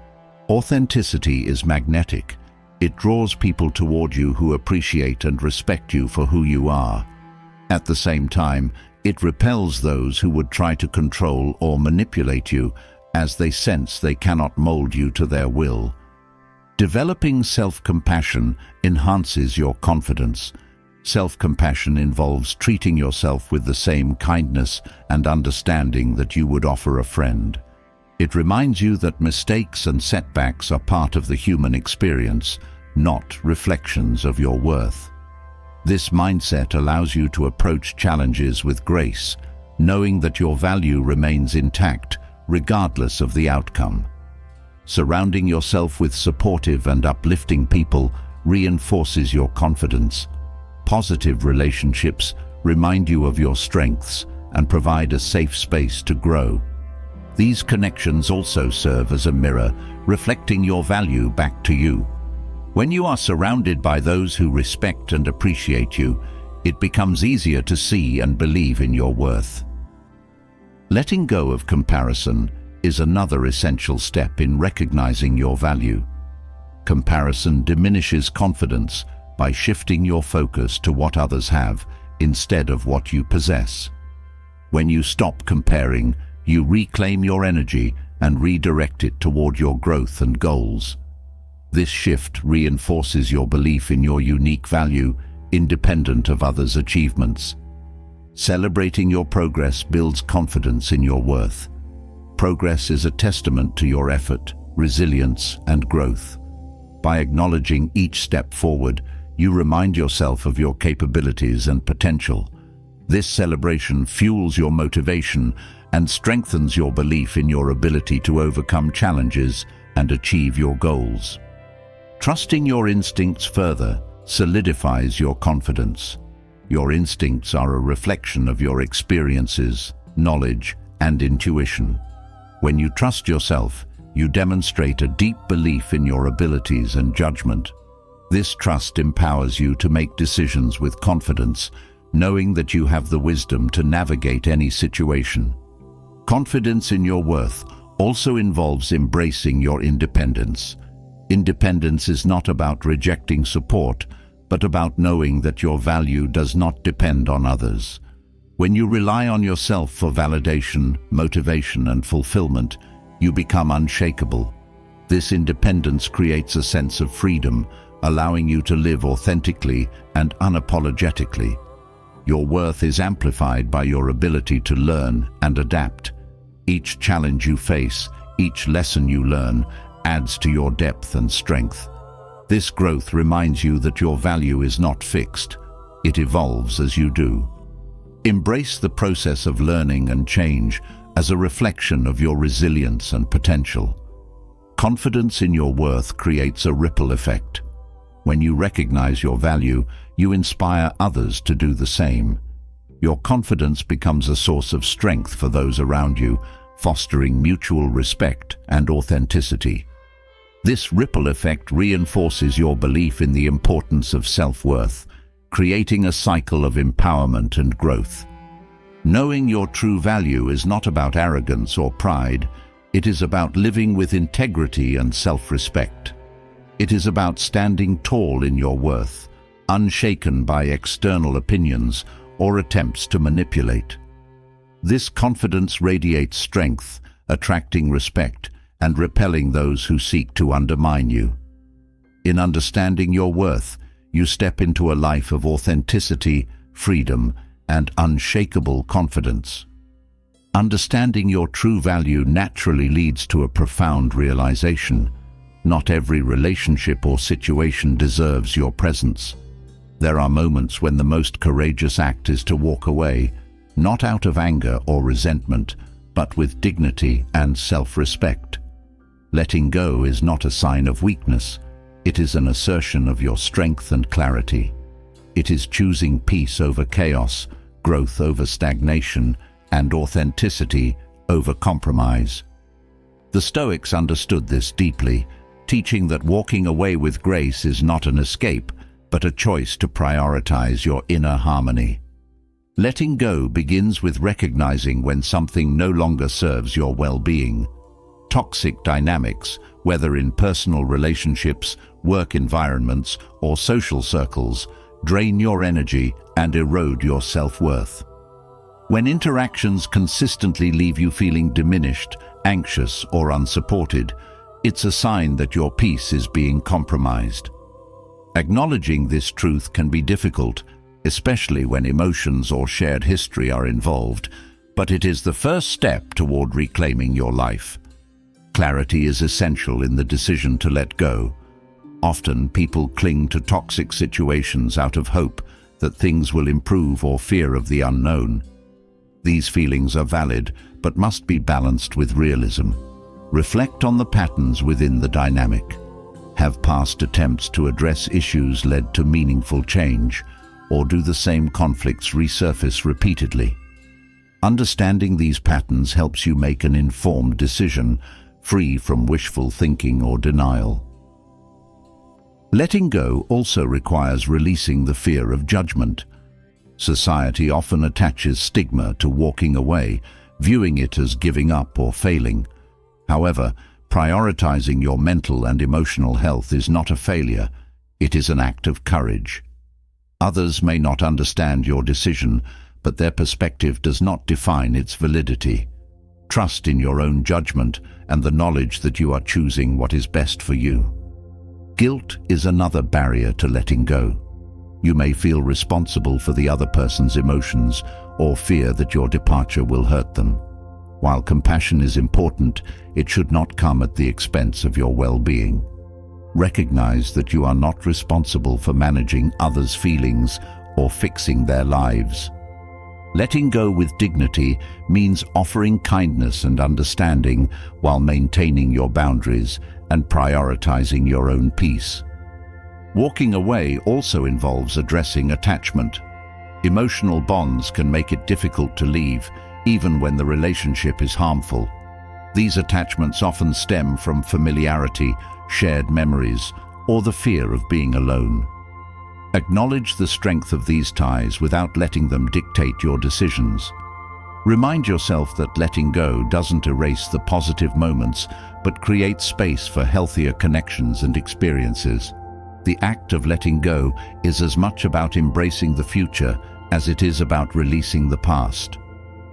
Authenticity is magnetic. It draws people toward you who appreciate and respect you for who you are. At the same time, it repels those who would try to control or manipulate you, as they sense they cannot mold you to their will. Developing self-compassion enhances your confidence. Self-compassion involves treating yourself with the same kindness and understanding that you would offer a friend. It reminds you that mistakes and setbacks are part of the human experience, not reflections of your worth. This mindset allows you to approach challenges with grace, knowing that your value remains intact regardless of the outcome. Surrounding yourself with supportive and uplifting people reinforces your confidence. Positive relationships remind you of your strengths and provide a safe space to grow. These connections also serve as a mirror, reflecting your value back to you. When you are surrounded by those who respect and appreciate you, it becomes easier to see and believe in your worth. Letting go of comparison is another essential step in recognizing your value. Comparison diminishes confidence by shifting your focus to what others have instead of what you possess. When you stop comparing, you reclaim your energy and redirect it toward your growth and goals. This shift reinforces your belief in your unique value, independent of others' achievements. Celebrating your progress builds confidence in your worth. Progress is a testament to your effort, resilience, and growth. By acknowledging each step forward, you remind yourself of your capabilities and potential. This celebration fuels your motivation and strengthens your belief in your ability to overcome challenges and achieve your goals. Trusting your instincts further solidifies your confidence. Your instincts are a reflection of your experiences, knowledge, and intuition. When you trust yourself, you demonstrate a deep belief in your abilities and judgment. This trust empowers you to make decisions with confidence, knowing that you have the wisdom to navigate any situation. Confidence in your worth also involves embracing your independence. Independence is not about rejecting support, but about knowing that your value does not depend on others. When you rely on yourself for validation, motivation, and fulfillment, you become unshakable. This independence creates a sense of freedom, allowing you to live authentically and unapologetically. Your worth is amplified by your ability to learn and adapt. Each challenge you face, each lesson you learn, adds to your depth and strength. This growth reminds you that your value is not fixed. It evolves as you do. Embrace the process of learning and change as a reflection of your resilience and potential. Confidence in your worth creates a ripple effect. When you recognize your value, you inspire others to do the same. Your confidence becomes a source of strength for those around you, fostering mutual respect and authenticity. This ripple effect reinforces your belief in the importance of self-worth, creating a cycle of empowerment and growth. Knowing your true value is not about arrogance or pride. It is about living with integrity and self-respect. It is about standing tall in your worth, unshaken by external opinions or attempts to manipulate. This confidence radiates strength, attracting respect and repelling those who seek to undermine you. In understanding your worth, you step into a life of authenticity, freedom, and unshakable confidence. Understanding your true value naturally leads to a profound realization. Not every relationship or situation deserves your presence. There are moments when the most courageous act is to walk away, not out of anger or resentment, but with dignity and self-respect. Letting go is not a sign of weakness. It is an assertion of your strength and clarity. It is choosing peace over chaos, growth over stagnation, and authenticity over compromise. The Stoics understood this deeply, teaching that walking away with grace is not an escape, but a choice to prioritize your inner harmony. Letting go begins with recognizing when something no longer serves your well-being. Toxic dynamics, whether in personal relationships, work environments, or social circles, drain your energy and erode your self-worth. When interactions consistently leave you feeling diminished, anxious, or unsupported, it's a sign that your peace is being compromised. Acknowledging this truth can be difficult, especially when emotions or shared history are involved, but it is the first step toward reclaiming your life. Clarity is essential in the decision to let go. Often people cling to toxic situations out of hope that things will improve or fear of the unknown. These feelings are valid, but must be balanced with realism. Reflect on the patterns within the dynamic. Have past attempts to address issues led to meaningful change, or do the same conflicts resurface repeatedly? Understanding these patterns helps you make an informed decision, free from wishful thinking or denial. Letting go also requires releasing the fear of judgment. Society often attaches stigma to walking away, viewing it as giving up or failing. However, prioritizing your mental and emotional health is not a failure. It is an act of courage. Others may not understand your decision, but their perspective does not define its validity. Trust in your own judgment and the knowledge that you are choosing what is best for you. Guilt is another barrier to letting go. You may feel responsible for the other person's emotions or fear that your departure will hurt them. While compassion is important, it should not come at the expense of your well-being. Recognize that you are not responsible for managing others' feelings or fixing their lives. Letting go with dignity means offering kindness and understanding while maintaining your boundaries and prioritizing your own peace. Walking away also involves addressing attachment. Emotional bonds can make it difficult to leave, even when the relationship is harmful. These attachments often stem from familiarity, shared memories, or the fear of being alone. Acknowledge the strength of these ties without letting them dictate your decisions. Remind yourself that letting go doesn't erase the positive moments, but creates space for healthier connections and experiences. The act of letting go is as much about embracing the future as it is about releasing the past.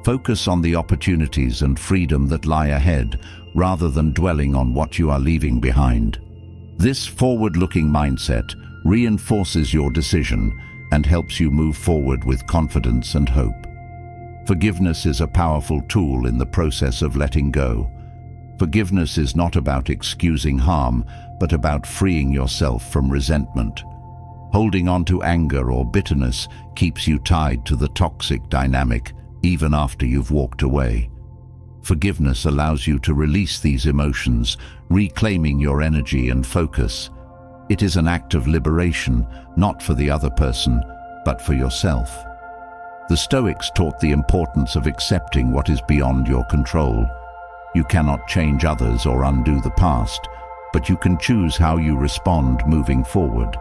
Focus on the opportunities and freedom that lie ahead, rather than dwelling on what you are leaving behind. This forward-looking mindset reinforces your decision and helps you move forward with confidence and hope. Forgiveness is a powerful tool in the process of letting go. Forgiveness is not about excusing harm, but about freeing yourself from resentment. Holding on to anger or bitterness keeps you tied to the toxic dynamic, even after you've walked away. Forgiveness allows you to release these emotions, reclaiming your energy and focus. It is an act of liberation, not for the other person, but for yourself. The Stoics taught the importance of accepting what is beyond your control. You cannot change others or undo the past, but you can choose how you respond moving forward.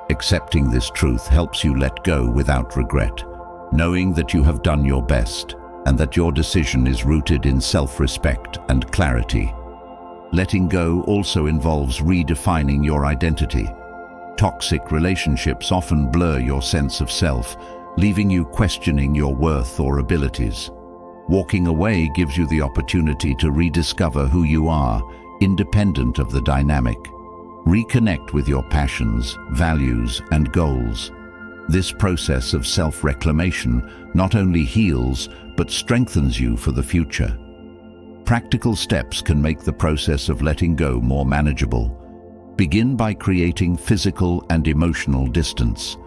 Accepting this truth helps you let go without regret, knowing that you have done your best and that your decision is rooted in self-respect and clarity. Letting go also involves redefining your identity. Toxic relationships often blur your sense of self, leaving you questioning your worth or abilities. Walking away gives you the opportunity to rediscover who you are, independent of the dynamic. Reconnect with your passions, values, and goals. This process of self-reclamation not only heals, but strengthens you for the future. Practical steps can make the process of letting go more manageable. Begin by creating physical and emotional distance.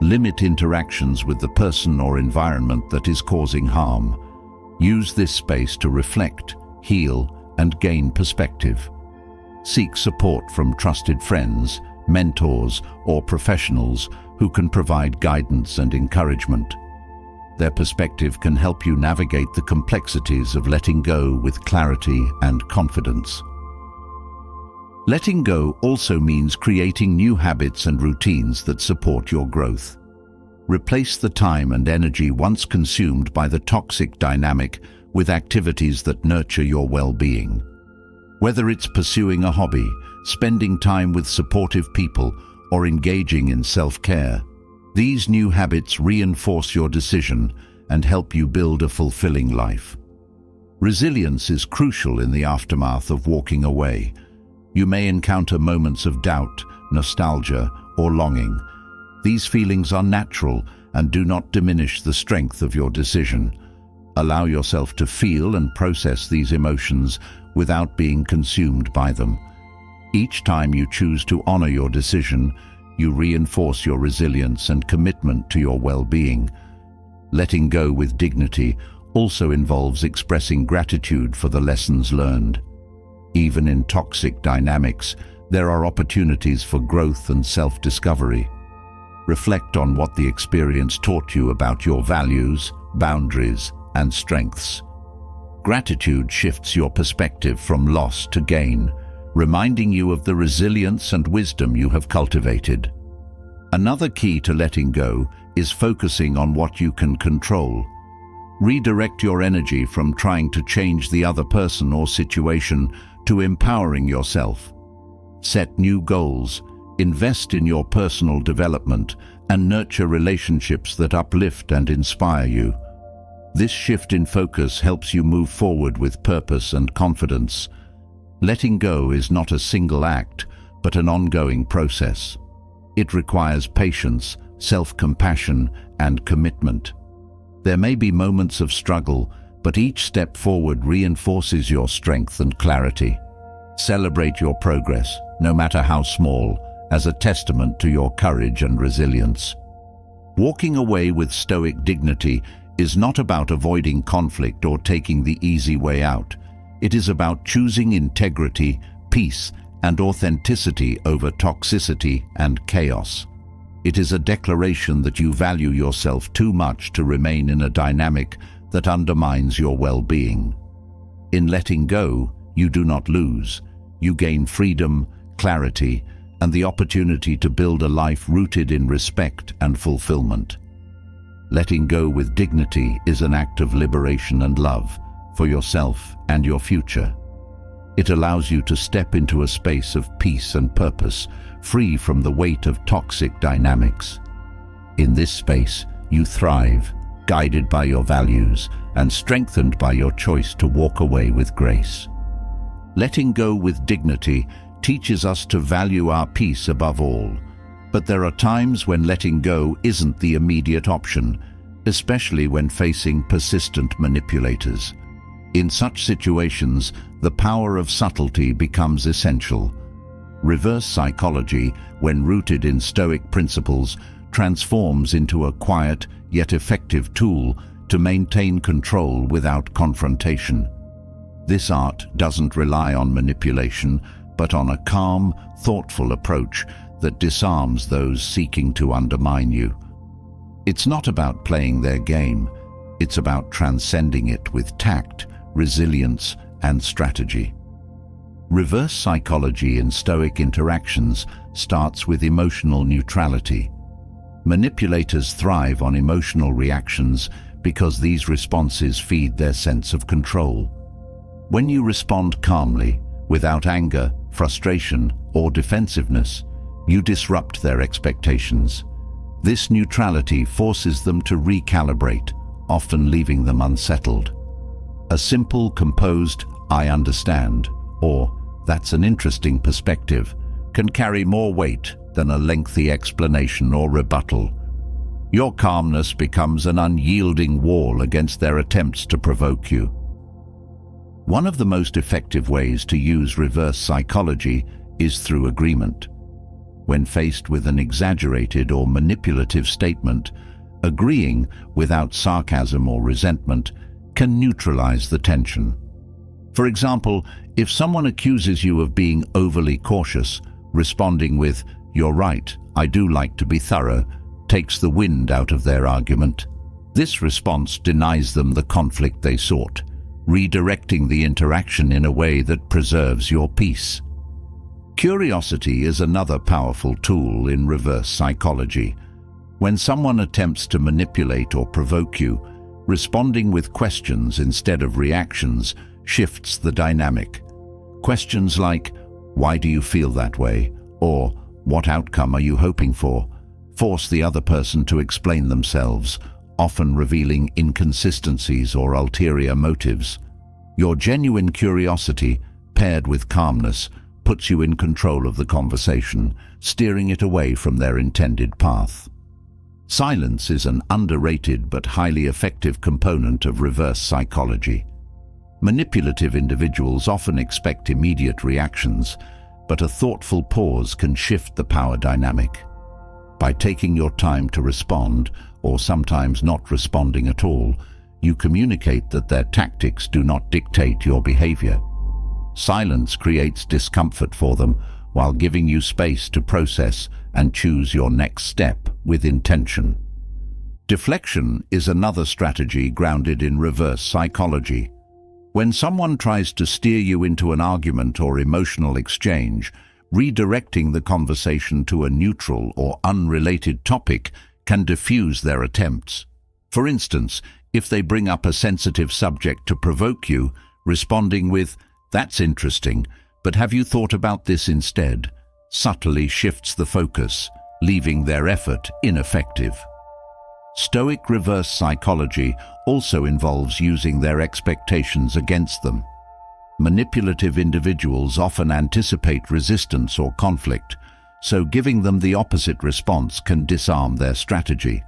Limit interactions with the person or environment that is causing harm. Use this space to reflect, heal, and gain perspective. Seek support from trusted friends, mentors, or professionals who can provide guidance and encouragement. Their perspective can help you navigate the complexities of letting go with clarity and confidence. Letting go also means creating new habits and routines that support your growth. Replace the time and energy once consumed by the toxic dynamic with activities that nurture your well-being. Whether it's pursuing a hobby, spending time with supportive people, or engaging in self-care, these new habits reinforce your decision and help you build a fulfilling life. Resilience is crucial in the aftermath of walking away. You may encounter moments of doubt, nostalgia, or longing. These feelings are natural and do not diminish the strength of your decision. Allow yourself to feel and process these emotions without being consumed by them. Each time you choose to honor your decision, you reinforce your resilience and commitment to your well-being. Letting go with dignity also involves expressing gratitude for the lessons learned. Even in toxic dynamics, there are opportunities for growth and self-discovery. Reflect on what the experience taught you about your values, boundaries, and strengths. Gratitude shifts your perspective from loss to gain, reminding you of the resilience and wisdom you have cultivated. Another key to letting go is focusing on what you can control. Redirect your energy from trying to change the other person or situation to empowering yourself. Set new goals, invest in your personal development, and nurture relationships that uplift and inspire you. This shift in focus helps you move forward with purpose and confidence. Letting go is not a single act, but an ongoing process. It requires patience, self-compassion, and commitment. There may be moments of struggle, but each step forward reinforces your strength and clarity. Celebrate your progress, no matter how small, as a testament to your courage and resilience. Walking away with stoic dignity is not about avoiding conflict or taking the easy way out. It is about choosing integrity, peace, and authenticity over toxicity and chaos. It is a declaration that you value yourself too much to remain in a dynamic that undermines your well-being. In letting go, you do not lose. You gain freedom, clarity, and the opportunity to build a life rooted in respect and fulfillment. Letting go with dignity is an act of liberation and love for yourself and your future. It allows you to step into a space of peace and purpose, free from the weight of toxic dynamics. In this space, you thrive, guided by your values and strengthened by your choice to walk away with grace. Letting go with dignity teaches us to value our peace above all. But there are times when letting go isn't the immediate option, especially when facing persistent manipulators. In such situations, the power of subtlety becomes essential. Reverse psychology, when rooted in Stoic principles, transforms into a quiet yet effective tool to maintain control without confrontation. This art doesn't rely on manipulation, but on a calm, thoughtful approach that disarms those seeking to undermine you. It's not about playing their game, it's about transcending it with tact, resilience, and strategy. Reverse psychology in Stoic interactions starts with emotional neutrality. Manipulators thrive on emotional reactions because these responses feed their sense of control. When you respond calmly, without anger, frustration, or defensiveness, you disrupt their expectations. This neutrality forces them to recalibrate, often leaving them unsettled. A simple, composed, "I understand," or "that's an interesting perspective," can carry more weight than a lengthy explanation or rebuttal. Your calmness becomes an unyielding wall against their attempts to provoke you. One of the most effective ways to use reverse psychology is through agreement. When faced with an exaggerated or manipulative statement, agreeing without sarcasm or resentment can neutralize the tension. For example, if someone accuses you of being overly cautious, responding with, "You're right, I do like to be thorough," takes the wind out of their argument. This response denies them the conflict they sought, redirecting the interaction in a way that preserves your peace. Curiosity is another powerful tool in reverse psychology. When someone attempts to manipulate or provoke you, responding with questions instead of reactions shifts the dynamic. Questions like, "Why do you feel that way?" or "What outcome are you hoping for?" force the other person to explain themselves, often revealing inconsistencies or ulterior motives. Your genuine curiosity, paired with calmness, puts you in control of the conversation, steering it away from their intended path. Silence is an underrated but highly effective component of reverse psychology. Manipulative individuals often expect immediate reactions, but a thoughtful pause can shift the power dynamic. By taking your time to respond, or sometimes not responding at all, you communicate that their tactics do not dictate your behavior. Silence creates discomfort for them, while giving you space to process and choose your next step with intention. Deflection is another strategy grounded in reverse psychology. When someone tries to steer you into an argument or emotional exchange, redirecting the conversation to a neutral or unrelated topic can diffuse their attempts. For instance, if they bring up a sensitive subject to provoke you, responding with, "That's interesting, but have you thought about this instead?" subtly shifts the focus, leaving their effort ineffective. Stoic reverse psychology also involves using their expectations against them. Manipulative individuals often anticipate resistance or conflict, so giving them the opposite response can disarm their strategy.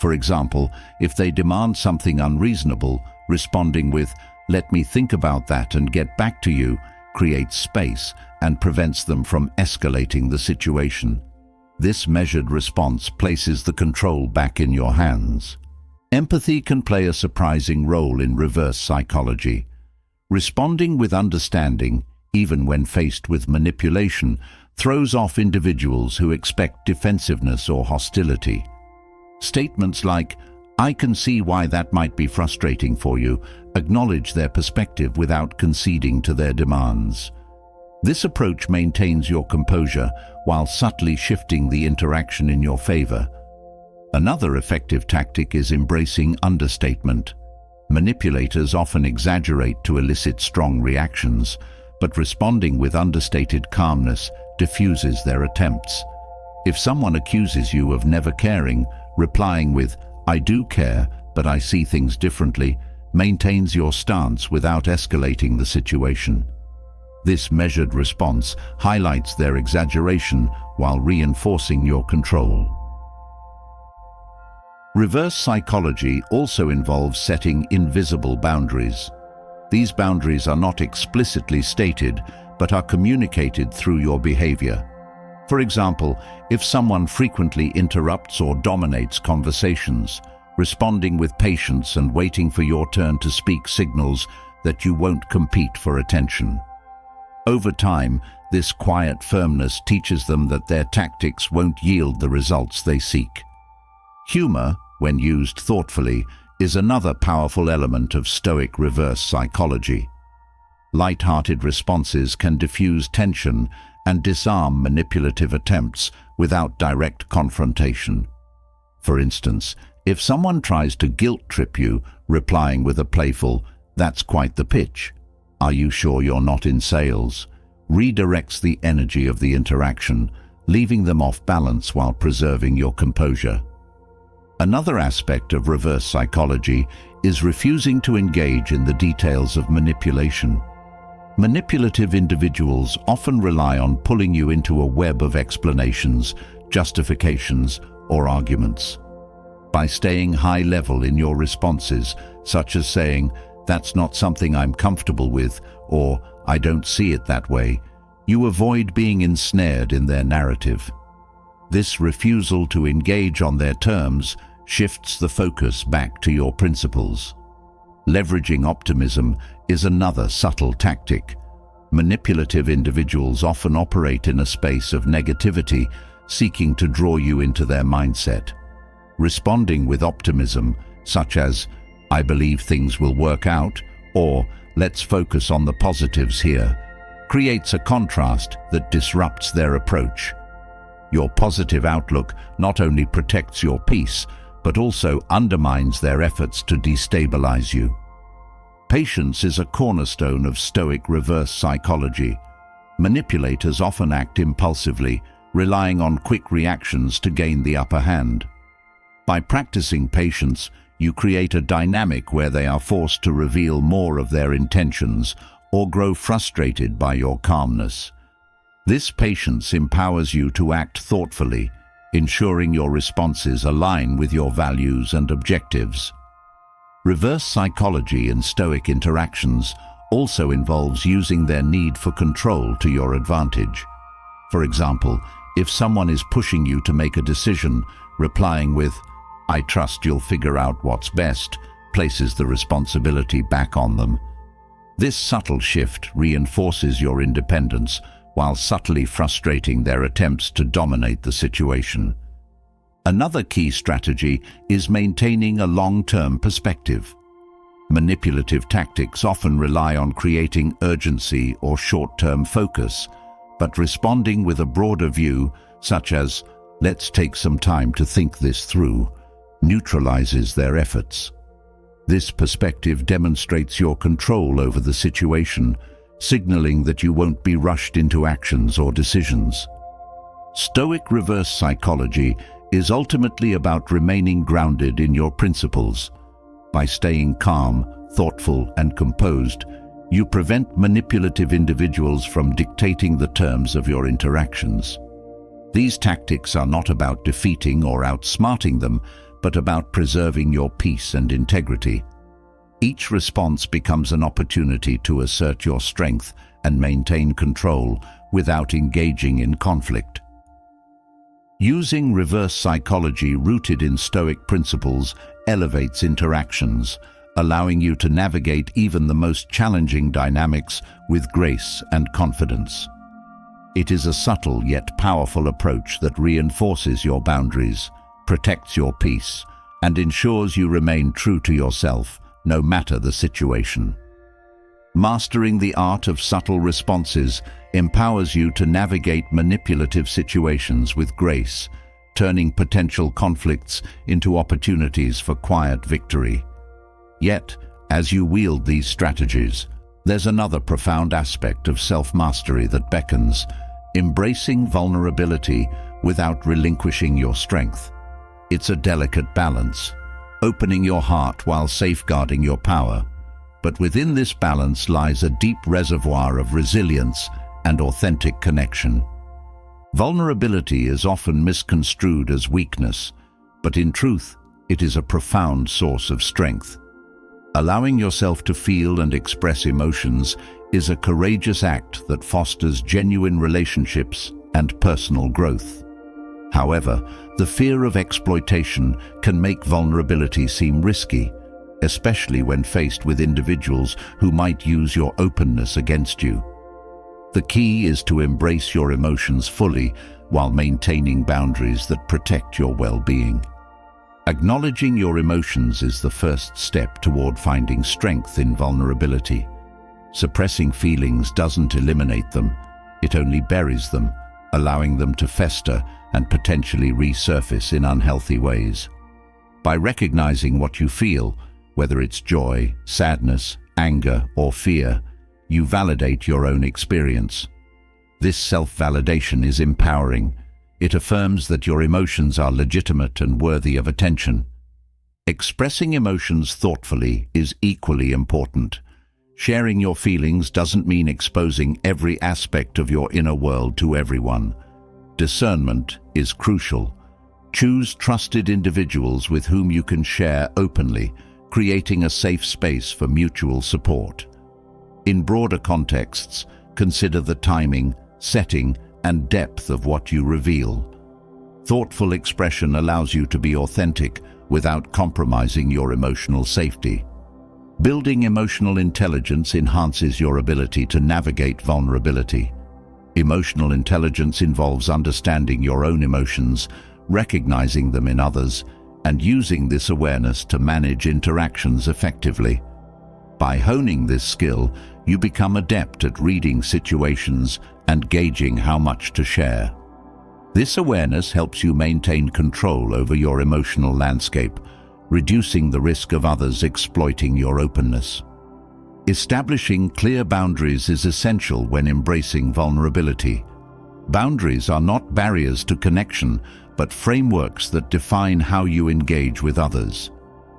For example, if they demand something unreasonable, responding with, "Let me think about that and get back to you," creates space and prevents them from escalating the situation. This measured response places the control back in your hands. Empathy can play a surprising role in reverse psychology. Responding with understanding, even when faced with manipulation, throws off individuals who expect defensiveness or hostility. Statements like, "I can see why that might be frustrating for you," acknowledge their perspective without conceding to their demands. This approach maintains your composure while subtly shifting the interaction in your favor. Another effective tactic is embracing understatement. Manipulators often exaggerate to elicit strong reactions, but responding with understated calmness diffuses their attempts. If someone accuses you of never caring, replying with, "I do care, but I see things differently," maintains your stance without escalating the situation. This measured response highlights their exaggeration while reinforcing your control. Reverse psychology also involves setting invisible boundaries. These boundaries are not explicitly stated, but are communicated through your behavior. For example, if someone frequently interrupts or dominates conversations, responding with patience and waiting for your turn to speak signals that you won't compete for attention. Over time, this quiet firmness teaches them that their tactics won't yield the results they seek. Humor, when used thoughtfully, is another powerful element of Stoic reverse psychology. Light-hearted responses can diffuse tension and disarm manipulative attempts without direct confrontation. For instance, if someone tries to guilt-trip you, replying with a playful, "That's quite the pitch. Are you sure you're not in sales?" redirects the energy of the interaction, leaving them off balance while preserving your composure. Another aspect of reverse psychology is refusing to engage in the details of manipulation. Manipulative individuals often rely on pulling you into a web of explanations, justifications, or arguments. By staying high level in your responses, such as saying, "That's not something I'm comfortable with," or "I don't see it that way," you avoid being ensnared in their narrative. This refusal to engage on their terms shifts the focus back to your principles. Leveraging optimism is another subtle tactic. Manipulative individuals often operate in a space of negativity, seeking to draw you into their mindset. Responding with optimism, such as, "I believe things will work out," or "Let's focus on the positives here," creates a contrast that disrupts their approach. Your positive outlook not only protects your peace, but also undermines their efforts to destabilize you. Patience is a cornerstone of Stoic reverse psychology. Manipulators often act impulsively, relying on quick reactions to gain the upper hand. By practicing patience, you create a dynamic where they are forced to reveal more of their intentions or grow frustrated by your calmness. This patience empowers you to act thoughtfully, ensuring your responses align with your values and objectives. Reverse psychology in Stoic interactions also involves using their need for control to your advantage. For example, if someone is pushing you to make a decision, replying with, "I trust you'll figure out what's best," places the responsibility back on them. This subtle shift reinforces your independence while subtly frustrating their attempts to dominate the situation. Another key strategy is maintaining a long-term perspective. Manipulative tactics often rely on creating urgency or short-term focus, but responding with a broader view, such as, "Let's take some time to think this through," neutralizes their efforts. This perspective demonstrates your control over the situation, signaling that you won't be rushed into actions or decisions. Stoic reverse psychology is ultimately about remaining grounded in your principles. By staying calm, thoughtful, and composed, you prevent manipulative individuals from dictating the terms of your interactions. These tactics are not about defeating or outsmarting them, but about preserving your peace and integrity. Each response becomes an opportunity to assert your strength and maintain control without engaging in conflict. Using reverse psychology rooted in Stoic principles elevates interactions, allowing you to navigate even the most challenging dynamics with grace and confidence. It is a subtle yet powerful approach that reinforces your boundaries, protects your peace, and ensures you remain true to yourself, no matter the situation. Mastering the art of subtle responses empowers you to navigate manipulative situations with grace, turning potential conflicts into opportunities for quiet victory. Yet, as you wield these strategies, there's another profound aspect of self-mastery that beckons, embracing vulnerability without relinquishing your strength. It's a delicate balance, opening your heart while safeguarding your power. But within this balance lies a deep reservoir of resilience and authentic connection. Vulnerability is often misconstrued as weakness, but in truth, it is a profound source of strength. Allowing yourself to feel and express emotions is a courageous act that fosters genuine relationships and personal growth. However, the fear of exploitation can make vulnerability seem risky, especially when faced with individuals who might use your openness against you. The key is to embrace your emotions fully while maintaining boundaries that protect your well-being. Acknowledging your emotions is the first step toward finding strength in vulnerability. Suppressing feelings doesn't eliminate them, it only buries them, allowing them to fester and potentially resurface in unhealthy ways. By recognizing what you feel, whether it's joy, sadness, anger, or fear, you validate your own experience. This self-validation is empowering. It affirms that your emotions are legitimate and worthy of attention. Expressing emotions thoughtfully is equally important. Sharing your feelings doesn't mean exposing every aspect of your inner world to everyone. Discernment is crucial. Choose trusted individuals with whom you can share openly, creating a safe space for mutual support. In broader contexts, consider the timing, setting, and depth of what you reveal. Thoughtful expression allows you to be authentic without compromising your emotional safety. Building emotional intelligence enhances your ability to navigate vulnerability. Emotional intelligence involves understanding your own emotions, recognizing them in others, and using this awareness to manage interactions effectively. By honing this skill, you become adept at reading situations and gauging how much to share. This awareness helps you maintain control over your emotional landscape, reducing the risk of others exploiting your openness. Establishing clear boundaries is essential when embracing vulnerability. Boundaries are not barriers to connection, but frameworks that define how you engage with others.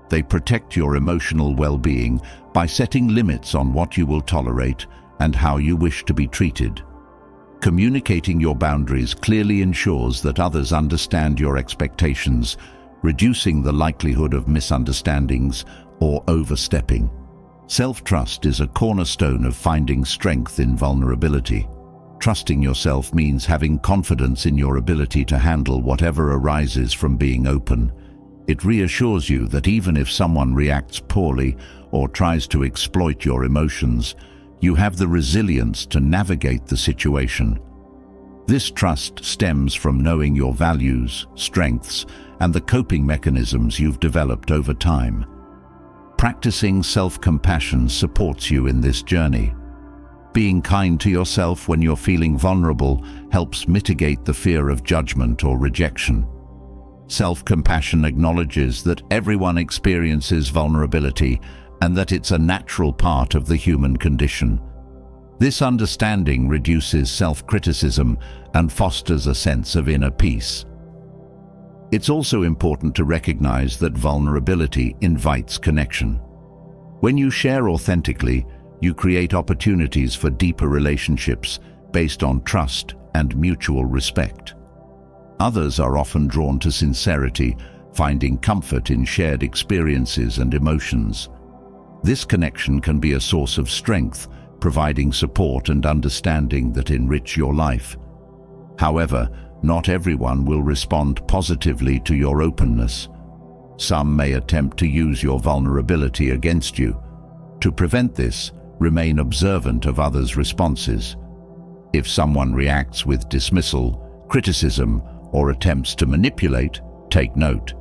They protect your emotional well-being by setting limits on what you will tolerate and how you wish to be treated. Communicating your boundaries clearly ensures that others understand your expectations, reducing the likelihood of misunderstandings or overstepping. Self-trust is a cornerstone of finding strength in vulnerability. Trusting yourself means having confidence in your ability to handle whatever arises from being open. It reassures you that even if someone reacts poorly or tries to exploit your emotions, you have the resilience to navigate the situation. This trust stems from knowing your values, strengths, and the coping mechanisms you've developed over time. Practicing self-compassion supports you in this journey. Being kind to yourself when you're feeling vulnerable helps mitigate the fear of judgment or rejection. Self-compassion acknowledges that everyone experiences vulnerability and that it's a natural part of the human condition. This understanding reduces self-criticism and fosters a sense of inner peace. It's also important to recognize that vulnerability invites connection. When you share authentically, you create opportunities for deeper relationships based on trust and mutual respect. Others are often drawn to sincerity, finding comfort in shared experiences and emotions. This connection can be a source of strength, providing support and understanding that enrich your life. However, not everyone will respond positively to your openness. Some may attempt to use your vulnerability against you. To prevent this, remain observant of others' responses. If someone reacts with dismissal, criticism, or attempts to manipulate, take note.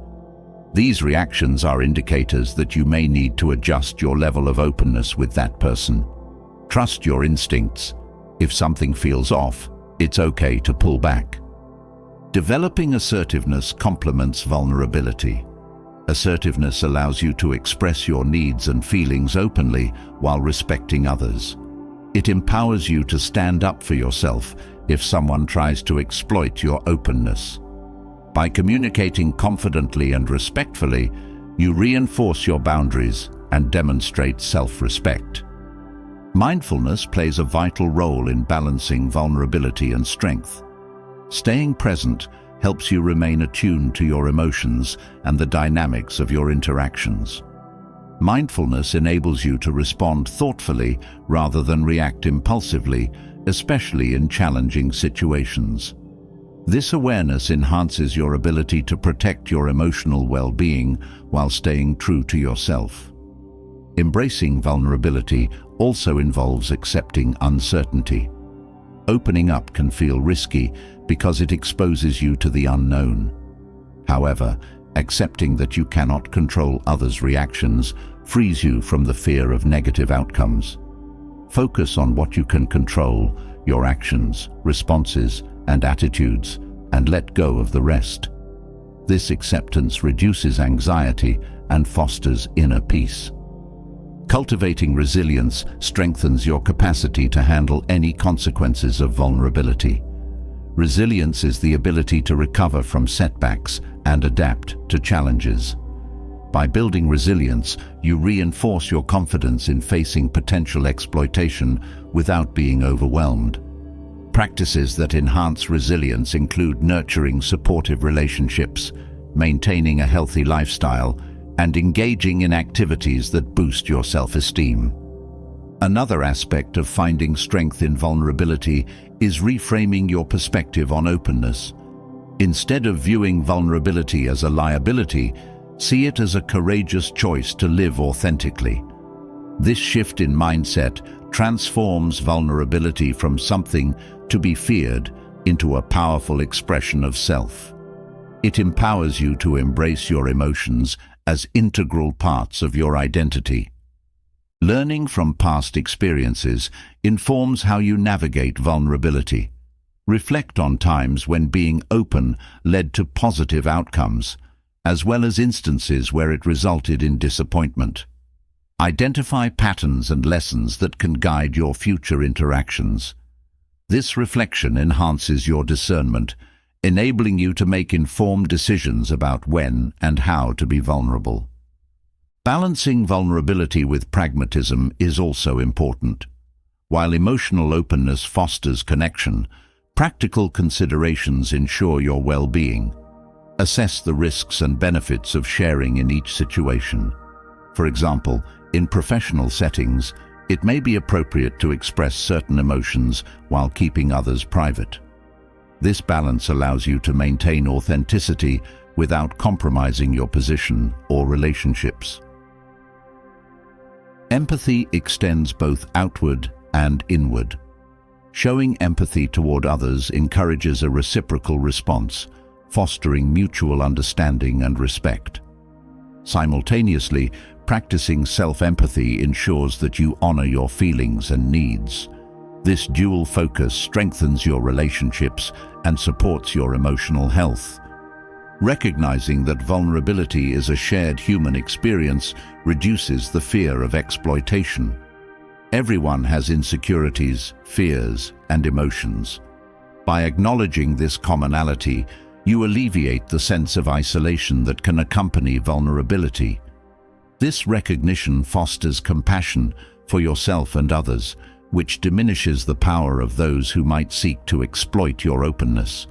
These reactions are indicators that you may need to adjust your level of openness with that person. Trust your instincts. If something feels off, it's okay to pull back. Developing assertiveness complements vulnerability. Assertiveness allows you to express your needs and feelings openly while respecting others. It empowers you to stand up for yourself if someone tries to exploit your openness. By communicating confidently and respectfully, you reinforce your boundaries and demonstrate self-respect. Mindfulness plays a vital role in balancing vulnerability and strength. Staying present helps you remain attuned to your emotions and the dynamics of your interactions. Mindfulness enables you to respond thoughtfully rather than react impulsively, especially in challenging situations. This awareness enhances your ability to protect your emotional well-being while staying true to yourself. Embracing vulnerability also involves accepting uncertainty. Opening up can feel risky because it exposes you to the unknown. However, accepting that you cannot control others' reactions frees you from the fear of negative outcomes. Focus on what you can control, your actions, responses, and attitudes, and let go of the rest. This acceptance reduces anxiety and fosters inner peace. Cultivating resilience strengthens your capacity to handle any consequences of vulnerability. Resilience is the ability to recover from setbacks and adapt to challenges. By building resilience, you reinforce your confidence in facing potential exploitation without being overwhelmed. Practices that enhance resilience include nurturing supportive relationships, maintaining a healthy lifestyle, and engaging in activities that boost your self-esteem. Another aspect of finding strength in vulnerability is reframing your perspective on openness. Instead of viewing vulnerability as a liability, see it as a courageous choice to live authentically. This shift in mindset transforms vulnerability from something to be feared into a powerful expression of self. It empowers you to embrace your emotions as integral parts of your identity. Learning from past experiences informs how you navigate vulnerability. Reflect on times when being open led to positive outcomes, as well as instances where it resulted in disappointment. Identify patterns and lessons that can guide your future interactions. This reflection enhances your discernment, enabling you to make informed decisions about when and how to be vulnerable. Balancing vulnerability with pragmatism is also important. While emotional openness fosters connection, practical considerations ensure your well-being. Assess the risks and benefits of sharing in each situation. For example, in professional settings, it may be appropriate to express certain emotions while keeping others private. This balance allows you to maintain authenticity without compromising your position or relationships. Empathy extends both outward and inward. Showing empathy toward others encourages a reciprocal response, fostering mutual understanding and respect. Simultaneously, practicing self-empathy ensures that you honor your feelings and needs. This dual focus strengthens your relationships and supports your emotional health. Recognizing that vulnerability is a shared human experience reduces the fear of exploitation. Everyone has insecurities, fears, and emotions. By acknowledging this commonality, you alleviate the sense of isolation that can accompany vulnerability. This recognition fosters compassion for yourself and others, which diminishes the power of those who might seek to exploit your openness.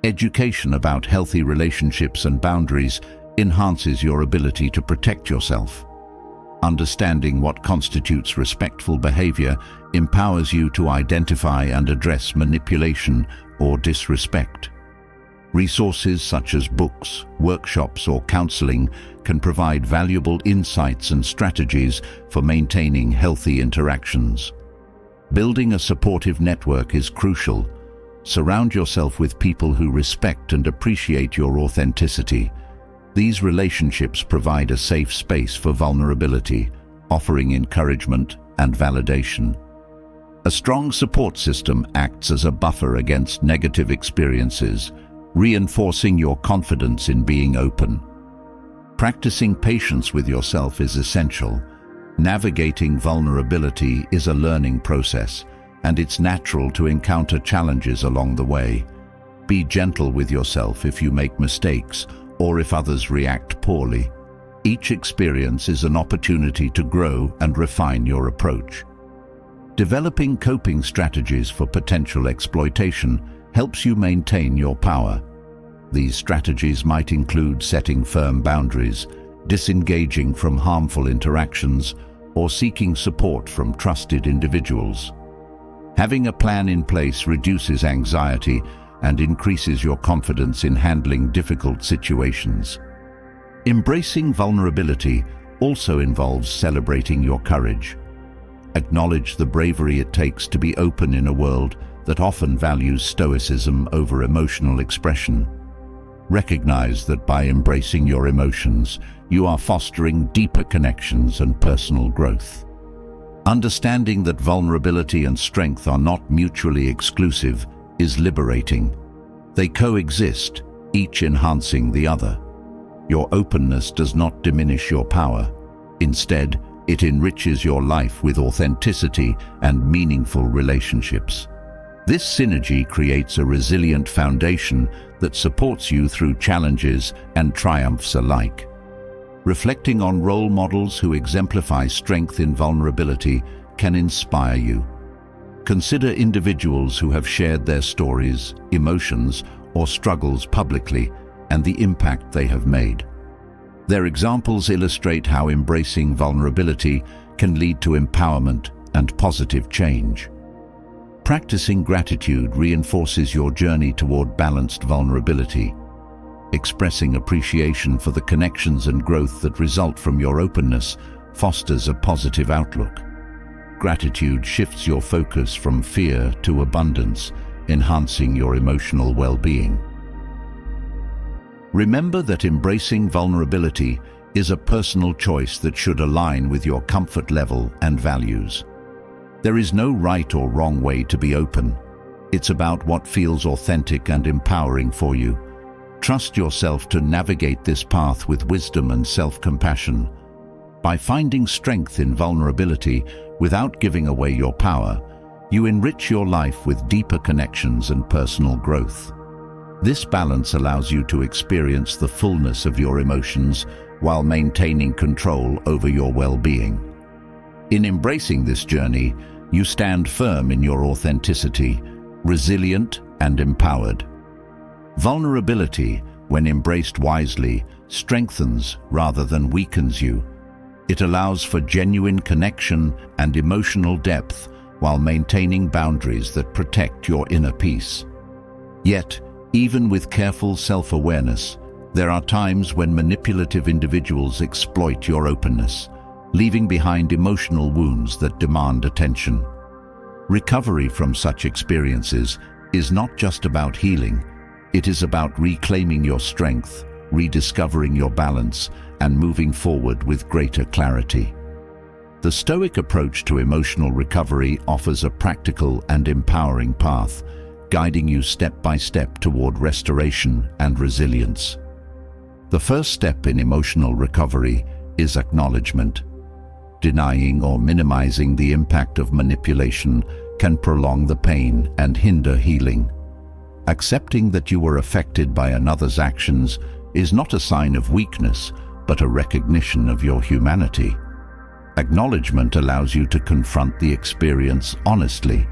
Education about healthy relationships and boundaries enhances your ability to protect yourself. Understanding what constitutes respectful behavior empowers you to identify and address manipulation or disrespect. Resources such as books, workshops, or counseling can provide valuable insights and strategies for maintaining healthy interactions. Building a supportive network is crucial. Surround yourself with people who respect and appreciate your authenticity. These relationships provide a safe space for vulnerability, offering encouragement and validation. A strong support system acts as a buffer against negative experiences, reinforcing your confidence in being open. Practicing patience with yourself is essential. Navigating vulnerability is a learning process, and it's natural to encounter challenges along the way. Be gentle with yourself if you make mistakes or if others react poorly. Each experience is an opportunity to grow and refine your approach. Developing coping strategies for potential exploitation helps you maintain your power. These strategies might include setting firm boundaries, disengaging from harmful interactions, or seeking support from trusted individuals. Having a plan in place reduces anxiety and increases your confidence in handling difficult situations. Embracing vulnerability also involves celebrating your courage. Acknowledge the bravery it takes to be open in a world that often values stoicism over emotional expression. Recognize that by embracing your emotions, you are fostering deeper connections and personal growth. Understanding that vulnerability and strength are not mutually exclusive is liberating. They coexist, each enhancing the other. Your openness does not diminish your power. Instead, it enriches your life with authenticity and meaningful relationships. This synergy creates a resilient foundation that supports you through challenges and triumphs alike. Reflecting on role models who exemplify strength in vulnerability can inspire you. Consider individuals who have shared their stories, emotions, or struggles publicly and the impact they have made. Their examples illustrate how embracing vulnerability can lead to empowerment and positive change. Practicing gratitude reinforces your journey toward balanced vulnerability. Expressing appreciation for the connections and growth that result from your openness fosters a positive outlook. Gratitude shifts your focus from fear to abundance, enhancing your emotional well-being. Remember that embracing vulnerability is a personal choice that should align with your comfort level and values. There is no right or wrong way to be open. It's about what feels authentic and empowering for you. Trust yourself to navigate this path with wisdom and self-compassion. By finding strength in vulnerability without giving away your power, you enrich your life with deeper connections and personal growth. This balance allows you to experience the fullness of your emotions while maintaining control over your well-being. In embracing this journey, you stand firm in your authenticity, resilient and empowered. Vulnerability, when embraced wisely, strengthens rather than weakens you. It allows for genuine connection and emotional depth while maintaining boundaries that protect your inner peace. Yet, even with careful self-awareness, there are times when manipulative individuals exploit your openness, leaving behind emotional wounds that demand attention. Recovery from such experiences is not just about healing. It is about reclaiming your strength, rediscovering your balance, and moving forward with greater clarity. The Stoic approach to emotional recovery offers a practical and empowering path, guiding you step by step toward restoration and resilience. The first step in emotional recovery is acknowledgement. Denying or minimizing the impact of manipulation can prolong the pain and hinder healing. Accepting that you were affected by another's actions is not a sign of weakness, but a recognition of your humanity. Acknowledgement allows you to confront the experience honestly,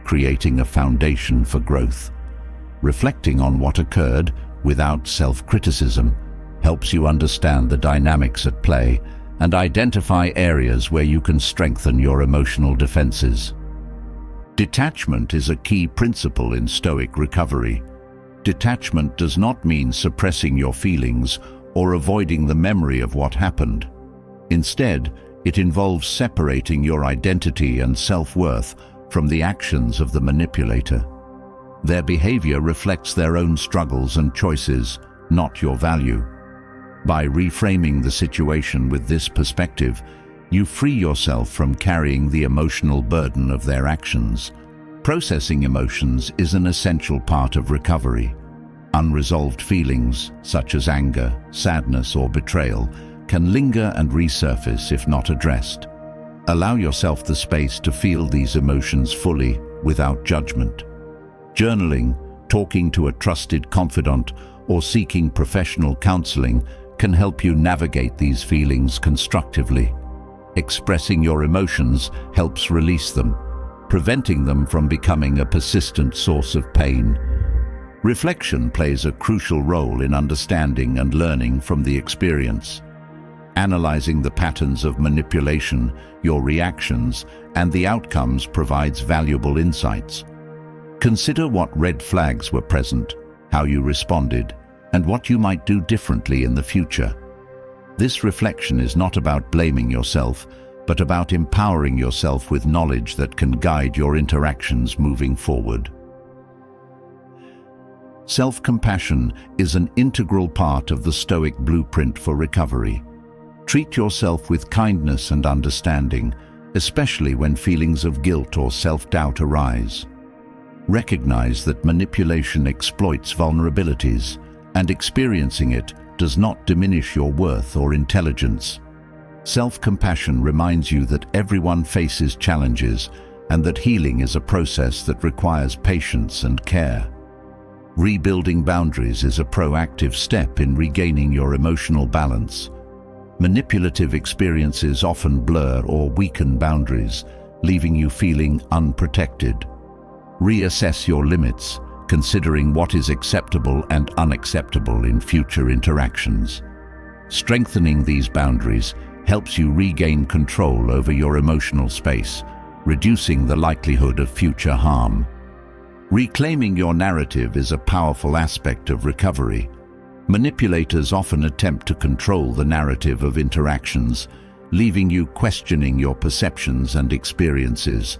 creating a foundation for growth. Reflecting on what occurred without self-criticism helps you understand the dynamics at play and identify areas where you can strengthen your emotional defenses. Detachment is a key principle in Stoic recovery. Detachment does not mean suppressing your feelings or avoiding the memory of what happened. Instead, it involves separating your identity and self-worth from the actions of the manipulator. Their behavior reflects their own struggles and choices, not your value. By reframing the situation with this perspective, you free yourself from carrying the emotional burden of their actions. Processing emotions is an essential part of recovery. Unresolved feelings, such as anger, sadness, or betrayal, can linger and resurface if not addressed. Allow yourself the space to feel these emotions fully, without judgment. Journaling, talking to a trusted confidant, or seeking professional counseling can help you navigate these feelings constructively. Expressing your emotions helps release them, preventing them from becoming a persistent source of pain. Reflection plays a crucial role in understanding and learning from the experience. Analyzing the patterns of manipulation, your reactions, and the outcomes provides valuable insights. Consider what red flags were present, how you responded, and what you might do differently in the future. This reflection is not about blaming yourself, but about empowering yourself with knowledge that can guide your interactions moving forward. Self-compassion is an integral part of the Stoic blueprint for recovery. Treat yourself with kindness and understanding, especially when feelings of guilt or self-doubt arise. Recognize that manipulation exploits vulnerabilities, and experiencing it does not diminish your worth or intelligence. Self-compassion reminds you that everyone faces challenges and that healing is a process that requires patience and care. Rebuilding boundaries is a proactive step in regaining your emotional balance. Manipulative experiences often blur or weaken boundaries, leaving you feeling unprotected. Reassess your limits, considering what is acceptable and unacceptable in future interactions. Strengthening these boundaries helps you regain control over your emotional space, reducing the likelihood of future harm. Reclaiming your narrative is a powerful aspect of recovery. Manipulators often attempt to control the narrative of interactions, leaving you questioning your perceptions and experiences.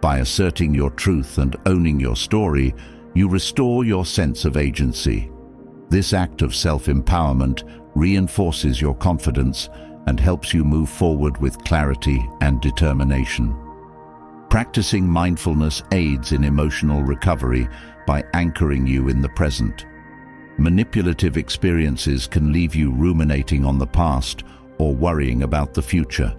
By asserting your truth and owning your story, you restore your sense of agency. This act of self-empowerment reinforces your confidence and helps you move forward with clarity and determination. Practicing mindfulness aids in emotional recovery by anchoring you in the present. Manipulative experiences can leave you ruminating on the past or worrying about the future.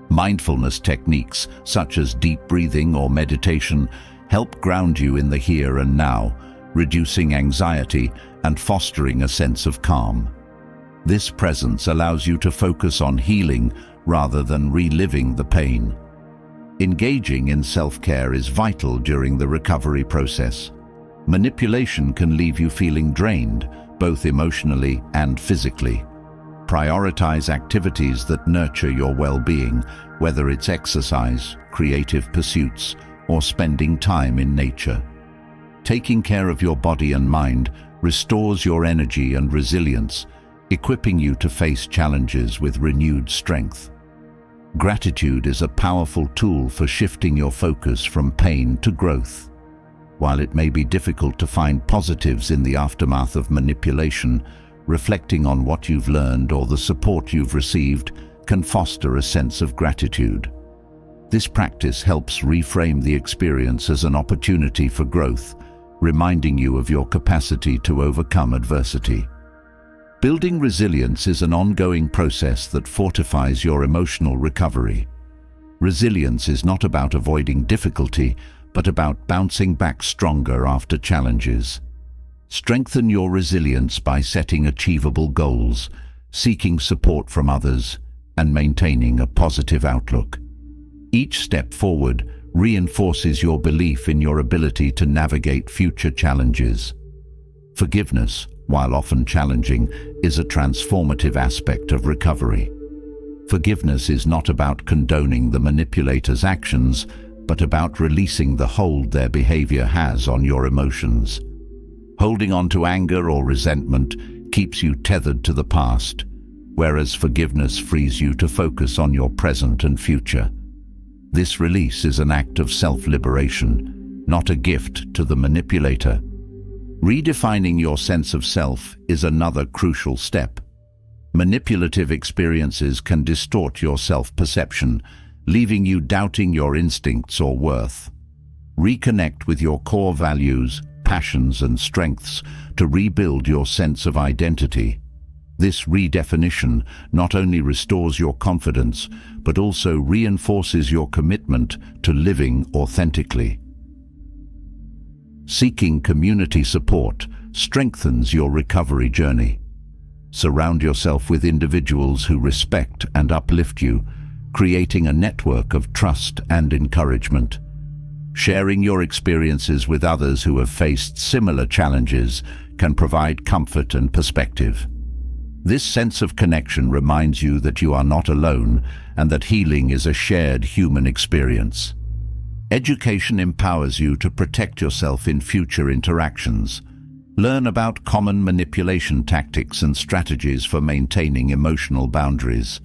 Mindfulness techniques such as deep breathing or meditation help ground you in the here and now, reducing anxiety and fostering a sense of calm. This presence allows you to focus on healing rather than reliving the pain. Engaging in self-care is vital during the recovery process. Manipulation can leave you feeling drained, both emotionally and physically. Prioritize activities that nurture your well-being, whether it's exercise, creative pursuits, or spending time in nature. Taking care of your body and mind restores your energy and resilience, equipping you to face challenges with renewed strength. Gratitude is a powerful tool for shifting your focus from pain to growth. While it may be difficult to find positives in the aftermath of manipulation, reflecting on what you've learned or the support you've received can foster a sense of gratitude. This practice helps reframe the experience as an opportunity for growth, reminding you of your capacity to overcome adversity. Building resilience is an ongoing process that fortifies your emotional recovery. Resilience is not about avoiding difficulty, but about bouncing back stronger after challenges. Strengthen your resilience by setting achievable goals, seeking support from others, and maintaining a positive outlook. Each step forward reinforces your belief in your ability to navigate future challenges. Forgiveness, while often challenging, is a transformative aspect of recovery. Forgiveness is not about condoning the manipulator's actions, but about releasing the hold their behavior has on your emotions. Holding on to anger or resentment keeps you tethered to the past, whereas forgiveness frees you to focus on your present and future. This release is an act of self-liberation, not a gift to the manipulator. Redefining your sense of self is another crucial step. Manipulative experiences can distort your self-perception, leaving you doubting your instincts or worth. Reconnect with your core values, passions, and strengths to rebuild your sense of identity. This redefinition not only restores your confidence, but also reinforces your commitment to living authentically. Seeking community support strengthens your recovery journey. Surround yourself with individuals who respect and uplift you, creating a network of trust and encouragement. Sharing your experiences with others who have faced similar challenges can provide comfort and perspective. This sense of connection reminds you that you are not alone and that healing is a shared human experience. Education empowers you to protect yourself in future interactions. Learn about common manipulation tactics and strategies for maintaining emotional boundaries.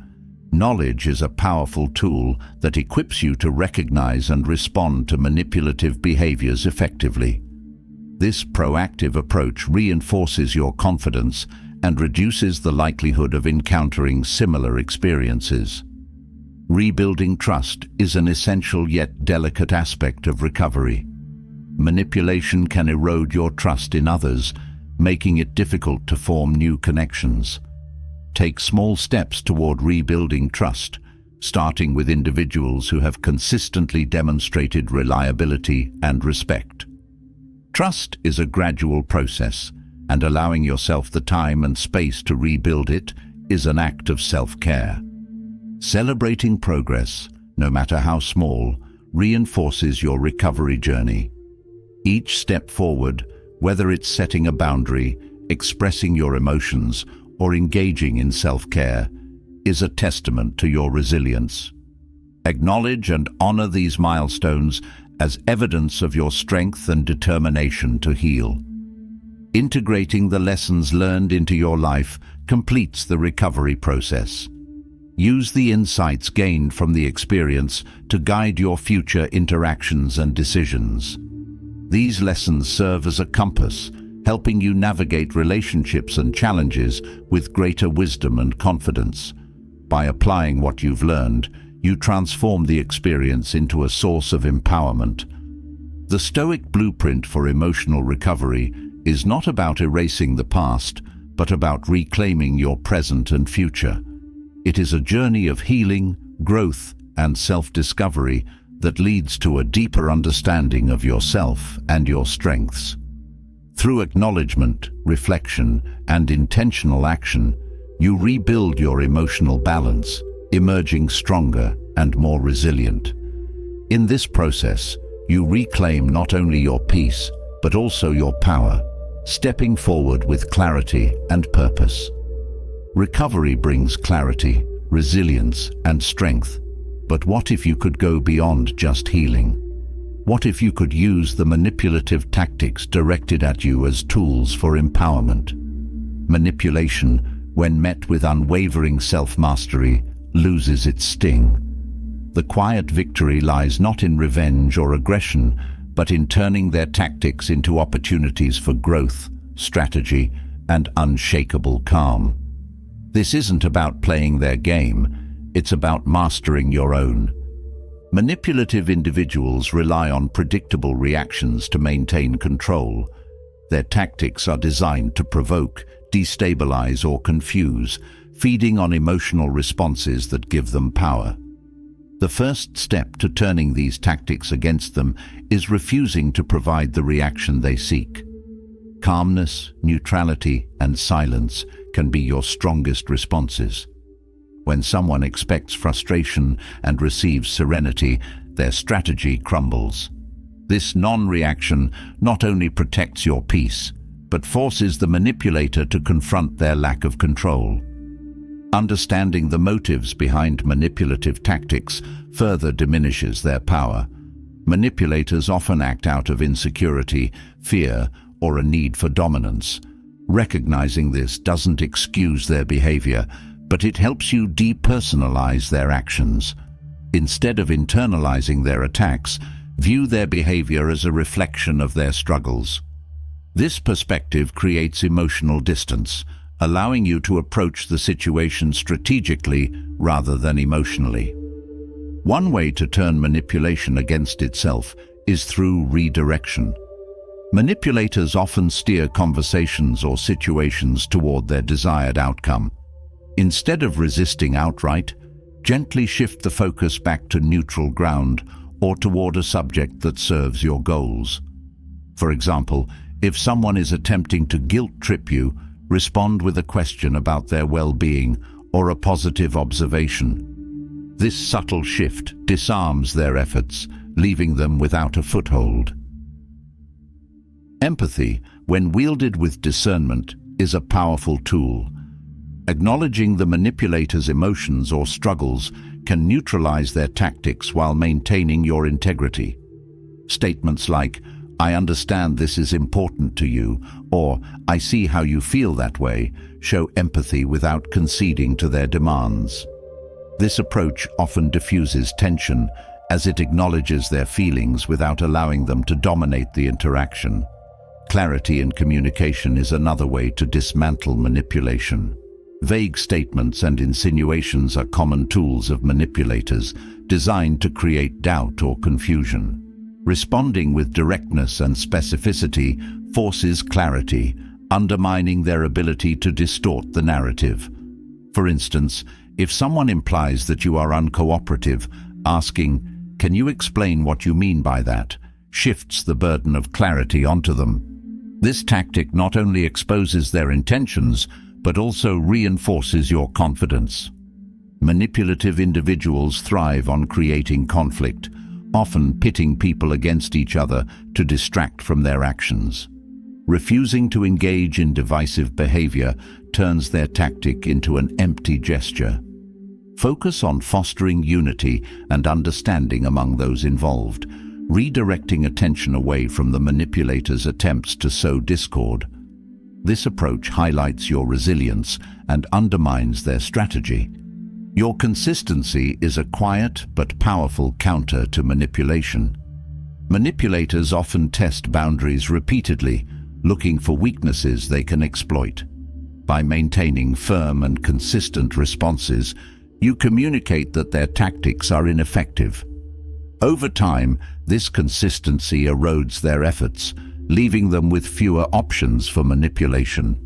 Knowledge is a powerful tool that equips you to recognize and respond to manipulative behaviors effectively. This proactive approach reinforces your confidence and reduces the likelihood of encountering similar experiences. Rebuilding trust is an essential yet delicate aspect of recovery. Manipulation can erode your trust in others, making it difficult to form new connections. Take small steps toward rebuilding trust, starting with individuals who have consistently demonstrated reliability and respect. Trust is a gradual process, and allowing yourself the time and space to rebuild it is an act of self-care. Celebrating progress, no matter how small, reinforces your recovery journey. Each step forward, whether it's setting a boundary, expressing your emotions, or engaging in self-care, is a testament to your resilience. Acknowledge and honor these milestones as evidence of your strength and determination to heal. Integrating the lessons learned into your life completes the recovery process. Use the insights gained from the experience to guide your future interactions and decisions. These lessons serve as a compass, helping you navigate relationships and challenges with greater wisdom and confidence. By applying what you've learned, you transform the experience into a source of empowerment. The Stoic blueprint for emotional recovery is not about erasing the past, but about reclaiming your present and future. It is a journey of healing, growth, and self-discovery that leads to a deeper understanding of yourself and your strengths. Through acknowledgement, reflection, and intentional action, you rebuild your emotional balance, emerging stronger and more resilient. In this process, you reclaim not only your peace, but also your power, stepping forward with clarity and purpose. Recovery brings clarity, resilience, and strength. But what if you could go beyond just healing? What if you could use the manipulative tactics directed at you as tools for empowerment? Manipulation, when met with unwavering self-mastery, loses its sting. The quiet victory lies not in revenge or aggression, but in turning their tactics into opportunities for growth, strategy, and unshakable calm. This isn't about playing their game, it's about mastering your own. Manipulative individuals rely on predictable reactions to maintain control. Their tactics are designed to provoke, destabilize, or confuse, feeding on emotional responses that give them power. The first step to turning these tactics against them is refusing to provide the reaction they seek. Calmness, neutrality, and silence can be your strongest responses. When someone expects frustration and receives serenity, their strategy crumbles. This non-reaction not only protects your peace, but forces the manipulator to confront their lack of control. Understanding the motives behind manipulative tactics further diminishes their power. Manipulators often act out of insecurity, fear, or a need for dominance. Recognizing this doesn't excuse their behavior, but it helps you depersonalize their actions. Instead of internalizing their attacks, view their behavior as a reflection of their struggles. This perspective creates emotional distance, allowing you to approach the situation strategically rather than emotionally. One way to turn manipulation against itself is through redirection. Manipulators often steer conversations or situations toward their desired outcome. Instead of resisting outright, gently shift the focus back to neutral ground or toward a subject that serves your goals. For example, if someone is attempting to guilt-trip you, respond with a question about their well-being or a positive observation. This subtle shift disarms their efforts, leaving them without a foothold. Empathy, when wielded with discernment, is a powerful tool. Acknowledging the manipulator's emotions or struggles can neutralize their tactics while maintaining your integrity. Statements like, "I understand this is important to you," or "I see how you feel that way," show empathy without conceding to their demands. This approach often diffuses tension, as it acknowledges their feelings without allowing them to dominate the interaction. Clarity in communication is another way to dismantle manipulation. Vague statements and insinuations are common tools of manipulators designed to create doubt or confusion. Responding with directness and specificity forces clarity, undermining their ability to distort the narrative. For instance, if someone implies that you are uncooperative, asking, "Can you explain what you mean by that?" shifts the burden of clarity onto them. This tactic not only exposes their intentions, but also reinforces your confidence. Manipulative individuals thrive on creating conflict, often pitting people against each other to distract from their actions. Refusing to engage in divisive behavior turns their tactic into an empty gesture. Focus on fostering unity and understanding among those involved, redirecting attention away from the manipulator's attempts to sow discord. This approach highlights your resilience and undermines their strategy. Your consistency is a quiet but powerful counter to manipulation. Manipulators often test boundaries repeatedly, looking for weaknesses they can exploit. By maintaining firm and consistent responses, you communicate that their tactics are ineffective. Over time, this consistency erodes their efforts, leaving them with fewer options for manipulation.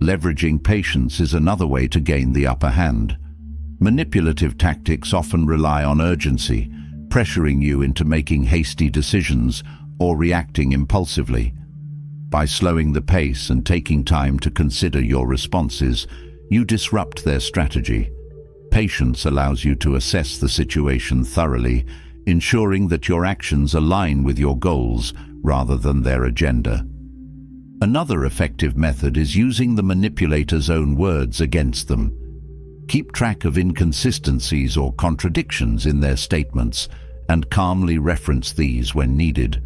Leveraging patience is another way to gain the upper hand. Manipulative tactics often rely on urgency, pressuring you into making hasty decisions or reacting impulsively. By slowing the pace and taking time to consider your responses, you disrupt their strategy. Patience allows you to assess the situation thoroughly, ensuring that your actions align with your goals rather than their agenda. Another effective method is using the manipulator's own words against them. Keep track of inconsistencies or contradictions in their statements and calmly reference these when needed.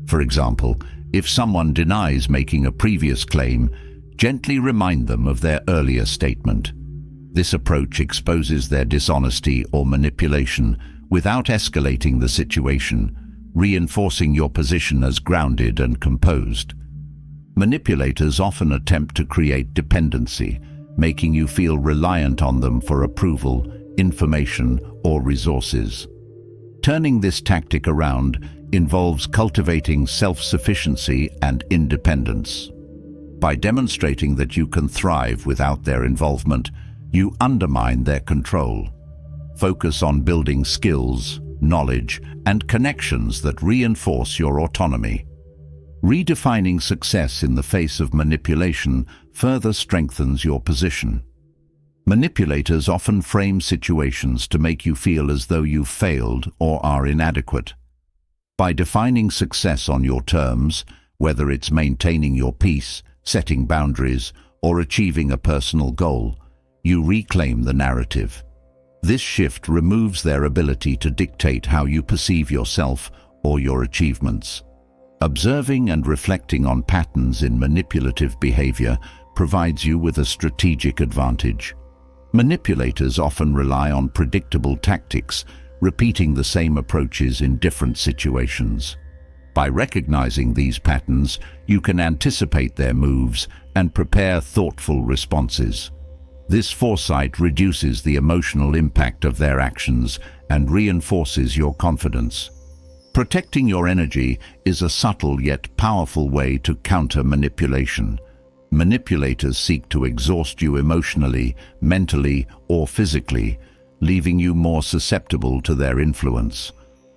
For example, if someone denies making a previous claim, gently remind them of their earlier statement. This approach exposes their dishonesty or manipulation without escalating the situation, reinforcing your position as grounded and composed. Manipulators often attempt to create dependency, making you feel reliant on them for approval, information, or resources. Turning this tactic around involves cultivating self-sufficiency and independence. By demonstrating that you can thrive without their involvement, you undermine their control. Focus on building skills, knowledge, and connections that reinforce your autonomy. Redefining success in the face of manipulation further strengthens your position. Manipulators often frame situations to make you feel as though you've failed or are inadequate. By defining success on your terms, whether it's maintaining your peace, setting boundaries, or achieving a personal goal, you reclaim the narrative. This shift removes their ability to dictate how you perceive yourself or your achievements. Observing and reflecting on patterns in manipulative behavior provides you with a strategic advantage. Manipulators often rely on predictable tactics, repeating the same approaches in different situations. By recognizing these patterns, you can anticipate their moves and prepare thoughtful responses. This foresight reduces the emotional impact of their actions and reinforces your confidence. Protecting your energy is a subtle yet powerful way to counter manipulation. Manipulators seek to exhaust you emotionally, mentally, or physically, leaving you more susceptible to their influence.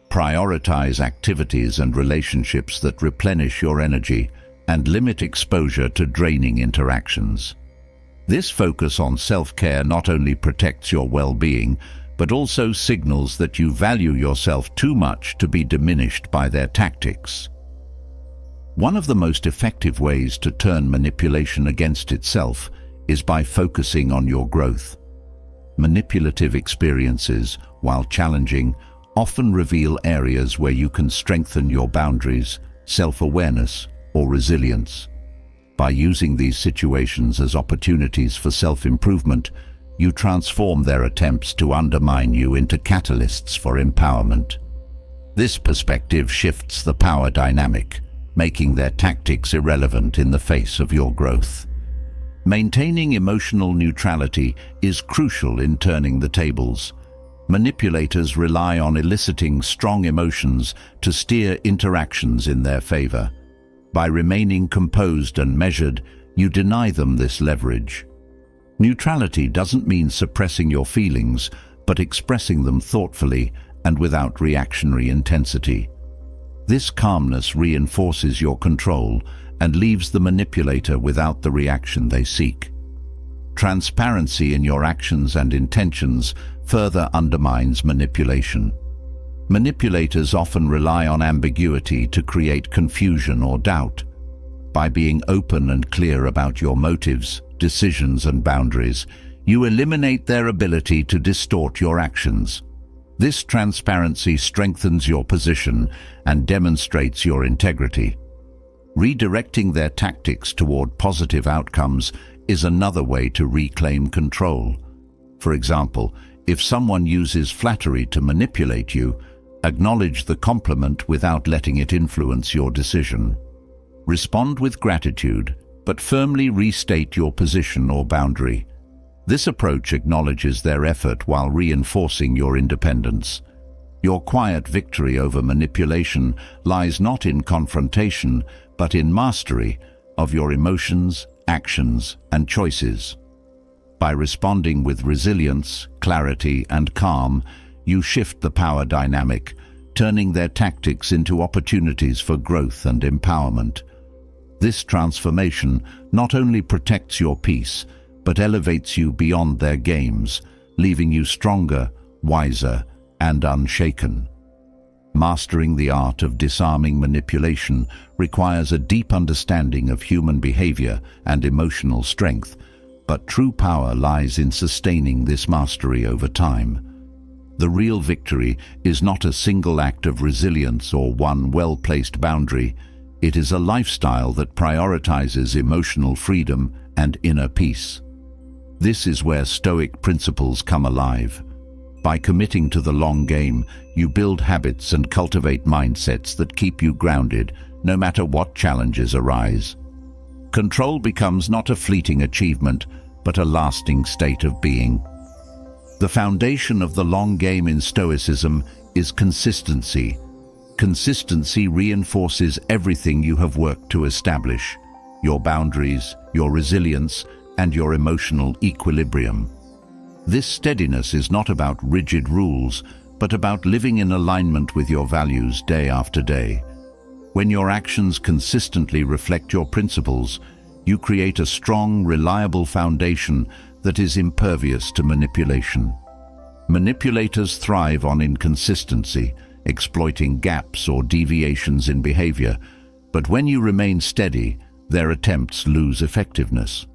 Prioritize activities and relationships that replenish your energy and limit exposure to draining interactions. This focus on self-care not only protects your well-being, but also signals that you value yourself too much to be diminished by their tactics. One of the most effective ways to turn manipulation against itself is by focusing on your growth. Manipulative experiences, while challenging, often reveal areas where you can strengthen your boundaries, self-awareness, or resilience. By using these situations as opportunities for self-improvement, you transform their attempts to undermine you into catalysts for empowerment. This perspective shifts the power dynamic, making their tactics irrelevant in the face of your growth. Maintaining emotional neutrality is crucial in turning the tables. Manipulators rely on eliciting strong emotions to steer interactions in their favor. By remaining composed and measured, you deny them this leverage. Neutrality doesn't mean suppressing your feelings, but expressing them thoughtfully and without reactionary intensity. This calmness reinforces your control and leaves the manipulator without the reaction they seek. Transparency in your actions and intentions further undermines manipulation. Manipulators often rely on ambiguity to create confusion or doubt. By being open and clear about your motives, decisions, and boundaries, you eliminate their ability to distort your actions. This transparency strengthens your position and demonstrates your integrity. Redirecting their tactics toward positive outcomes is another way to reclaim control. For example, if someone uses flattery to manipulate you, acknowledge the compliment without letting it influence your decision. Respond with gratitude, but firmly restate your position or boundary. This approach acknowledges their effort while reinforcing your independence. Your quiet victory over manipulation lies not in confrontation, but in mastery of your emotions, actions, and choices. By responding with resilience, clarity, and calm, you shift the power dynamic, turning their tactics into opportunities for growth and empowerment. This transformation not only protects your peace, but elevates you beyond their games, leaving you stronger, wiser, and unshaken. Mastering the art of disarming manipulation requires a deep understanding of human behavior and emotional strength, but true power lies in sustaining this mastery over time. The real victory is not a single act of resilience or one well-placed boundary. It is a lifestyle that prioritizes emotional freedom and inner peace. This is where Stoic principles come alive. By committing to the long game, you build habits and cultivate mindsets that keep you grounded, no matter what challenges arise. Control becomes not a fleeting achievement, but a lasting state of being. The foundation of the long game in Stoicism is consistency. Consistency reinforces everything you have worked to establish: your boundaries, your resilience, and your emotional equilibrium. This steadiness is not about rigid rules, but about living in alignment with your values day after day. When your actions consistently reflect your principles, you create a strong, reliable foundation that is impervious to manipulation. Manipulators thrive on inconsistency, exploiting gaps or deviations in behavior, but when you remain steady, their attempts lose effectiveness.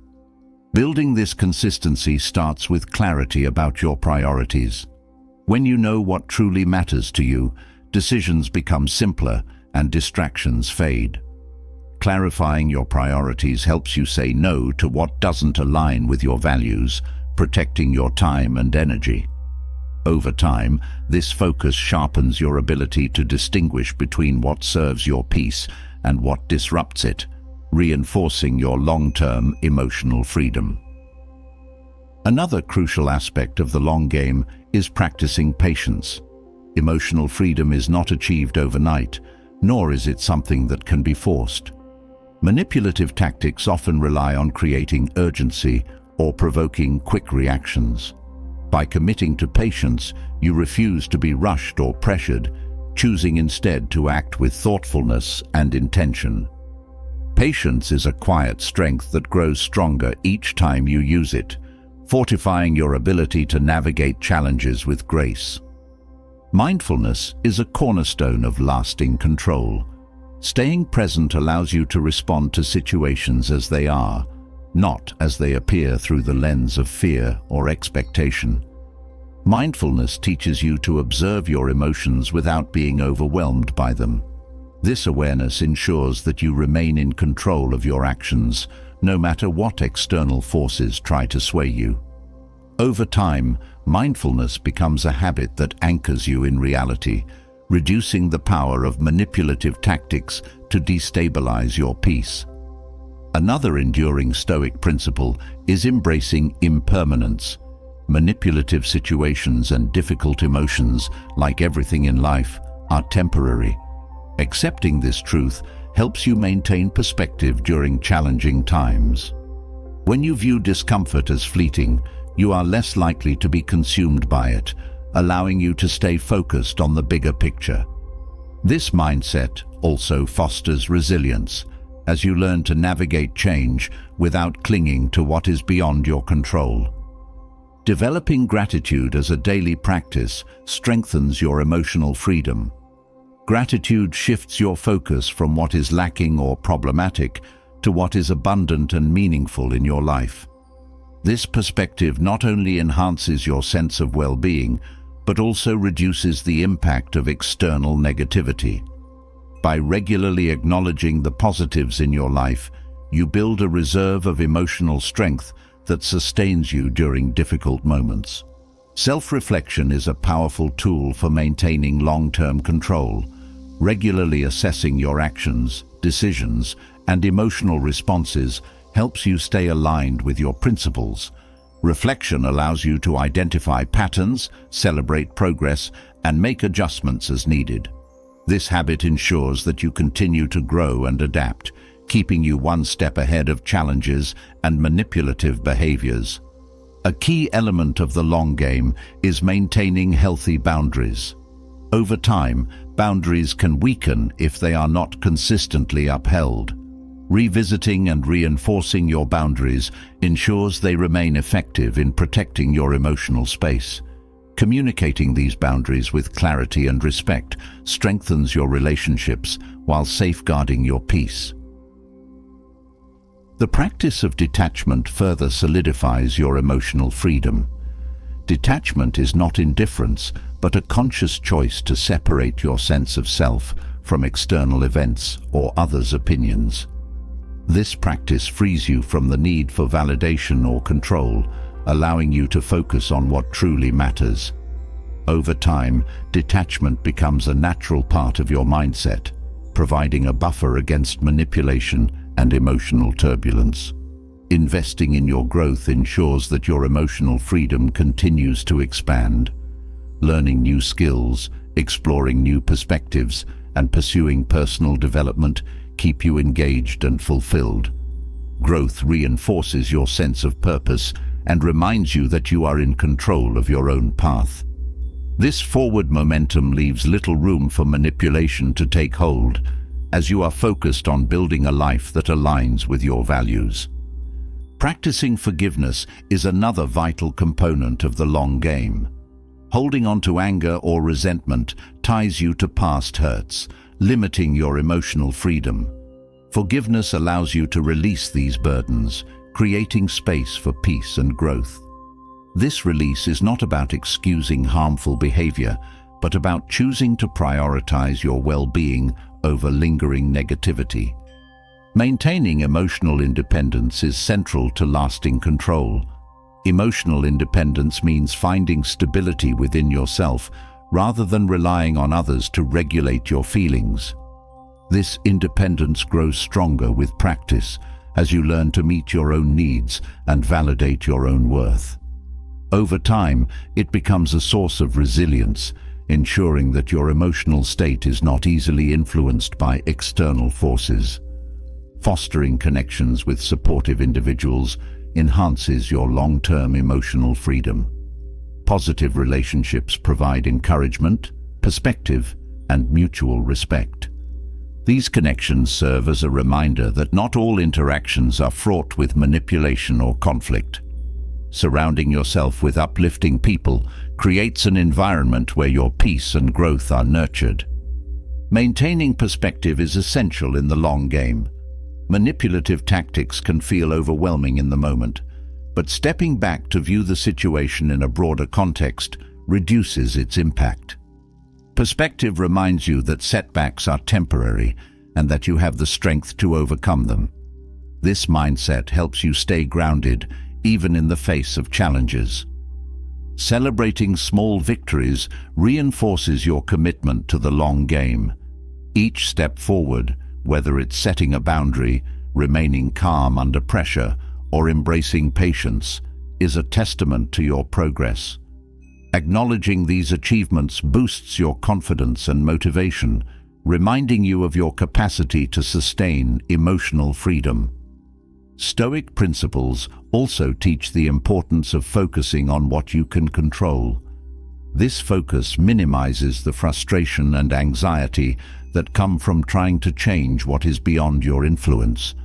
Building this consistency starts with clarity about your priorities. When you know what truly matters to you, decisions become simpler and distractions fade. Clarifying your priorities helps you say no to what doesn't align with your values, protecting your time and energy. Over time, this focus sharpens your ability to distinguish between what serves your peace and what disrupts it, reinforcing your long-term emotional freedom. Another crucial aspect of the long game is practicing patience. Emotional freedom is not achieved overnight, nor is it something that can be forced. Manipulative tactics often rely on creating urgency or provoking quick reactions. By committing to patience, you refuse to be rushed or pressured, choosing instead to act with thoughtfulness and intention. Patience is a quiet strength that grows stronger each time you use it, fortifying your ability to navigate challenges with grace. Mindfulness is a cornerstone of lasting control. Staying present allows you to respond to situations as they are, not as they appear through the lens of fear or expectation. Mindfulness teaches you to observe your emotions without being overwhelmed by them. This awareness ensures that you remain in control of your actions, no matter what external forces try to sway you. Over time, mindfulness becomes a habit that anchors you in reality, reducing the power of manipulative tactics to destabilize your peace. Another enduring Stoic principle is embracing impermanence. Manipulative situations and difficult emotions, like everything in life, are temporary. Accepting this truth helps you maintain perspective during challenging times. When you view discomfort as fleeting, you are less likely to be consumed by it, allowing you to stay focused on the bigger picture. This mindset also fosters resilience, as you learn to navigate change without clinging to what is beyond your control. Developing gratitude as a daily practice strengthens your emotional freedom. Gratitude shifts your focus from what is lacking or problematic to what is abundant and meaningful in your life. This perspective not only enhances your sense of well-being, but also reduces the impact of external negativity. By regularly acknowledging the positives in your life, you build a reserve of emotional strength that sustains you during difficult moments. Self-reflection is a powerful tool for maintaining long-term control. Regularly assessing your actions, decisions, and emotional responses helps you stay aligned with your principles. Reflection allows you to identify patterns, celebrate progress, and make adjustments as needed. This habit ensures that you continue to grow and adapt, keeping you one step ahead of challenges and manipulative behaviors. A key element of the long game is maintaining healthy boundaries. Over time, boundaries can weaken if they are not consistently upheld. Revisiting and reinforcing your boundaries ensures they remain effective in protecting your emotional space. Communicating these boundaries with clarity and respect strengthens your relationships while safeguarding your peace. The practice of detachment further solidifies your emotional freedom. Detachment is not indifference, but a conscious choice to separate your sense of self from external events or others' opinions. This practice frees you from the need for validation or control, allowing you to focus on what truly matters. Over time, detachment becomes a natural part of your mindset, providing a buffer against manipulation and emotional turbulence. Investing in your growth ensures that your emotional freedom continues to expand. Learning new skills, exploring new perspectives, and pursuing personal development keep you engaged and fulfilled. Growth reinforces your sense of purpose and reminds you that you are in control of your own path. This forward momentum leaves little room for manipulation to take hold, as you are focused on building a life that aligns with your values. Practicing forgiveness is another vital component of the long game. Holding on to anger or resentment ties you to past hurts, limiting your emotional freedom. Forgiveness allows you to release these burdens, creating space for peace and growth. This release is not about excusing harmful behavior, but about choosing to prioritize your well-being over lingering negativity. Maintaining emotional independence is central to lasting control. Emotional independence means finding stability within yourself rather than relying on others to regulate your feelings. This independence grows stronger with practice as you learn to meet your own needs and validate your own worth. Over time, it becomes a source of resilience, ensuring that your emotional state is not easily influenced by external forces. Fostering connections with supportive individuals enhances your long-term emotional freedom. Positive relationships provide encouragement, perspective, and mutual respect. These connections serve as a reminder that not all interactions are fraught with manipulation or conflict. Surrounding yourself with uplifting people creates an environment where your peace and growth are nurtured. Maintaining perspective is essential in the long game. Manipulative tactics can feel overwhelming in the moment, but stepping back to view the situation in a broader context reduces its impact. Perspective reminds you that setbacks are temporary and that you have the strength to overcome them. This mindset helps you stay grounded even in the face of challenges. Celebrating small victories reinforces your commitment to the long game. Each step forward, whether it's setting a boundary, remaining calm under pressure, or embracing patience, is a testament to your progress. Acknowledging these achievements boosts your confidence and motivation, reminding you of your capacity to sustain emotional freedom. Stoic principles also teach the importance of focusing on what you can control. This focus minimizes the frustration and anxiety that come from trying to change what is beyond your influence.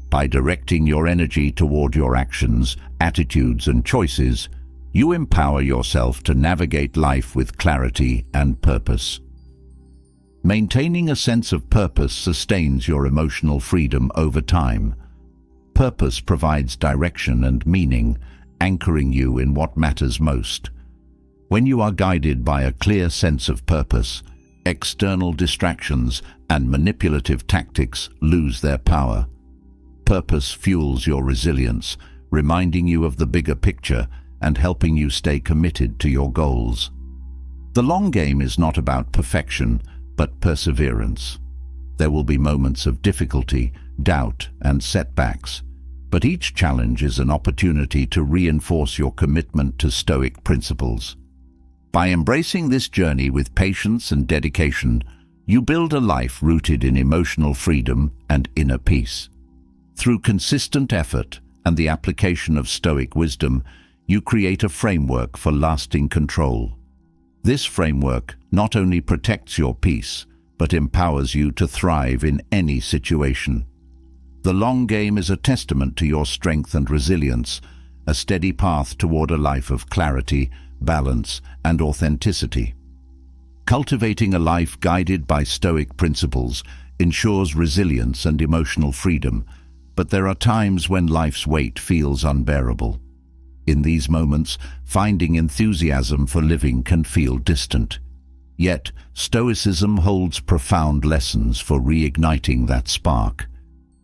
By directing your energy toward your actions, attitudes, and choices, you empower yourself to navigate life with clarity and purpose. Maintaining a sense of purpose sustains your emotional freedom over time. Purpose provides direction and meaning, anchoring you in what matters most. When you are guided by a clear sense of purpose, external distractions and manipulative tactics lose their power. Purpose fuels your resilience, reminding you of the bigger picture and helping you stay committed to your goals. The long game is not about perfection, but perseverance. There will be moments of difficulty, doubt, and setbacks, but each challenge is an opportunity to reinforce your commitment to Stoic principles. By embracing this journey with patience and dedication, you build a life rooted in emotional freedom and inner peace. Through consistent effort and the application of Stoic wisdom, you create a framework for lasting control. This framework not only protects your peace, but empowers you to thrive in any situation. The long game is a testament to your strength and resilience, a steady path toward a life of clarity, balance, and authenticity. Cultivating a life guided by Stoic principles ensures resilience and emotional freedom, but there are times when life's weight feels unbearable. In these moments, finding enthusiasm for living can feel distant. Yet, Stoicism holds profound lessons for reigniting that spark.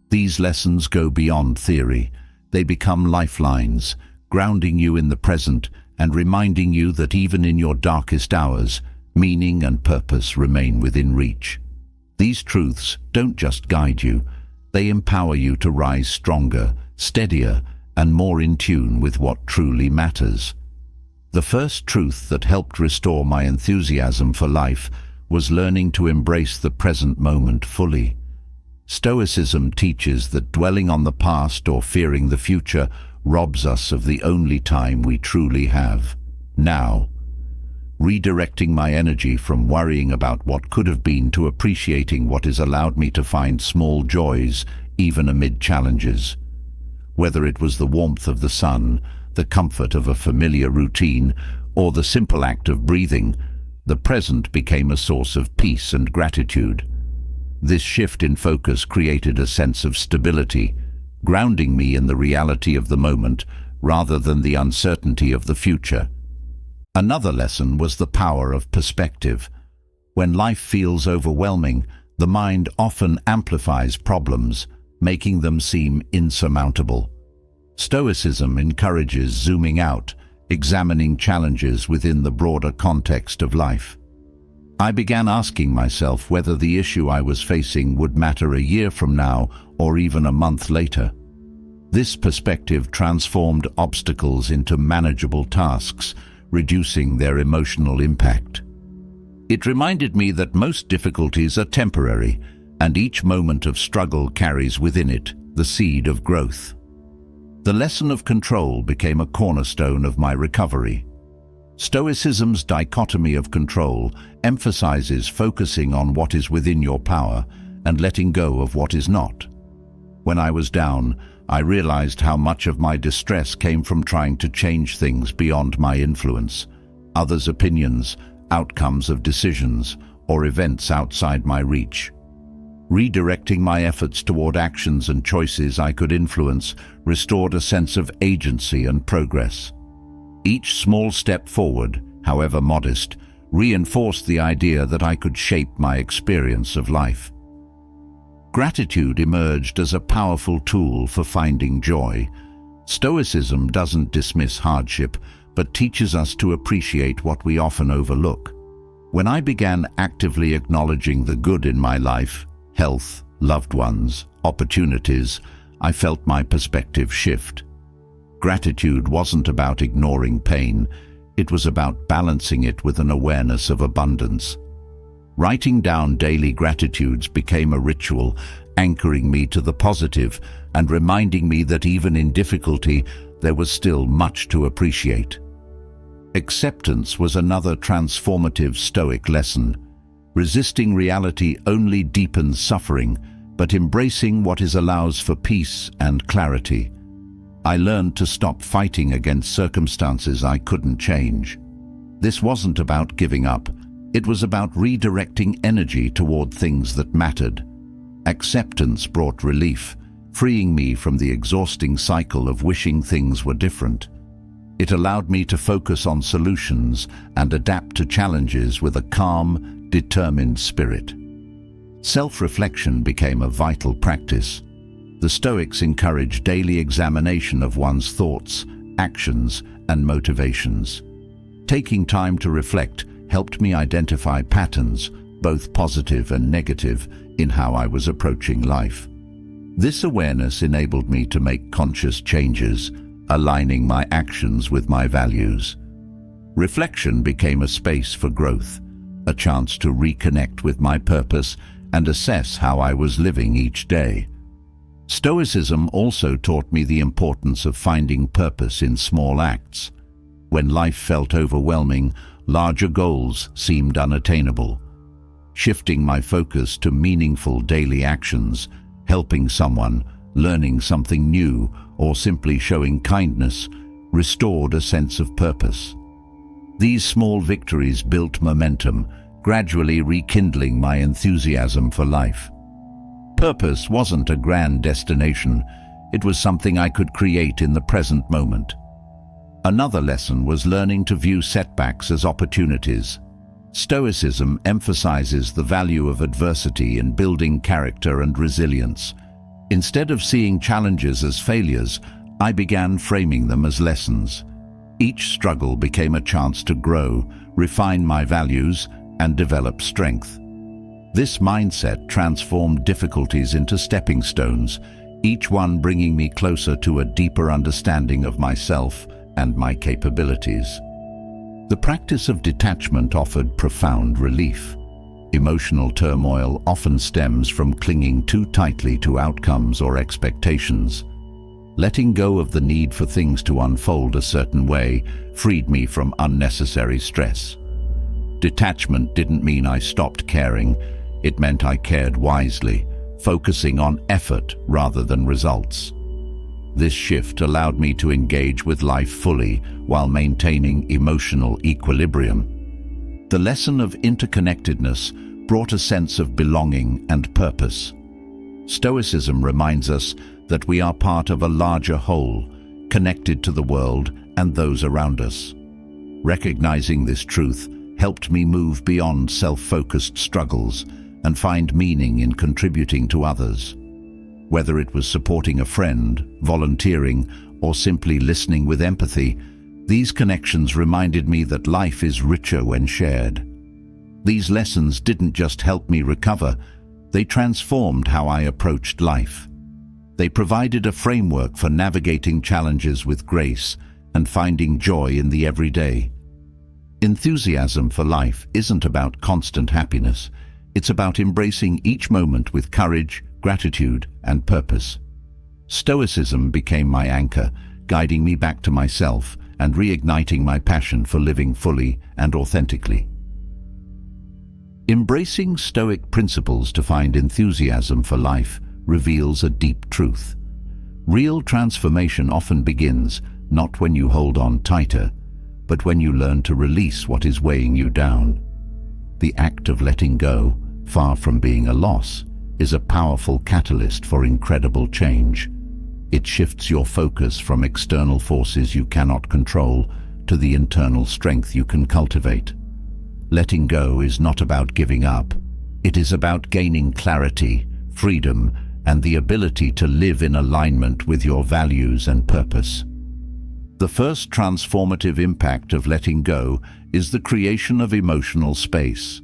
These lessons go beyond theory. They become lifelines, grounding you in the present and reminding you that even in your darkest hours, meaning and purpose remain within reach. These truths don't just guide you, they empower you to rise stronger, steadier, and more in tune with what truly matters. The first truth that helped restore my enthusiasm for life was learning to embrace the present moment fully. Stoicism teaches that dwelling on the past or fearing the future robs us of the only time we truly have, now. Redirecting my energy from worrying about what could have been to appreciating what has allowed me to find small joys, even amid challenges. Whether it was the warmth of the sun, the comfort of a familiar routine, or the simple act of breathing, the present became a source of peace and gratitude. This shift in focus created a sense of stability, grounding me in the reality of the moment rather than the uncertainty of the future. Another lesson was the power of perspective. When life feels overwhelming, the mind often amplifies problems, making them seem insurmountable. Stoicism encourages zooming out, examining challenges within the broader context of life. I began asking myself whether the issue I was facing would matter a year from now or even a month later. This perspective transformed obstacles into manageable tasks, reducing their emotional impact. It reminded me that most difficulties are temporary, and each moment of struggle carries within it the seed of growth. The lesson of control became a cornerstone of my recovery. Stoicism's dichotomy of control emphasizes focusing on what is within your power and letting go of what is not. When I was down, I realized how much of my distress came from trying to change things beyond my influence, others' opinions, outcomes of decisions, or events outside my reach. Redirecting my efforts toward actions and choices I could influence restored a sense of agency and progress. Each small step forward, however modest, reinforced the idea that I could shape my experience of life. Gratitude emerged as a powerful tool for finding joy. Stoicism doesn't dismiss hardship, but teaches us to appreciate what we often overlook. When I began actively acknowledging the good in my life, health, loved ones, opportunities, I felt my perspective shift. Gratitude wasn't about ignoring pain, it was about balancing it with an awareness of abundance. Writing down daily gratitudes became a ritual, anchoring me to the positive and reminding me that even in difficulty, there was still much to appreciate. Acceptance was another transformative Stoic lesson. Resisting reality only deepens suffering, but embracing what is allows for peace and clarity. I learned to stop fighting against circumstances I couldn't change. This wasn't about giving up. It was about redirecting energy toward things that mattered. Acceptance brought relief, freeing me from the exhausting cycle of wishing things were different. It allowed me to focus on solutions and adapt to challenges with a calm, determined spirit. Self-reflection became a vital practice. The Stoics encourage daily examination of one's thoughts, actions, and motivations. Taking time to reflect helped me identify patterns, both positive and negative, in how I was approaching life. This awareness enabled me to make conscious changes, aligning my actions with my values. Reflection became a space for growth, a chance to reconnect with my purpose and assess how I was living each day. Stoicism also taught me the importance of finding purpose in small acts. When life felt overwhelming, larger goals seemed unattainable. Shifting my focus to meaningful daily actions, helping someone, learning something new, or simply showing kindness, restored a sense of purpose. These small victories built momentum, gradually rekindling my enthusiasm for life. Purpose wasn't a grand destination, it was something I could create in the present moment. Another lesson was learning to view setbacks as opportunities. Stoicism emphasizes the value of adversity in building character and resilience. Instead of seeing challenges as failures, I began framing them as lessons. Each struggle became a chance to grow, refine my values, and develop strength. This mindset transformed difficulties into stepping stones, each one bringing me closer to a deeper understanding of myself and my capabilities. The practice of detachment offered profound relief. Emotional turmoil often stems from clinging too tightly to outcomes or expectations. Letting go of the need for things to unfold a certain way freed me from unnecessary stress. Detachment didn't mean I stopped caring. It meant I cared wisely, focusing on effort rather than results. This shift allowed me to engage with life fully while maintaining emotional equilibrium. The lesson of interconnectedness brought a sense of belonging and purpose. Stoicism reminds us that we are part of a larger whole, connected to the world and those around us. Recognizing this truth helped me move beyond self-focused struggles and find meaning in contributing to others. Whether it was supporting a friend, volunteering, or simply listening with empathy, these connections reminded me that life is richer when shared. These lessons didn't just help me recover, they transformed how I approached life. They provided a framework for navigating challenges with grace and finding joy in the everyday. Enthusiasm for life isn't about constant happiness. It's about embracing each moment with courage, gratitude, and purpose. Stoicism became my anchor, guiding me back to myself and reigniting my passion for living fully and authentically. Embracing Stoic principles to find enthusiasm for life reveals a deep truth. Real transformation often begins not when you hold on tighter, but when you learn to release what is weighing you down. The act of letting go, far from being a loss, is a powerful catalyst for incredible change. It shifts your focus from external forces you cannot control to the internal strength you can cultivate. Letting go is not about giving up. It is about gaining clarity, freedom, and the ability to live in alignment with your values and purpose. The first transformative impact of letting go is the creation of emotional space.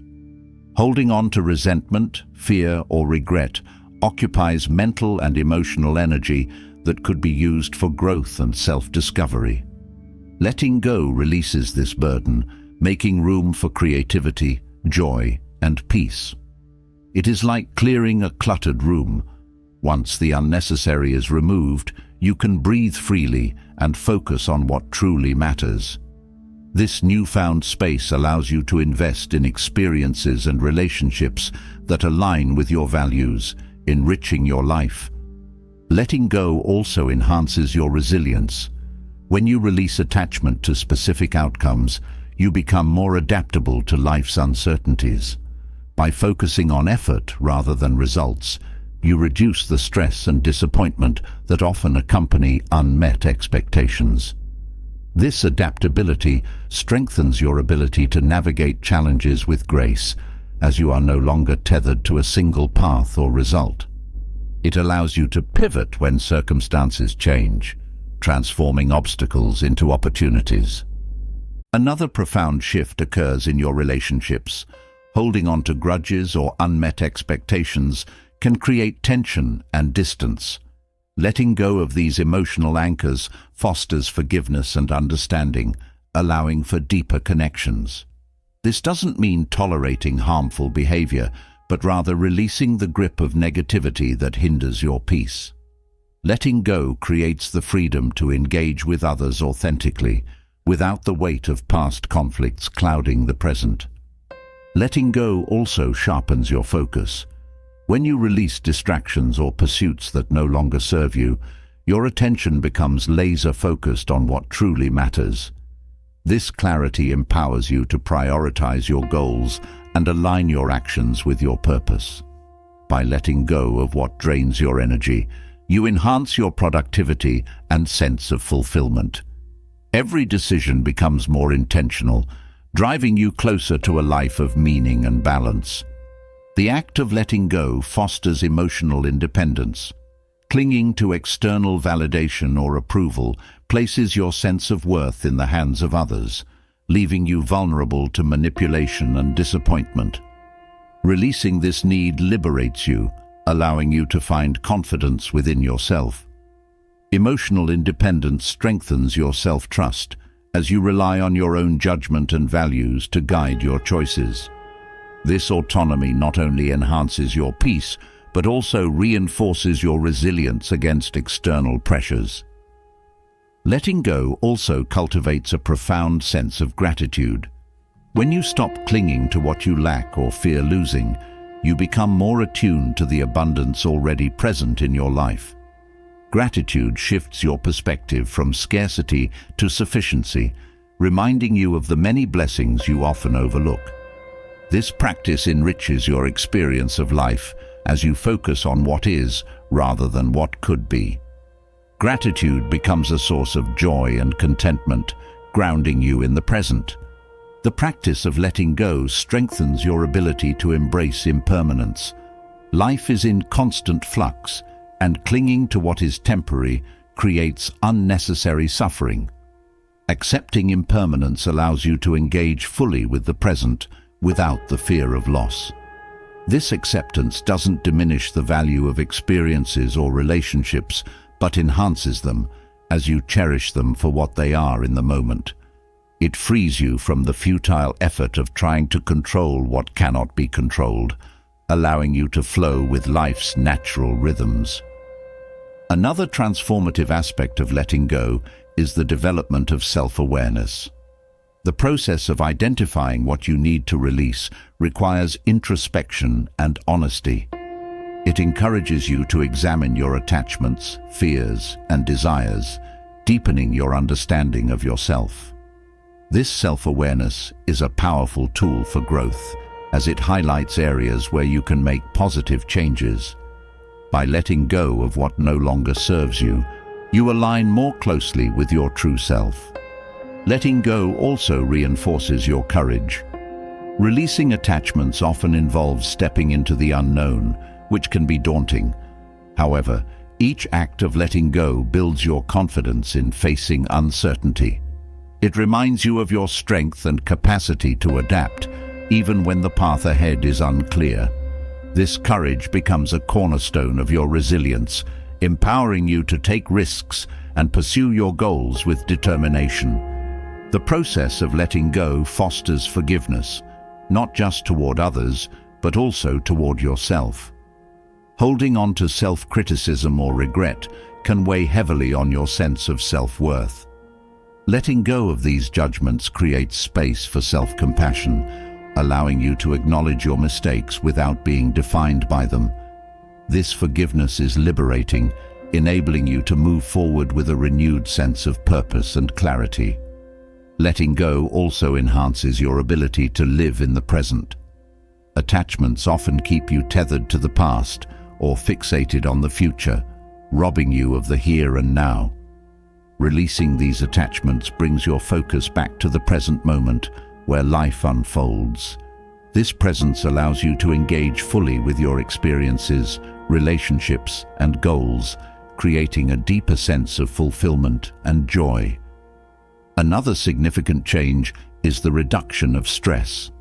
Holding on to resentment, fear, or regret occupies mental and emotional energy that could be used for growth and self-discovery. Letting go releases this burden, making room for creativity, joy, and peace. It is like clearing a cluttered room. Once the unnecessary is removed, you can breathe freely and focus on what truly matters. This newfound space allows you to invest in experiences and relationships that align with your values, enriching your life. Letting go also enhances your resilience. When you release attachment to specific outcomes, you become more adaptable to life's uncertainties. By focusing on effort rather than results, you reduce the stress and disappointment that often accompany unmet expectations. This adaptability strengthens your ability to navigate challenges with grace, as you are no longer tethered to a single path or result. It allows you to pivot when circumstances change, transforming obstacles into opportunities. Another profound shift occurs in your relationships. Holding on to grudges or unmet expectations can create tension and distance. Letting go of these emotional anchors fosters forgiveness and understanding, allowing for deeper connections. This doesn't mean tolerating harmful behavior, but rather releasing the grip of negativity that hinders your peace. Letting go creates the freedom to engage with others authentically, without the weight of past conflicts clouding the present. Letting go also sharpens your focus. When you release distractions or pursuits that no longer serve you, your attention becomes laser-focused on what truly matters. This clarity empowers you to prioritize your goals and align your actions with your purpose. By letting go of what drains your energy, you enhance your productivity and sense of fulfillment. Every decision becomes more intentional, driving you closer to a life of meaning and balance. The act of letting go fosters emotional independence. Clinging to external validation or approval places your sense of worth in the hands of others, leaving you vulnerable to manipulation and disappointment. Releasing this need liberates you, allowing you to find confidence within yourself. Emotional independence strengthens your self-trust, as you rely on your own judgment and values to guide your choices. This autonomy not only enhances your peace, but also reinforces your resilience against external pressures. Letting go also cultivates a profound sense of gratitude. When you stop clinging to what you lack or fear losing, you become more attuned to the abundance already present in your life. Gratitude shifts your perspective from scarcity to sufficiency, reminding you of the many blessings you often overlook. This practice enriches your experience of life as you focus on what is rather than what could be. Gratitude becomes a source of joy and contentment, grounding you in the present. The practice of letting go strengthens your ability to embrace impermanence. Life is in constant flux, and clinging to what is temporary creates unnecessary suffering. Accepting impermanence allows you to engage fully with the present without the fear of loss. This acceptance doesn't diminish the value of experiences or relationships, but enhances them as you cherish them for what they are in the moment. It frees you from the futile effort of trying to control what cannot be controlled, allowing you to flow with life's natural rhythms. Another transformative aspect of letting go is the development of self-awareness. The process of identifying what you need to release requires introspection and honesty. It encourages you to examine your attachments, fears, and desires, deepening your understanding of yourself. This self-awareness is a powerful tool for growth, as it highlights areas where you can make positive changes. By letting go of what no longer serves you, you align more closely with your true self. Letting go also reinforces your courage. Releasing attachments often involves stepping into the unknown, which can be daunting. However, each act of letting go builds your confidence in facing uncertainty. It reminds you of your strength and capacity to adapt, even when the path ahead is unclear. This courage becomes a cornerstone of your resilience, empowering you to take risks and pursue your goals with determination. The process of letting go fosters forgiveness, not just toward others, but also toward yourself. Holding on to self-criticism or regret can weigh heavily on your sense of self-worth. Letting go of these judgments creates space for self-compassion, allowing you to acknowledge your mistakes without being defined by them. This forgiveness is liberating, enabling you to move forward with a renewed sense of purpose and clarity. Letting go also enhances your ability to live in the present. Attachments often keep you tethered to the past or fixated on the future, robbing you of the here and now. Releasing these attachments brings your focus back to the present moment where life unfolds. This presence allows you to engage fully with your experiences, relationships, and goals, creating a deeper sense of fulfillment and joy. Another significant change is the reduction of stress.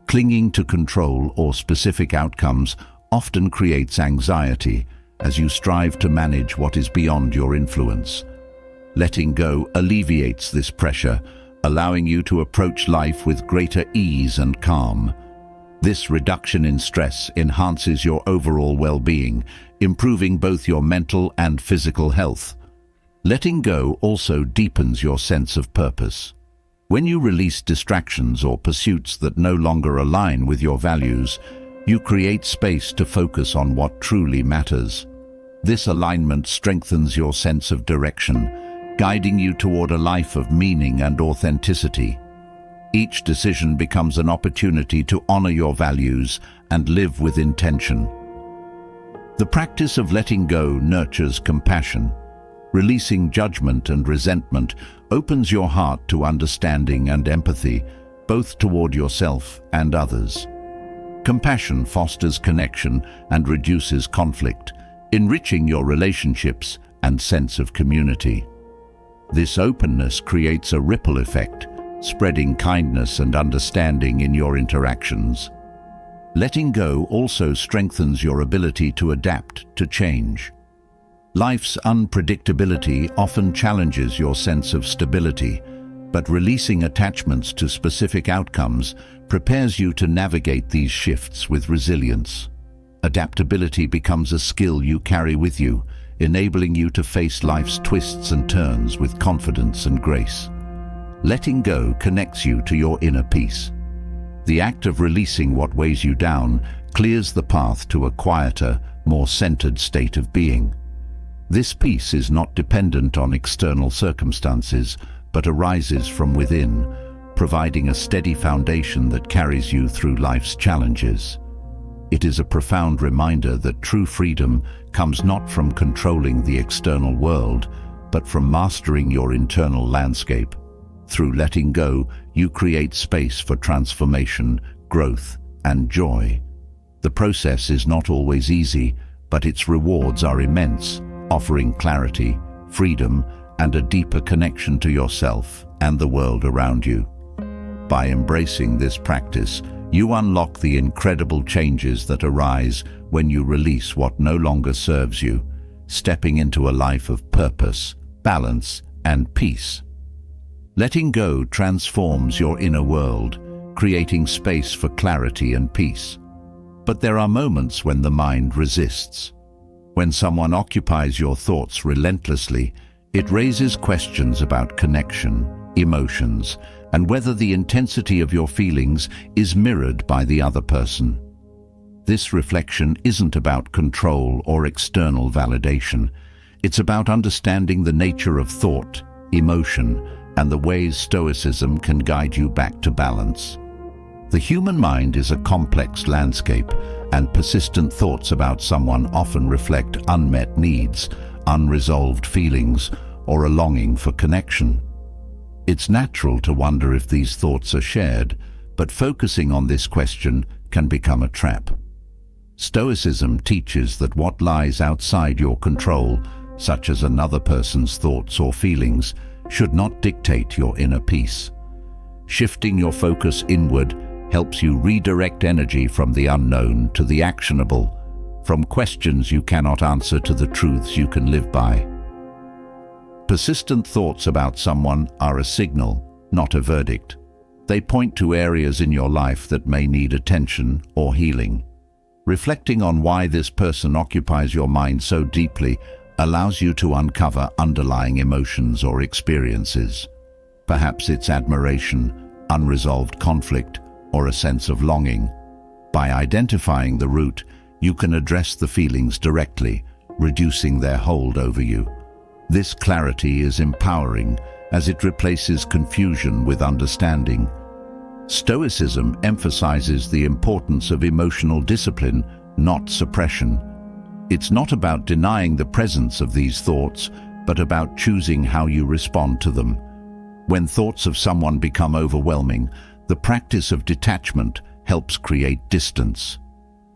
Clinging to control or specific outcomes often creates anxiety as you strive to manage what is beyond your influence. Letting go alleviates this pressure, allowing you to approach life with greater ease and calm. This reduction in stress enhances your overall well-being, improving both your mental and physical health. Letting go also deepens your sense of purpose. When you release distractions or pursuits that no longer align with your values, you create space to focus on what truly matters. This alignment strengthens your sense of direction, guiding you toward a life of meaning and authenticity. Each decision becomes an opportunity to honor your values and live with intention. The practice of letting go nurtures compassion. Releasing judgment and resentment opens your heart to understanding and empathy, both toward yourself and others. Compassion fosters connection and reduces conflict, enriching your relationships and sense of community. This openness creates a ripple effect, spreading kindness and understanding in your interactions. Letting go also strengthens your ability to adapt to change. Life's unpredictability often challenges your sense of stability, but releasing attachments to specific outcomes prepares you to navigate these shifts with resilience. Adaptability becomes a skill you carry with you, enabling you to face life's twists and turns with confidence and grace. Letting go connects you to your inner peace. The act of releasing what weighs you down clears the path to a quieter, more centered state of being. This peace is not dependent on external circumstances, but arises from within, providing a steady foundation that carries you through life's challenges. It is a profound reminder that true freedom comes not from controlling the external world, but from mastering your internal landscape. Through letting go, you create space for transformation, growth, and joy. The process is not always easy, but its rewards are immense, offering clarity, freedom, and a deeper connection to yourself and the world around you. By embracing this practice, you unlock the incredible changes that arise when you release what no longer serves you, stepping into a life of purpose, balance, and peace. Letting go transforms your inner world, creating space for clarity and peace. But there are moments when the mind resists. When someone occupies your thoughts relentlessly, it raises questions about connection, emotions, and whether the intensity of your feelings is mirrored by the other person. This reflection isn't about control or external validation. It's about understanding the nature of thought, emotion, and the ways Stoicism can guide you back to balance. The human mind is a complex landscape, and persistent thoughts about someone often reflect unmet needs, unresolved feelings, or a longing for connection. It's natural to wonder if these thoughts are shared, but focusing on this question can become a trap. Stoicism teaches that what lies outside your control, such as another person's thoughts or feelings, should not dictate your inner peace. Shifting your focus inward helps you redirect energy from the unknown to the actionable, from questions you cannot answer to the truths you can live by. Persistent thoughts about someone are a signal, not a verdict. They point to areas in your life that may need attention or healing. Reflecting on why this person occupies your mind so deeply allows you to uncover underlying emotions or experiences. Perhaps it's admiration, unresolved conflict, or a sense of longing. By identifying the root, you can address the feelings directly, reducing their hold over you. This clarity is empowering as it replaces confusion with understanding. Stoicism emphasizes the importance of emotional discipline, not suppression. It's not about denying the presence of these thoughts, but about choosing how you respond to them. When thoughts of someone become overwhelming, the practice of detachment helps create distance.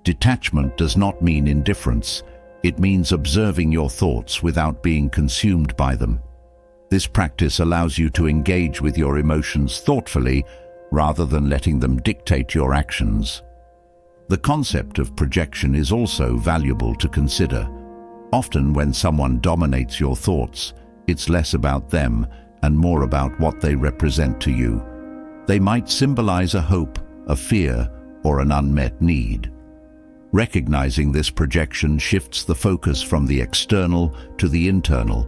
Detachment does not mean indifference. It means observing your thoughts without being consumed by them. This practice allows you to engage with your emotions thoughtfully rather than letting them dictate your actions. The concept of projection is also valuable to consider. Often when someone dominates your thoughts, it's less about them and more about what they represent to you. They might symbolize a hope, a fear, or an unmet need. Recognizing this projection shifts the focus from the external to the internal,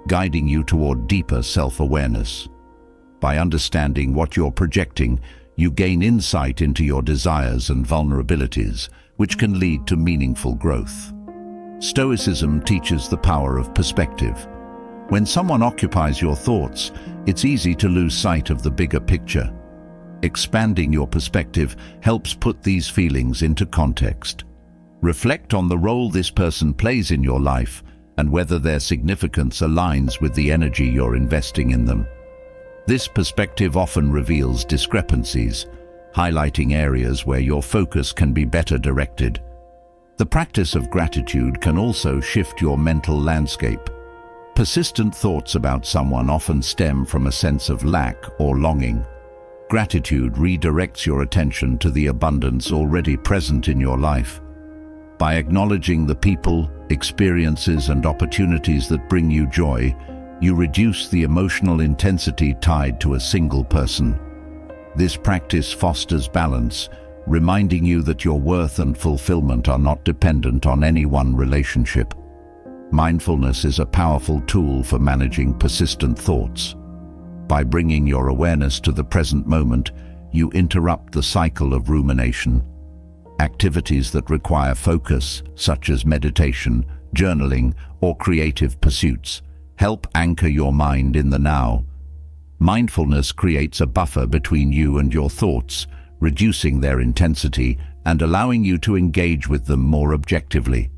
guiding you toward deeper self-awareness. By understanding what you're projecting, you gain insight into your desires and vulnerabilities, which can lead to meaningful growth. Stoicism teaches the power of perspective. When someone occupies your thoughts, it's easy to lose sight of the bigger picture. Expanding your perspective helps put these feelings into context. Reflect on the role this person plays in your life and whether their significance aligns with the energy you're investing in them. This perspective often reveals discrepancies, highlighting areas where your focus can be better directed. The practice of gratitude can also shift your mental landscape. Persistent thoughts about someone often stem from a sense of lack or longing. Gratitude redirects your attention to the abundance already present in your life. By acknowledging the people, experiences, and opportunities that bring you joy, you reduce the emotional intensity tied to a single person. This practice fosters balance, reminding you that your worth and fulfillment are not dependent on any one relationship. Mindfulness is a powerful tool for managing persistent thoughts. By bringing your awareness to the present moment, you interrupt the cycle of rumination. Activities that require focus, such as meditation, journaling, or creative pursuits, help anchor your mind in the now. Mindfulness creates a buffer between you and your thoughts, reducing their intensity and allowing you to engage with them more objectively.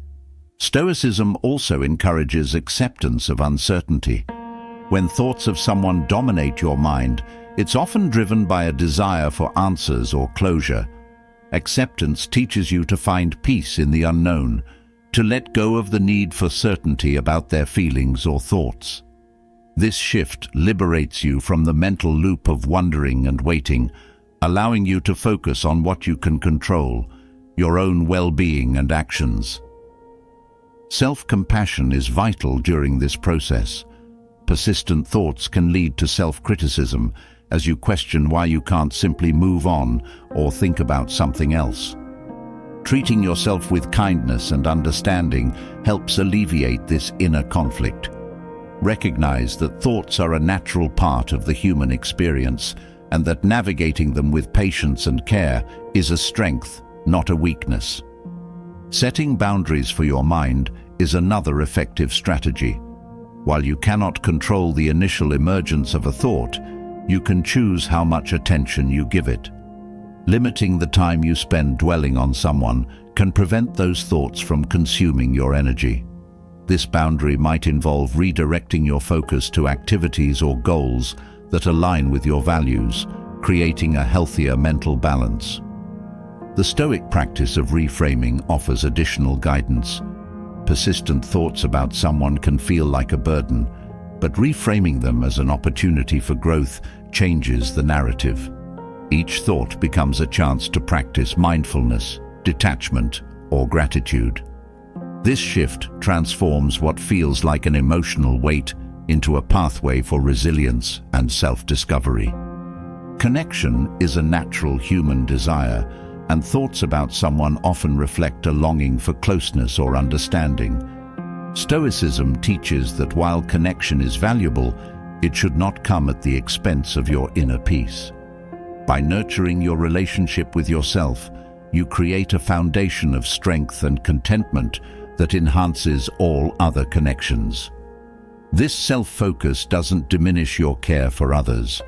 Stoicism also encourages acceptance of uncertainty. When thoughts of someone dominate your mind, it's often driven by a desire for answers or closure. Acceptance teaches you to find peace in the unknown, to let go of the need for certainty about their feelings or thoughts. This shift liberates you from the mental loop of wondering and waiting, allowing you to focus on what you can control, your own well-being and actions. Self-compassion is vital during this process. Persistent thoughts can lead to self-criticism as you question why you can't simply move on or think about something else. Treating yourself with kindness and understanding helps alleviate this inner conflict. Recognize that thoughts are a natural part of the human experience and that navigating them with patience and care is a strength, not a weakness. Setting boundaries for your mind is another effective strategy. While you cannot control the initial emergence of a thought, you can choose how much attention you give it. Limiting the time you spend dwelling on someone can prevent those thoughts from consuming your energy. This boundary might involve redirecting your focus to activities or goals that align with your values, creating a healthier mental balance. The Stoic practice of reframing offers additional guidance. Persistent thoughts about someone can feel like a burden, but reframing them as an opportunity for growth changes the narrative. Each thought becomes a chance to practice mindfulness, detachment, or gratitude. This shift transforms what feels like an emotional weight into a pathway for resilience and self-discovery. Connection is a natural human desire, and thoughts about someone often reflect a longing for closeness or understanding. Stoicism teaches that while connection is valuable, it should not come at the expense of your inner peace. By nurturing your relationship with yourself, you create a foundation of strength and contentment that enhances all other connections. This self-focus doesn't diminish your care for others.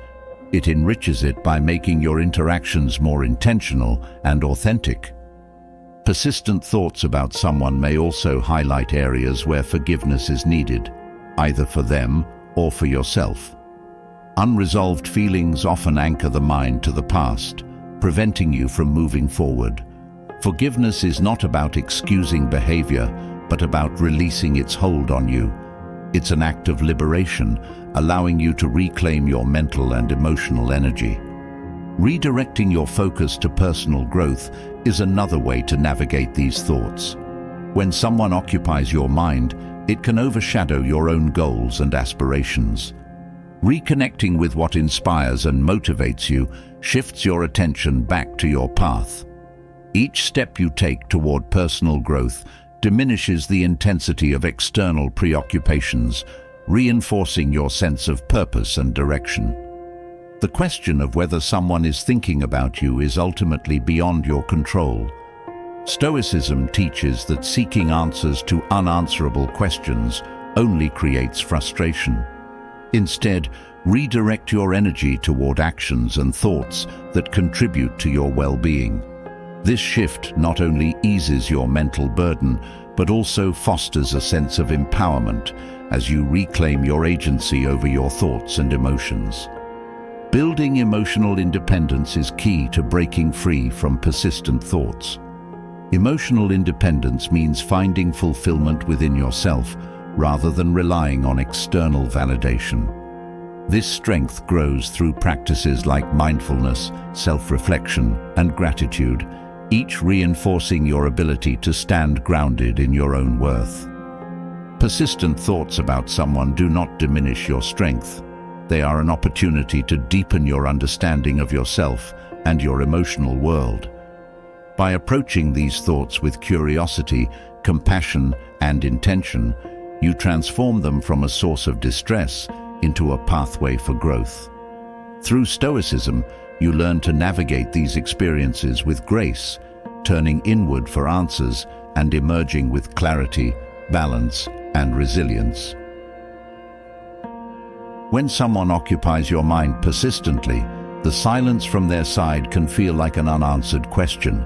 It enriches it by making your interactions more intentional and authentic. Persistent thoughts about someone may also highlight areas where forgiveness is needed, either for them or for yourself. Unresolved feelings often anchor the mind to the past, preventing you from moving forward. Forgiveness is not about excusing behavior, but about releasing its hold on you. It's an act of liberation, allowing you to reclaim your mental and emotional energy. Redirecting your focus to personal growth is another way to navigate these thoughts. When someone occupies your mind, it can overshadow your own goals and aspirations. Reconnecting with what inspires and motivates you shifts your attention back to your path. Each step you take toward personal growth diminishes the intensity of external preoccupations, reinforcing your sense of purpose and direction. The question of whether someone is thinking about you is ultimately beyond your control. Stoicism teaches that seeking answers to unanswerable questions only creates frustration. Instead, redirect your energy toward actions and thoughts that contribute to your well-being. This shift not only eases your mental burden, but also fosters a sense of empowerment as you reclaim your agency over your thoughts and emotions. Building emotional independence is key to breaking free from persistent thoughts. Emotional independence means finding fulfillment within yourself rather than relying on external validation. This strength grows through practices like mindfulness, self-reflection, and gratitude, each reinforcing your ability to stand grounded in your own worth. Persistent thoughts about someone do not diminish your strength. They are an opportunity to deepen your understanding of yourself and your emotional world. By approaching these thoughts with curiosity, compassion, and intention, you transform them from a source of distress into a pathway for growth. Through Stoicism, you learn to navigate these experiences with grace, turning inward for answers and emerging with clarity, balance, and resilience. When someone occupies your mind persistently, the silence from their side can feel like an unanswered question,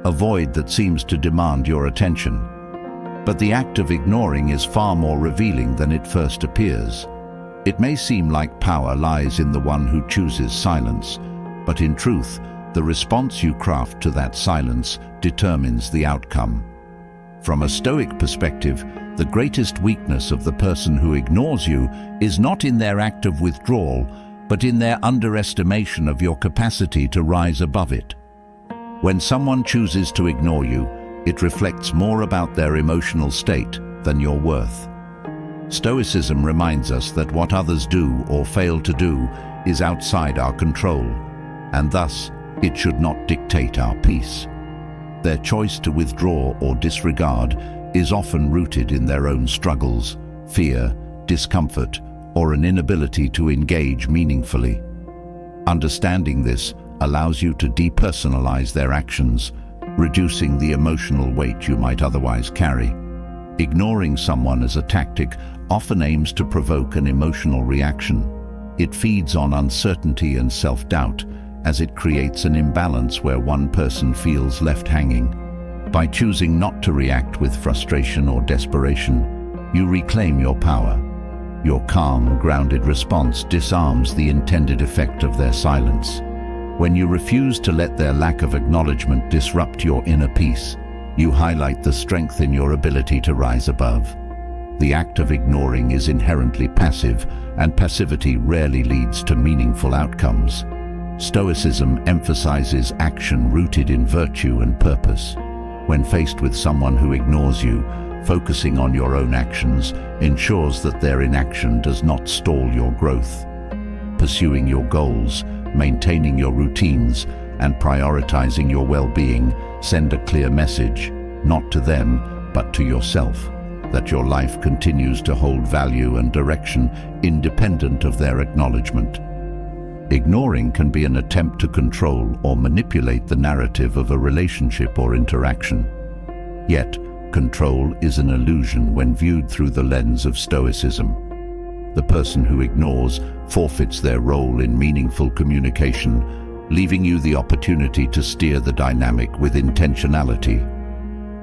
a void that seems to demand your attention. But the act of ignoring is far more revealing than it first appears. It may seem like power lies in the one who chooses silence, but in truth, the response you craft to that silence determines the outcome. From a Stoic perspective, the greatest weakness of the person who ignores you is not in their act of withdrawal, but in their underestimation of your capacity to rise above it. When someone chooses to ignore you, it reflects more about their emotional state than your worth. Stoicism reminds us that what others do or fail to do is outside our control, and thus it should not dictate our peace. Their choice to withdraw or disregard is often rooted in their own struggles, fear, discomfort, or an inability to engage meaningfully. Understanding this allows you to depersonalize their actions, reducing the emotional weight you might otherwise carry. Ignoring someone as a tactic often aims to provoke an emotional reaction. It feeds on uncertainty and self-doubt, as it creates an imbalance where one person feels left hanging. By choosing not to react with frustration or desperation, you reclaim your power. Your calm, grounded response disarms the intended effect of their silence. When you refuse to let their lack of acknowledgement disrupt your inner peace, you highlight the strength in your ability to rise above. The act of ignoring is inherently passive, and passivity rarely leads to meaningful outcomes. Stoicism emphasizes action rooted in virtue and purpose. When faced with someone who ignores you, focusing on your own actions ensures that their inaction does not stall your growth. Pursuing your goals, maintaining your routines, and prioritizing your well-being send a clear message, not to them, but to yourself, that your life continues to hold value and direction independent of their acknowledgement. Ignoring can be an attempt to control or manipulate the narrative of a relationship or interaction. Yet, control is an illusion when viewed through the lens of Stoicism. The person who ignores forfeits their role in meaningful communication, leaving you the opportunity to steer the dynamic with intentionality.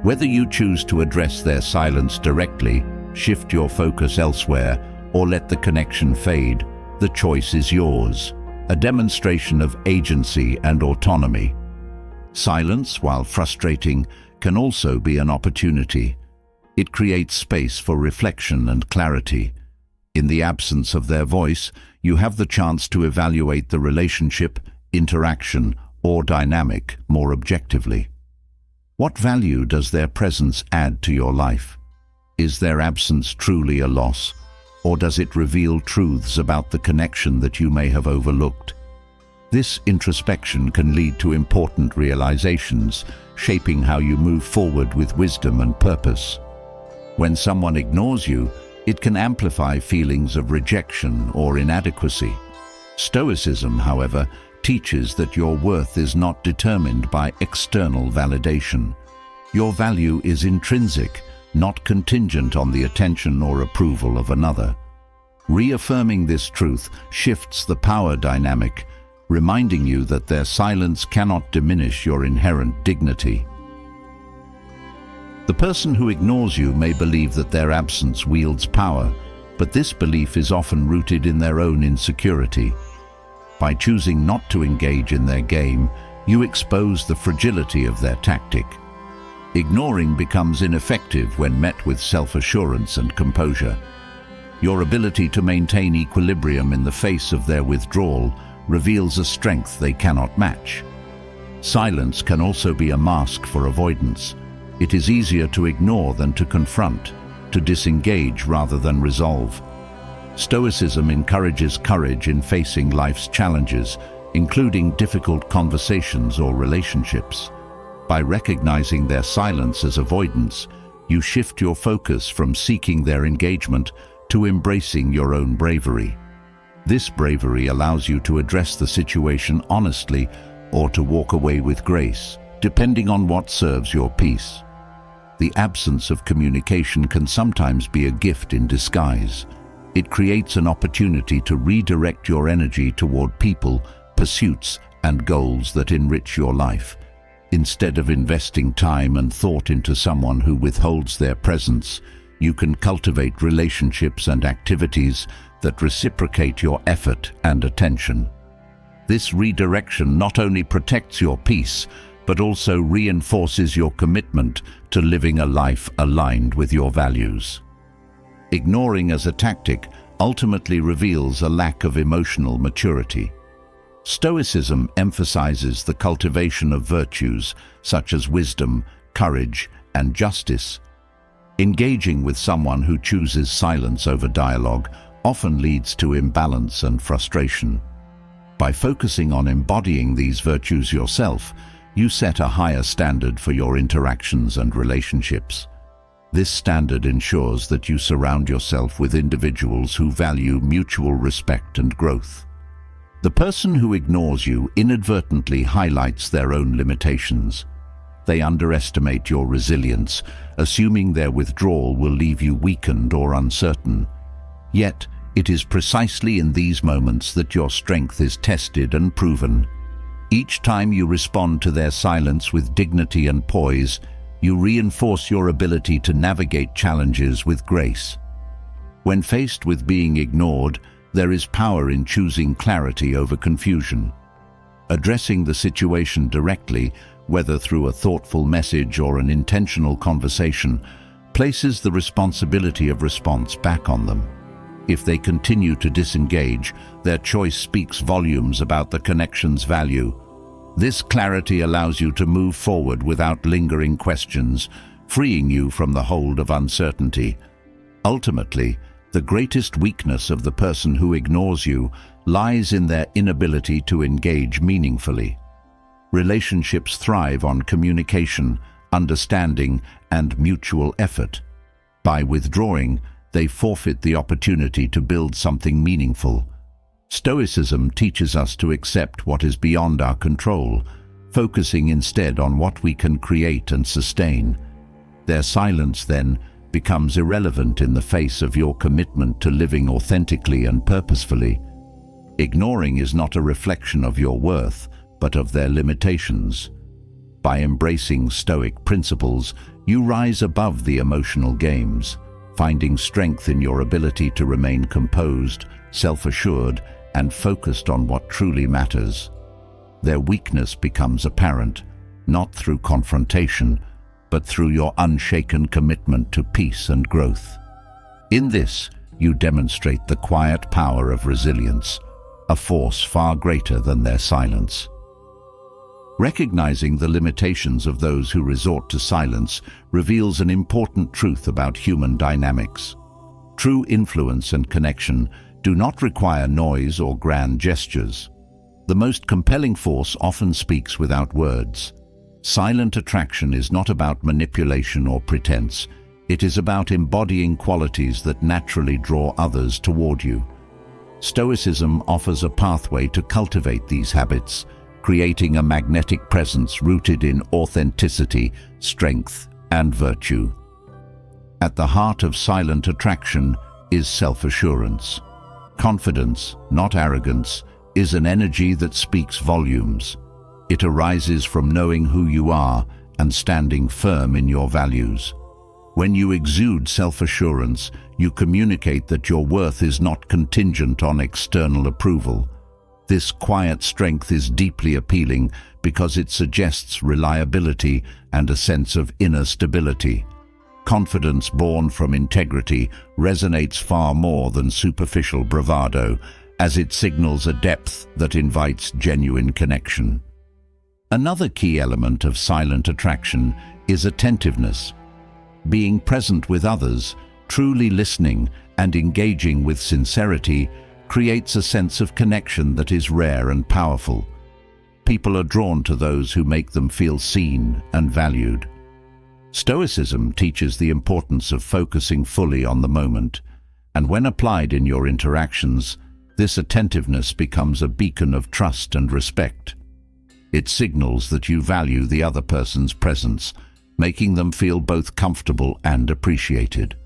Whether you choose to address their silence directly, shift your focus elsewhere, or let the connection fade, the choice is yours. A demonstration of agency and autonomy. Silence, while frustrating, can also be an opportunity. It creates space for reflection and clarity. In the absence of their voice, you have the chance to evaluate the relationship, interaction, or dynamic more objectively. What value does their presence add to your life? Is their absence truly a loss, or does it reveal truths about the connection that you may have overlooked? This introspection can lead to important realizations, shaping how you move forward with wisdom and purpose. When someone ignores you, it can amplify feelings of rejection or inadequacy. Stoicism, however, teaches that your worth is not determined by external validation. Your value is intrinsic, not contingent on the attention or approval of another. Reaffirming this truth shifts the power dynamic, reminding you that their silence cannot diminish your inherent dignity. The person who ignores you may believe that their absence wields power, but this belief is often rooted in their own insecurity. By choosing not to engage in their game, you expose the fragility of their tactic. Ignoring becomes ineffective when met with self-assurance and composure. Your ability to maintain equilibrium in the face of their withdrawal reveals a strength they cannot match. Silence can also be a mask for avoidance. It is easier to ignore than to confront, to disengage rather than resolve. Stoicism encourages courage in facing life's challenges, including difficult conversations or relationships. By recognizing their silence as avoidance, you shift your focus from seeking their engagement to embracing your own bravery. This bravery allows you to address the situation honestly or to walk away with grace, depending on what serves your peace. The absence of communication can sometimes be a gift in disguise. It creates an opportunity to redirect your energy toward people, pursuits, and goals that enrich your life. Instead of investing time and thought into someone who withholds their presence, you can cultivate relationships and activities that reciprocate your effort and attention. This redirection not only protects your peace, but also reinforces your commitment to living a life aligned with your values. Ignoring as a tactic ultimately reveals a lack of emotional maturity. Stoicism emphasizes the cultivation of virtues such as wisdom, courage, and justice. Engaging with someone who chooses silence over dialogue often leads to imbalance and frustration. By focusing on embodying these virtues yourself, you set a higher standard for your interactions and relationships. This standard ensures that you surround yourself with individuals who value mutual respect and growth. The person who ignores you inadvertently highlights their own limitations. They underestimate your resilience, assuming their withdrawal will leave you weakened or uncertain. Yet, it is precisely in these moments that your strength is tested and proven. Each time you respond to their silence with dignity and poise, you reinforce your ability to navigate challenges with grace. When faced with being ignored, there is power in choosing clarity over confusion. Addressing the situation directly, whether through a thoughtful message or an intentional conversation, places the responsibility of response back on them. If they continue to disengage, their choice speaks volumes about the connection's value. This clarity allows you to move forward without lingering questions, freeing you from the hold of uncertainty. Ultimately, the greatest weakness of the person who ignores you lies in their inability to engage meaningfully. Relationships thrive on communication, understanding, and mutual effort. By withdrawing, they forfeit the opportunity to build something meaningful. Stoicism teaches us to accept what is beyond our control, focusing instead on what we can create and sustain. Their silence, then, becomes irrelevant in the face of your commitment to living authentically and purposefully. Ignoring is not a reflection of your worth, but of their limitations. By embracing Stoic principles, you rise above the emotional games, finding strength in your ability to remain composed, self-assured, and focused on what truly matters. Their weakness becomes apparent, not through confrontation, but through your unshaken commitment to peace and growth. In this, you demonstrate the quiet power of resilience, a force far greater than their silence. Recognizing the limitations of those who resort to silence reveals an important truth about human dynamics. True influence and connection do not require noise or grand gestures. The most compelling force often speaks without words. Silent attraction is not about manipulation or pretense. It is about embodying qualities that naturally draw others toward you. Stoicism offers a pathway to cultivate these habits, creating a magnetic presence rooted in authenticity, strength, and virtue. At the heart of silent attraction is self-assurance. Confidence, not arrogance, is an energy that speaks volumes. It arises from knowing who you are and standing firm in your values. When you exude self-assurance, you communicate that your worth is not contingent on external approval. This quiet strength is deeply appealing because it suggests reliability and a sense of inner stability. Confidence born from integrity resonates far more than superficial bravado, as it signals a depth that invites genuine connection. Another key element of silent attraction is attentiveness. Being present with others, truly listening and engaging with sincerity creates a sense of connection that is rare and powerful. People are drawn to those who make them feel seen and valued. Stoicism teaches the importance of focusing fully on the moment, and when applied in your interactions, this attentiveness becomes a beacon of trust and respect. It signals that you value the other person's presence, making them feel both comfortable and appreciated.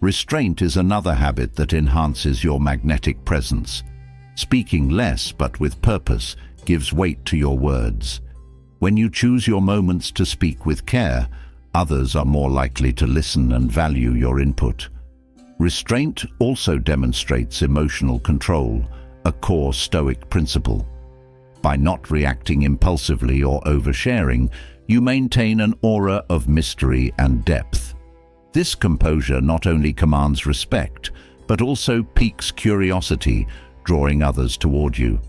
Restraint is another habit that enhances your magnetic presence. Speaking less but with purpose gives weight to your words. When you choose your moments to speak with care, others are more likely to listen and value your input. Restraint also demonstrates emotional control, a core Stoic principle. By not reacting impulsively or oversharing, you maintain an aura of mystery and depth. This composure not only commands respect, but also piques curiosity, drawing others toward you.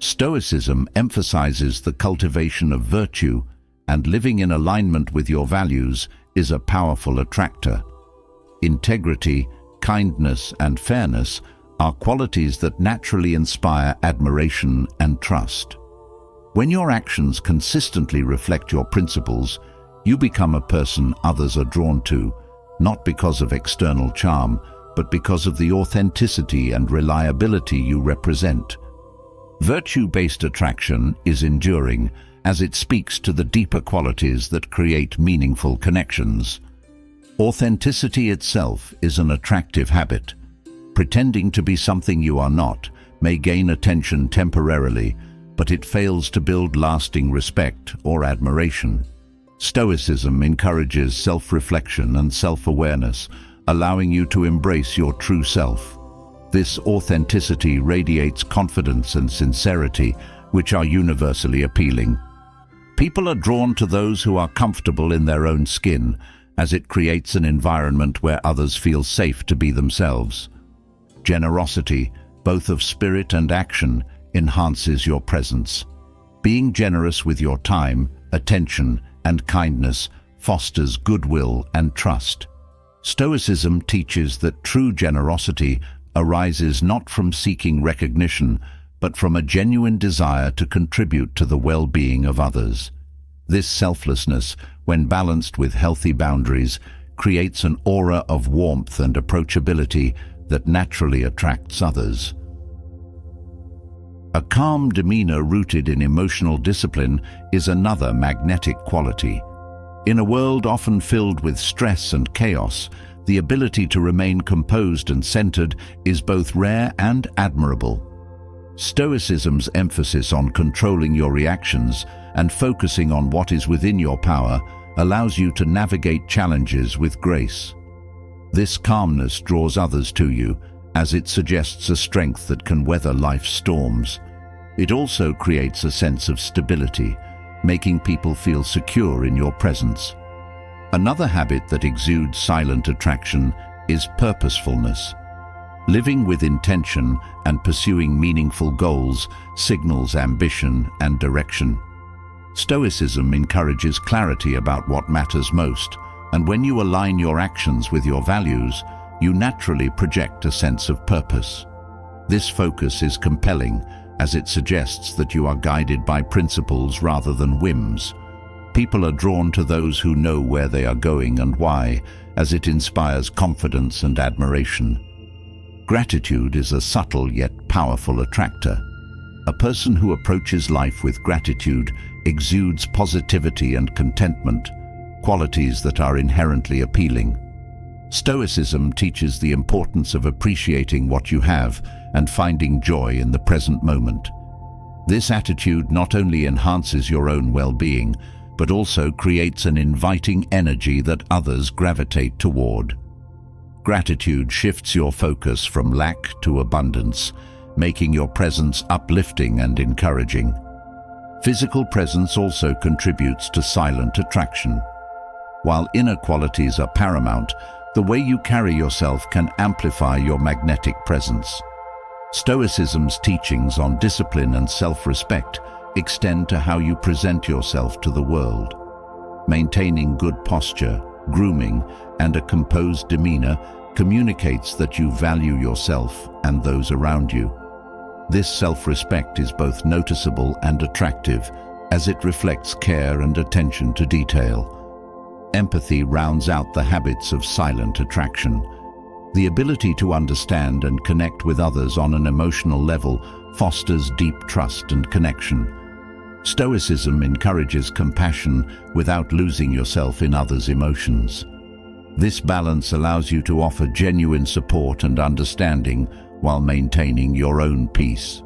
Stoicism emphasizes the cultivation of virtue, and living in alignment with your values is a powerful attractor. Integrity, kindness, and fairness are qualities that naturally inspire admiration and trust. When your actions consistently reflect your principles, you become a person others are drawn to, not because of external charm, but because of the authenticity and reliability you represent. Virtue-based attraction is enduring, as it speaks to the deeper qualities that create meaningful connections. Authenticity itself is an attractive habit. Pretending to be something you are not may gain attention temporarily, but it fails to build lasting respect or admiration. Stoicism encourages self-reflection and self-awareness, allowing you to embrace your true self. This authenticity radiates confidence and sincerity, which are universally appealing. People are drawn to those who are comfortable in their own skin, as it creates an environment where others feel safe to be themselves. Generosity, both of spirit and action, enhances your presence. Being generous with your time, attention, and kindness fosters goodwill and trust. Stoicism teaches that true generosity arises not from seeking recognition, but from a genuine desire to contribute to the well-being of others. This selflessness, when balanced with healthy boundaries, creates an aura of warmth and approachability that naturally attracts others. A calm demeanor rooted in emotional discipline is another magnetic quality. In a world often filled with stress and chaos, the ability to remain composed and centered is both rare and admirable. Stoicism's emphasis on controlling your reactions and focusing on what is within your power allows you to navigate challenges with grace. This calmness draws others to you, as it suggests a strength that can weather life's storms. It also creates a sense of stability, making people feel secure in your presence. Another habit that exudes silent attraction is purposefulness. Living with intention and pursuing meaningful goals signals ambition and direction. Stoicism encourages clarity about what matters most, and when you align your actions with your values, you naturally project a sense of purpose. This focus is compelling, as it suggests that you are guided by principles rather than whims. People are drawn to those who know where they are going and why, as it inspires confidence and admiration. Gratitude is a subtle yet powerful attractor. A person who approaches life with gratitude exudes positivity and contentment, qualities that are inherently appealing. Stoicism teaches the importance of appreciating what you have and finding joy in the present moment. This attitude not only enhances your own well-being, but also creates an inviting energy that others gravitate toward. Gratitude shifts your focus from lack to abundance, making your presence uplifting and encouraging. Physical presence also contributes to silent attraction. While inner qualities are paramount, the way you carry yourself can amplify your magnetic presence. Stoicism's teachings on discipline and self-respect extend to how you present yourself to the world. Maintaining good posture, grooming, and a composed demeanor communicates that you value yourself and those around you. This self-respect is both noticeable and attractive, as it reflects care and attention to detail. Empathy rounds out the habits of silent attraction. The ability to understand and connect with others on an emotional level fosters deep trust and connection. Stoicism encourages compassion without losing yourself in others' emotions. This balance allows you to offer genuine support and understanding while maintaining your own peace.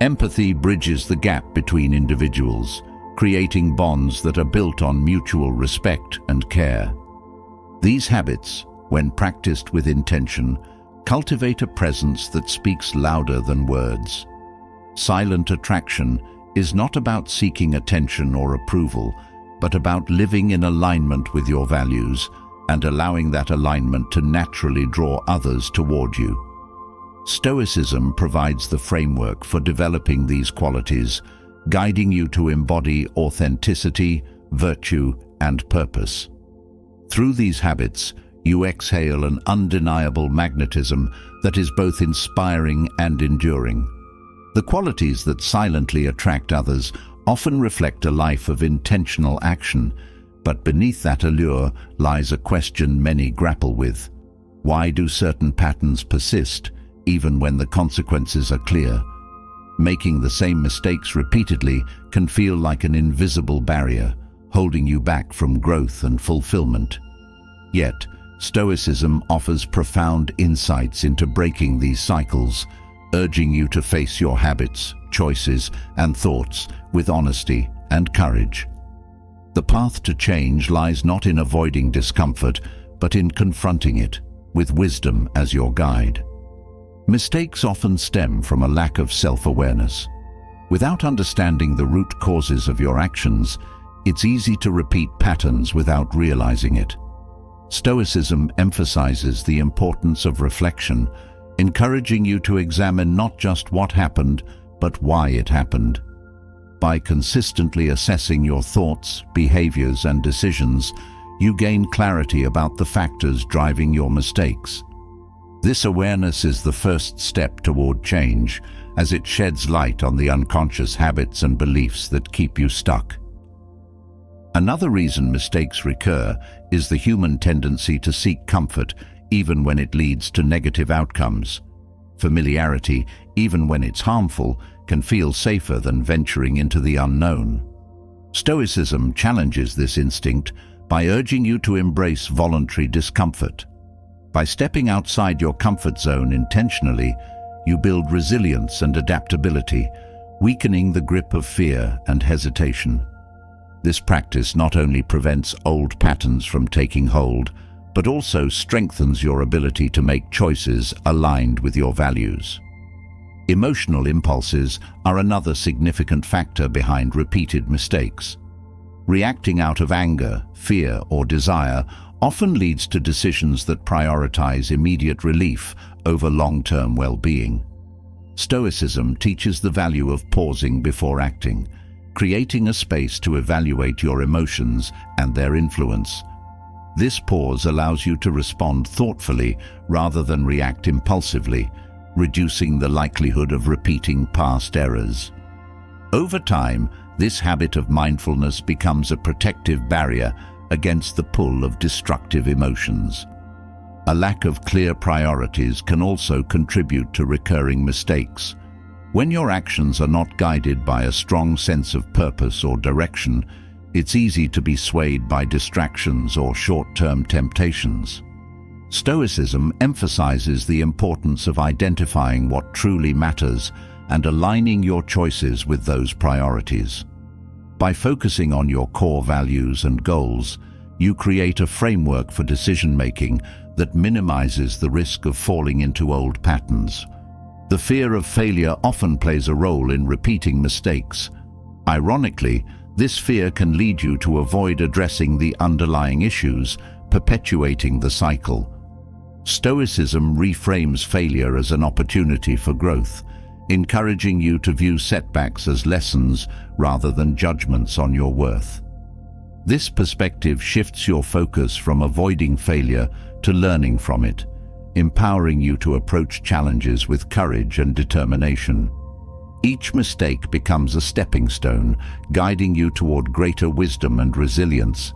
Empathy bridges the gap between individuals, creating bonds that are built on mutual respect and care. These habits, when practiced with intention, cultivate a presence that speaks louder than words. Silent attraction is not about seeking attention or approval, but about living in alignment with your values and allowing that alignment to naturally draw others toward you. Stoicism provides the framework for developing these qualities, guiding you to embody authenticity, virtue, and purpose. Through these habits, you exhale an undeniable magnetism that is both inspiring and enduring. The qualities that silently attract others often reflect a life of intentional action, but beneath that allure lies a question many grapple with. Why do certain patterns persist, even when the consequences are clear? Making the same mistakes repeatedly can feel like an invisible barrier, holding you back from growth and fulfillment. Yet, Stoicism offers profound insights into breaking these cycles, urging you to face your habits, choices, and thoughts with honesty and courage. The path to change lies not in avoiding discomfort, but in confronting it, with wisdom as your guide. Mistakes often stem from a lack of self-awareness. Without understanding the root causes of your actions, it's easy to repeat patterns without realizing it. Stoicism emphasizes the importance of reflection, encouraging you to examine not just what happened, but why it happened. By consistently assessing your thoughts, behaviors, and decisions, you gain clarity about the factors driving your mistakes. This awareness is the first step toward change, as it sheds light on the unconscious habits and beliefs that keep you stuck. Another reason mistakes recur is the human tendency to seek comfort even when it leads to negative outcomes. Familiarity, even when it's harmful, can feel safer than venturing into the unknown. Stoicism challenges this instinct by urging you to embrace voluntary discomfort. By stepping outside your comfort zone intentionally, you build resilience and adaptability, weakening the grip of fear and hesitation. This practice not only prevents old patterns from taking hold, but also strengthens your ability to make choices aligned with your values. Emotional impulses are another significant factor behind repeated mistakes. Reacting out of anger, fear, or desire often leads to decisions that prioritize immediate relief over long-term well-being. Stoicism teaches the value of pausing before acting, creating a space to evaluate your emotions and their influence. This pause allows you to respond thoughtfully rather than react impulsively, reducing the likelihood of repeating past errors. Over time, this habit of mindfulness becomes a protective barrier against the pull of destructive emotions. A lack of clear priorities can also contribute to recurring mistakes. When your actions are not guided by a strong sense of purpose or direction, it's easy to be swayed by distractions or short-term temptations. Stoicism emphasizes the importance of identifying what truly matters and aligning your choices with those priorities. By focusing on your core values and goals, you create a framework for decision-making that minimizes the risk of falling into old patterns. The fear of failure often plays a role in repeating mistakes. Ironically, this fear can lead you to avoid addressing the underlying issues, perpetuating the cycle. Stoicism reframes failure as an opportunity for growth, encouraging you to view setbacks as lessons rather than judgments on your worth. This perspective shifts your focus from avoiding failure to learning from it, empowering you to approach challenges with courage and determination. Each mistake becomes a stepping stone, guiding you toward greater wisdom and resilience.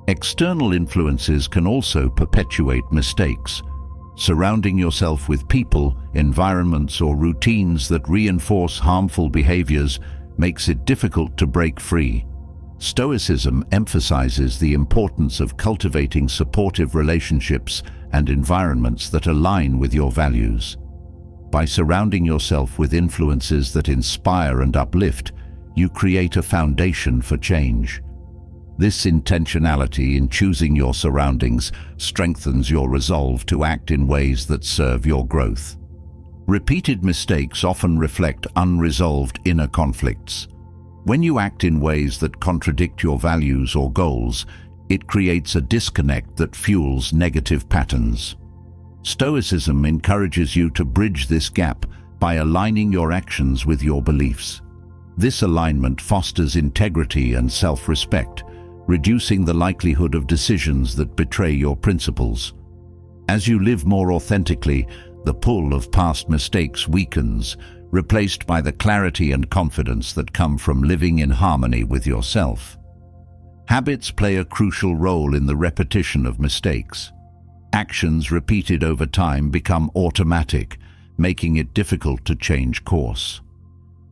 External influences can also perpetuate mistakes. Surrounding yourself with people, environments, or routines that reinforce harmful behaviors makes it difficult to break free. Stoicism emphasizes the importance of cultivating supportive relationships and environments that align with your values. By surrounding yourself with influences that inspire and uplift, you create a foundation for change. This intentionality in choosing your surroundings strengthens your resolve to act in ways that serve your growth. Repeated mistakes often reflect unresolved inner conflicts. When you act in ways that contradict your values or goals, it creates a disconnect that fuels negative patterns. Stoicism encourages you to bridge this gap by aligning your actions with your beliefs. This alignment fosters integrity and self-respect, reducing the likelihood of decisions that betray your principles. As you live more authentically, the pull of past mistakes weakens, replaced by the clarity and confidence that come from living in harmony with yourself. Habits play a crucial role in the repetition of mistakes. Actions repeated over time become automatic, making it difficult to change course.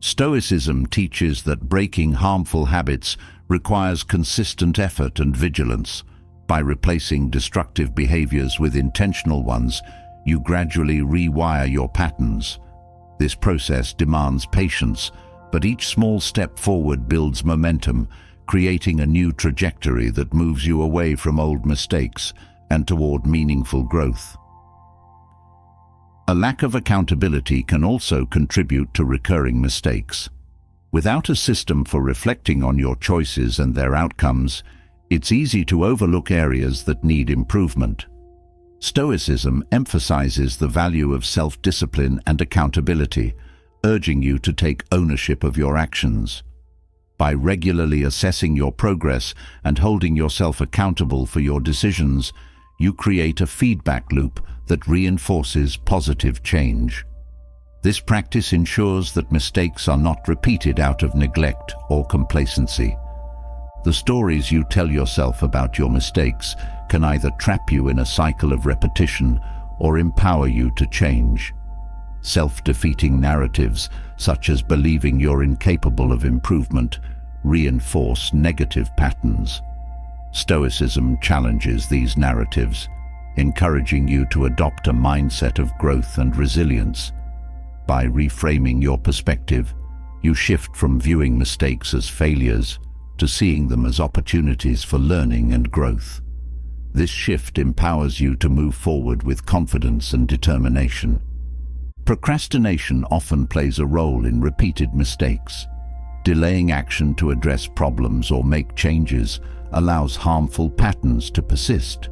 Stoicism teaches that breaking harmful habits requires consistent effort and vigilance. By replacing destructive behaviors with intentional ones, you gradually rewire your patterns. This process demands patience, but each small step forward builds momentum, creating a new trajectory that moves you away from old mistakes and toward meaningful growth. A lack of accountability can also contribute to recurring mistakes. Without a system for reflecting on your choices and their outcomes, it's easy to overlook areas that need improvement. Stoicism emphasizes the value of self-discipline and accountability, urging you to take ownership of your actions. By regularly assessing your progress and holding yourself accountable for your decisions, you create a feedback loop that reinforces positive change. This practice ensures that mistakes are not repeated out of neglect or complacency. The stories you tell yourself about your mistakes can either trap you in a cycle of repetition or empower you to change. Self-defeating narratives, such as believing you're incapable of improvement, reinforce negative patterns. Stoicism challenges these narratives, encouraging you to adopt a mindset of growth and resilience. By reframing your perspective, you shift from viewing mistakes as failures to seeing them as opportunities for learning and growth. This shift empowers you to move forward with confidence and determination. Procrastination often plays a role in repeated mistakes. Delaying action to address problems or make changes allows harmful patterns to persist.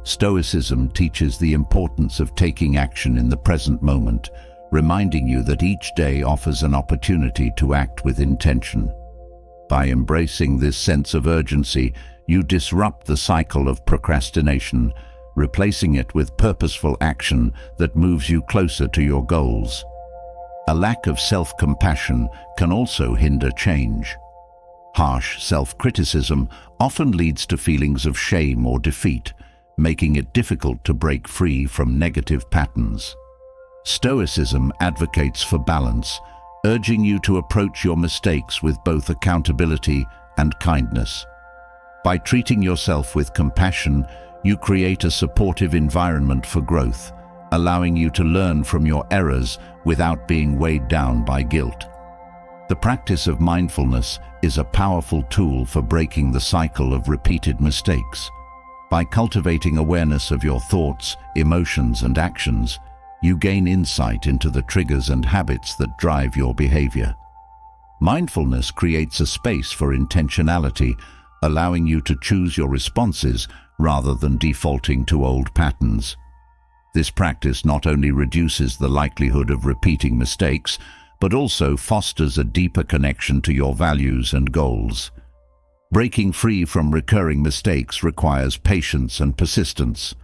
Stoicism teaches the importance of taking action in the present moment, reminding you that each day offers an opportunity to act with intention. By embracing this sense of urgency, you disrupt the cycle of procrastination, replacing it with purposeful action that moves you closer to your goals. A lack of self-compassion can also hinder change. Harsh self-criticism often leads to feelings of shame or defeat, making it difficult to break free from negative patterns. Stoicism advocates for balance, urging you to approach your mistakes with both accountability and kindness. By treating yourself with compassion, you create a supportive environment for growth, allowing you to learn from your errors without being weighed down by guilt. The practice of mindfulness is a powerful tool for breaking the cycle of repeated mistakes. By cultivating awareness of your thoughts, emotions, and actions, you gain insight into the triggers and habits that drive your behavior. Mindfulness creates a space for intentionality, allowing you to choose your responses rather than defaulting to old patterns. This practice not only reduces the likelihood of repeating mistakes, but also fosters a deeper connection to your values and goals. Breaking free from recurring mistakes requires patience and persistence.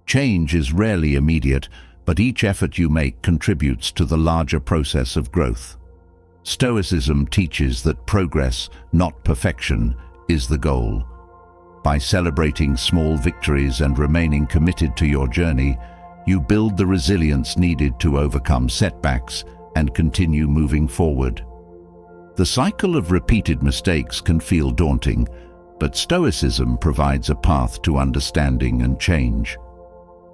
Change is rarely immediate, but each effort you make contributes to the larger process of growth. Stoicism teaches that progress, not perfection, is the goal. By celebrating small victories and remaining committed to your journey, you build the resilience needed to overcome setbacks and continue moving forward. The cycle of repeated mistakes can feel daunting, but Stoicism provides a path to understanding and change.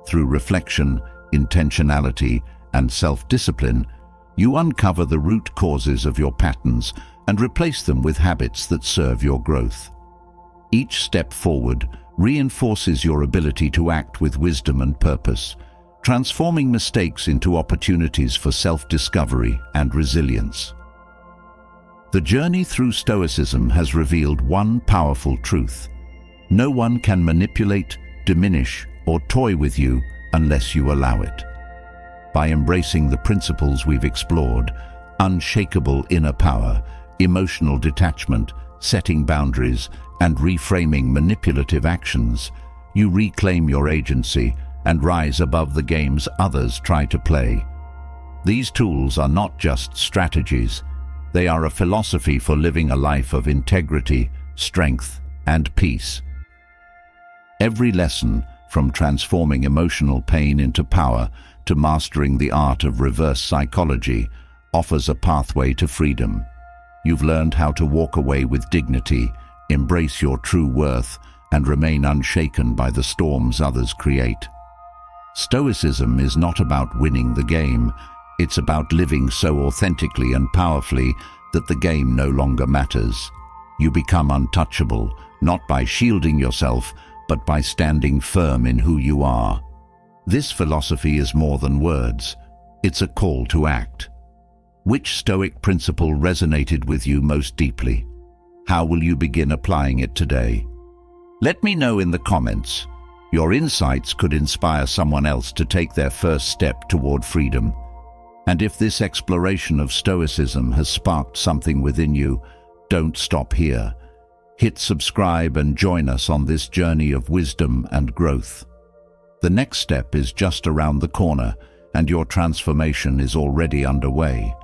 Through reflection, intentionality, and self-discipline, you uncover the root causes of your patterns and replace them with habits that serve your growth. Each step forward reinforces your ability to act with wisdom and purpose, transforming mistakes into opportunities for self-discovery and resilience. The journey through Stoicism has revealed one powerful truth: no one can manipulate, diminish, or toy with you unless you allow it. By embracing the principles we've explored, unshakable inner power, emotional detachment, setting boundaries, and reframing manipulative actions, you reclaim your agency and rise above the games others try to play. These tools are not just strategies, they are a philosophy for living a life of integrity, strength, and peace. Every lesson, from transforming emotional pain into power to mastering the art of reverse psychology, offers a pathway to freedom. You've learned how to walk away with dignity, embrace your true worth, and remain unshaken by the storms others create. Stoicism is not about winning the game, it's about living so authentically and powerfully that the game no longer matters. You become untouchable, not by shielding yourself, but by standing firm in who you are. This philosophy is more than words, it's a call to act. Which Stoic principle resonated with you most deeply? How will you begin applying it today? Let me know in the comments. Your insights could inspire someone else to take their first step toward freedom. And if this exploration of Stoicism has sparked something within you, don't stop here. Hit subscribe and join us on this journey of wisdom and growth. The next step is just around the corner, and your transformation is already underway.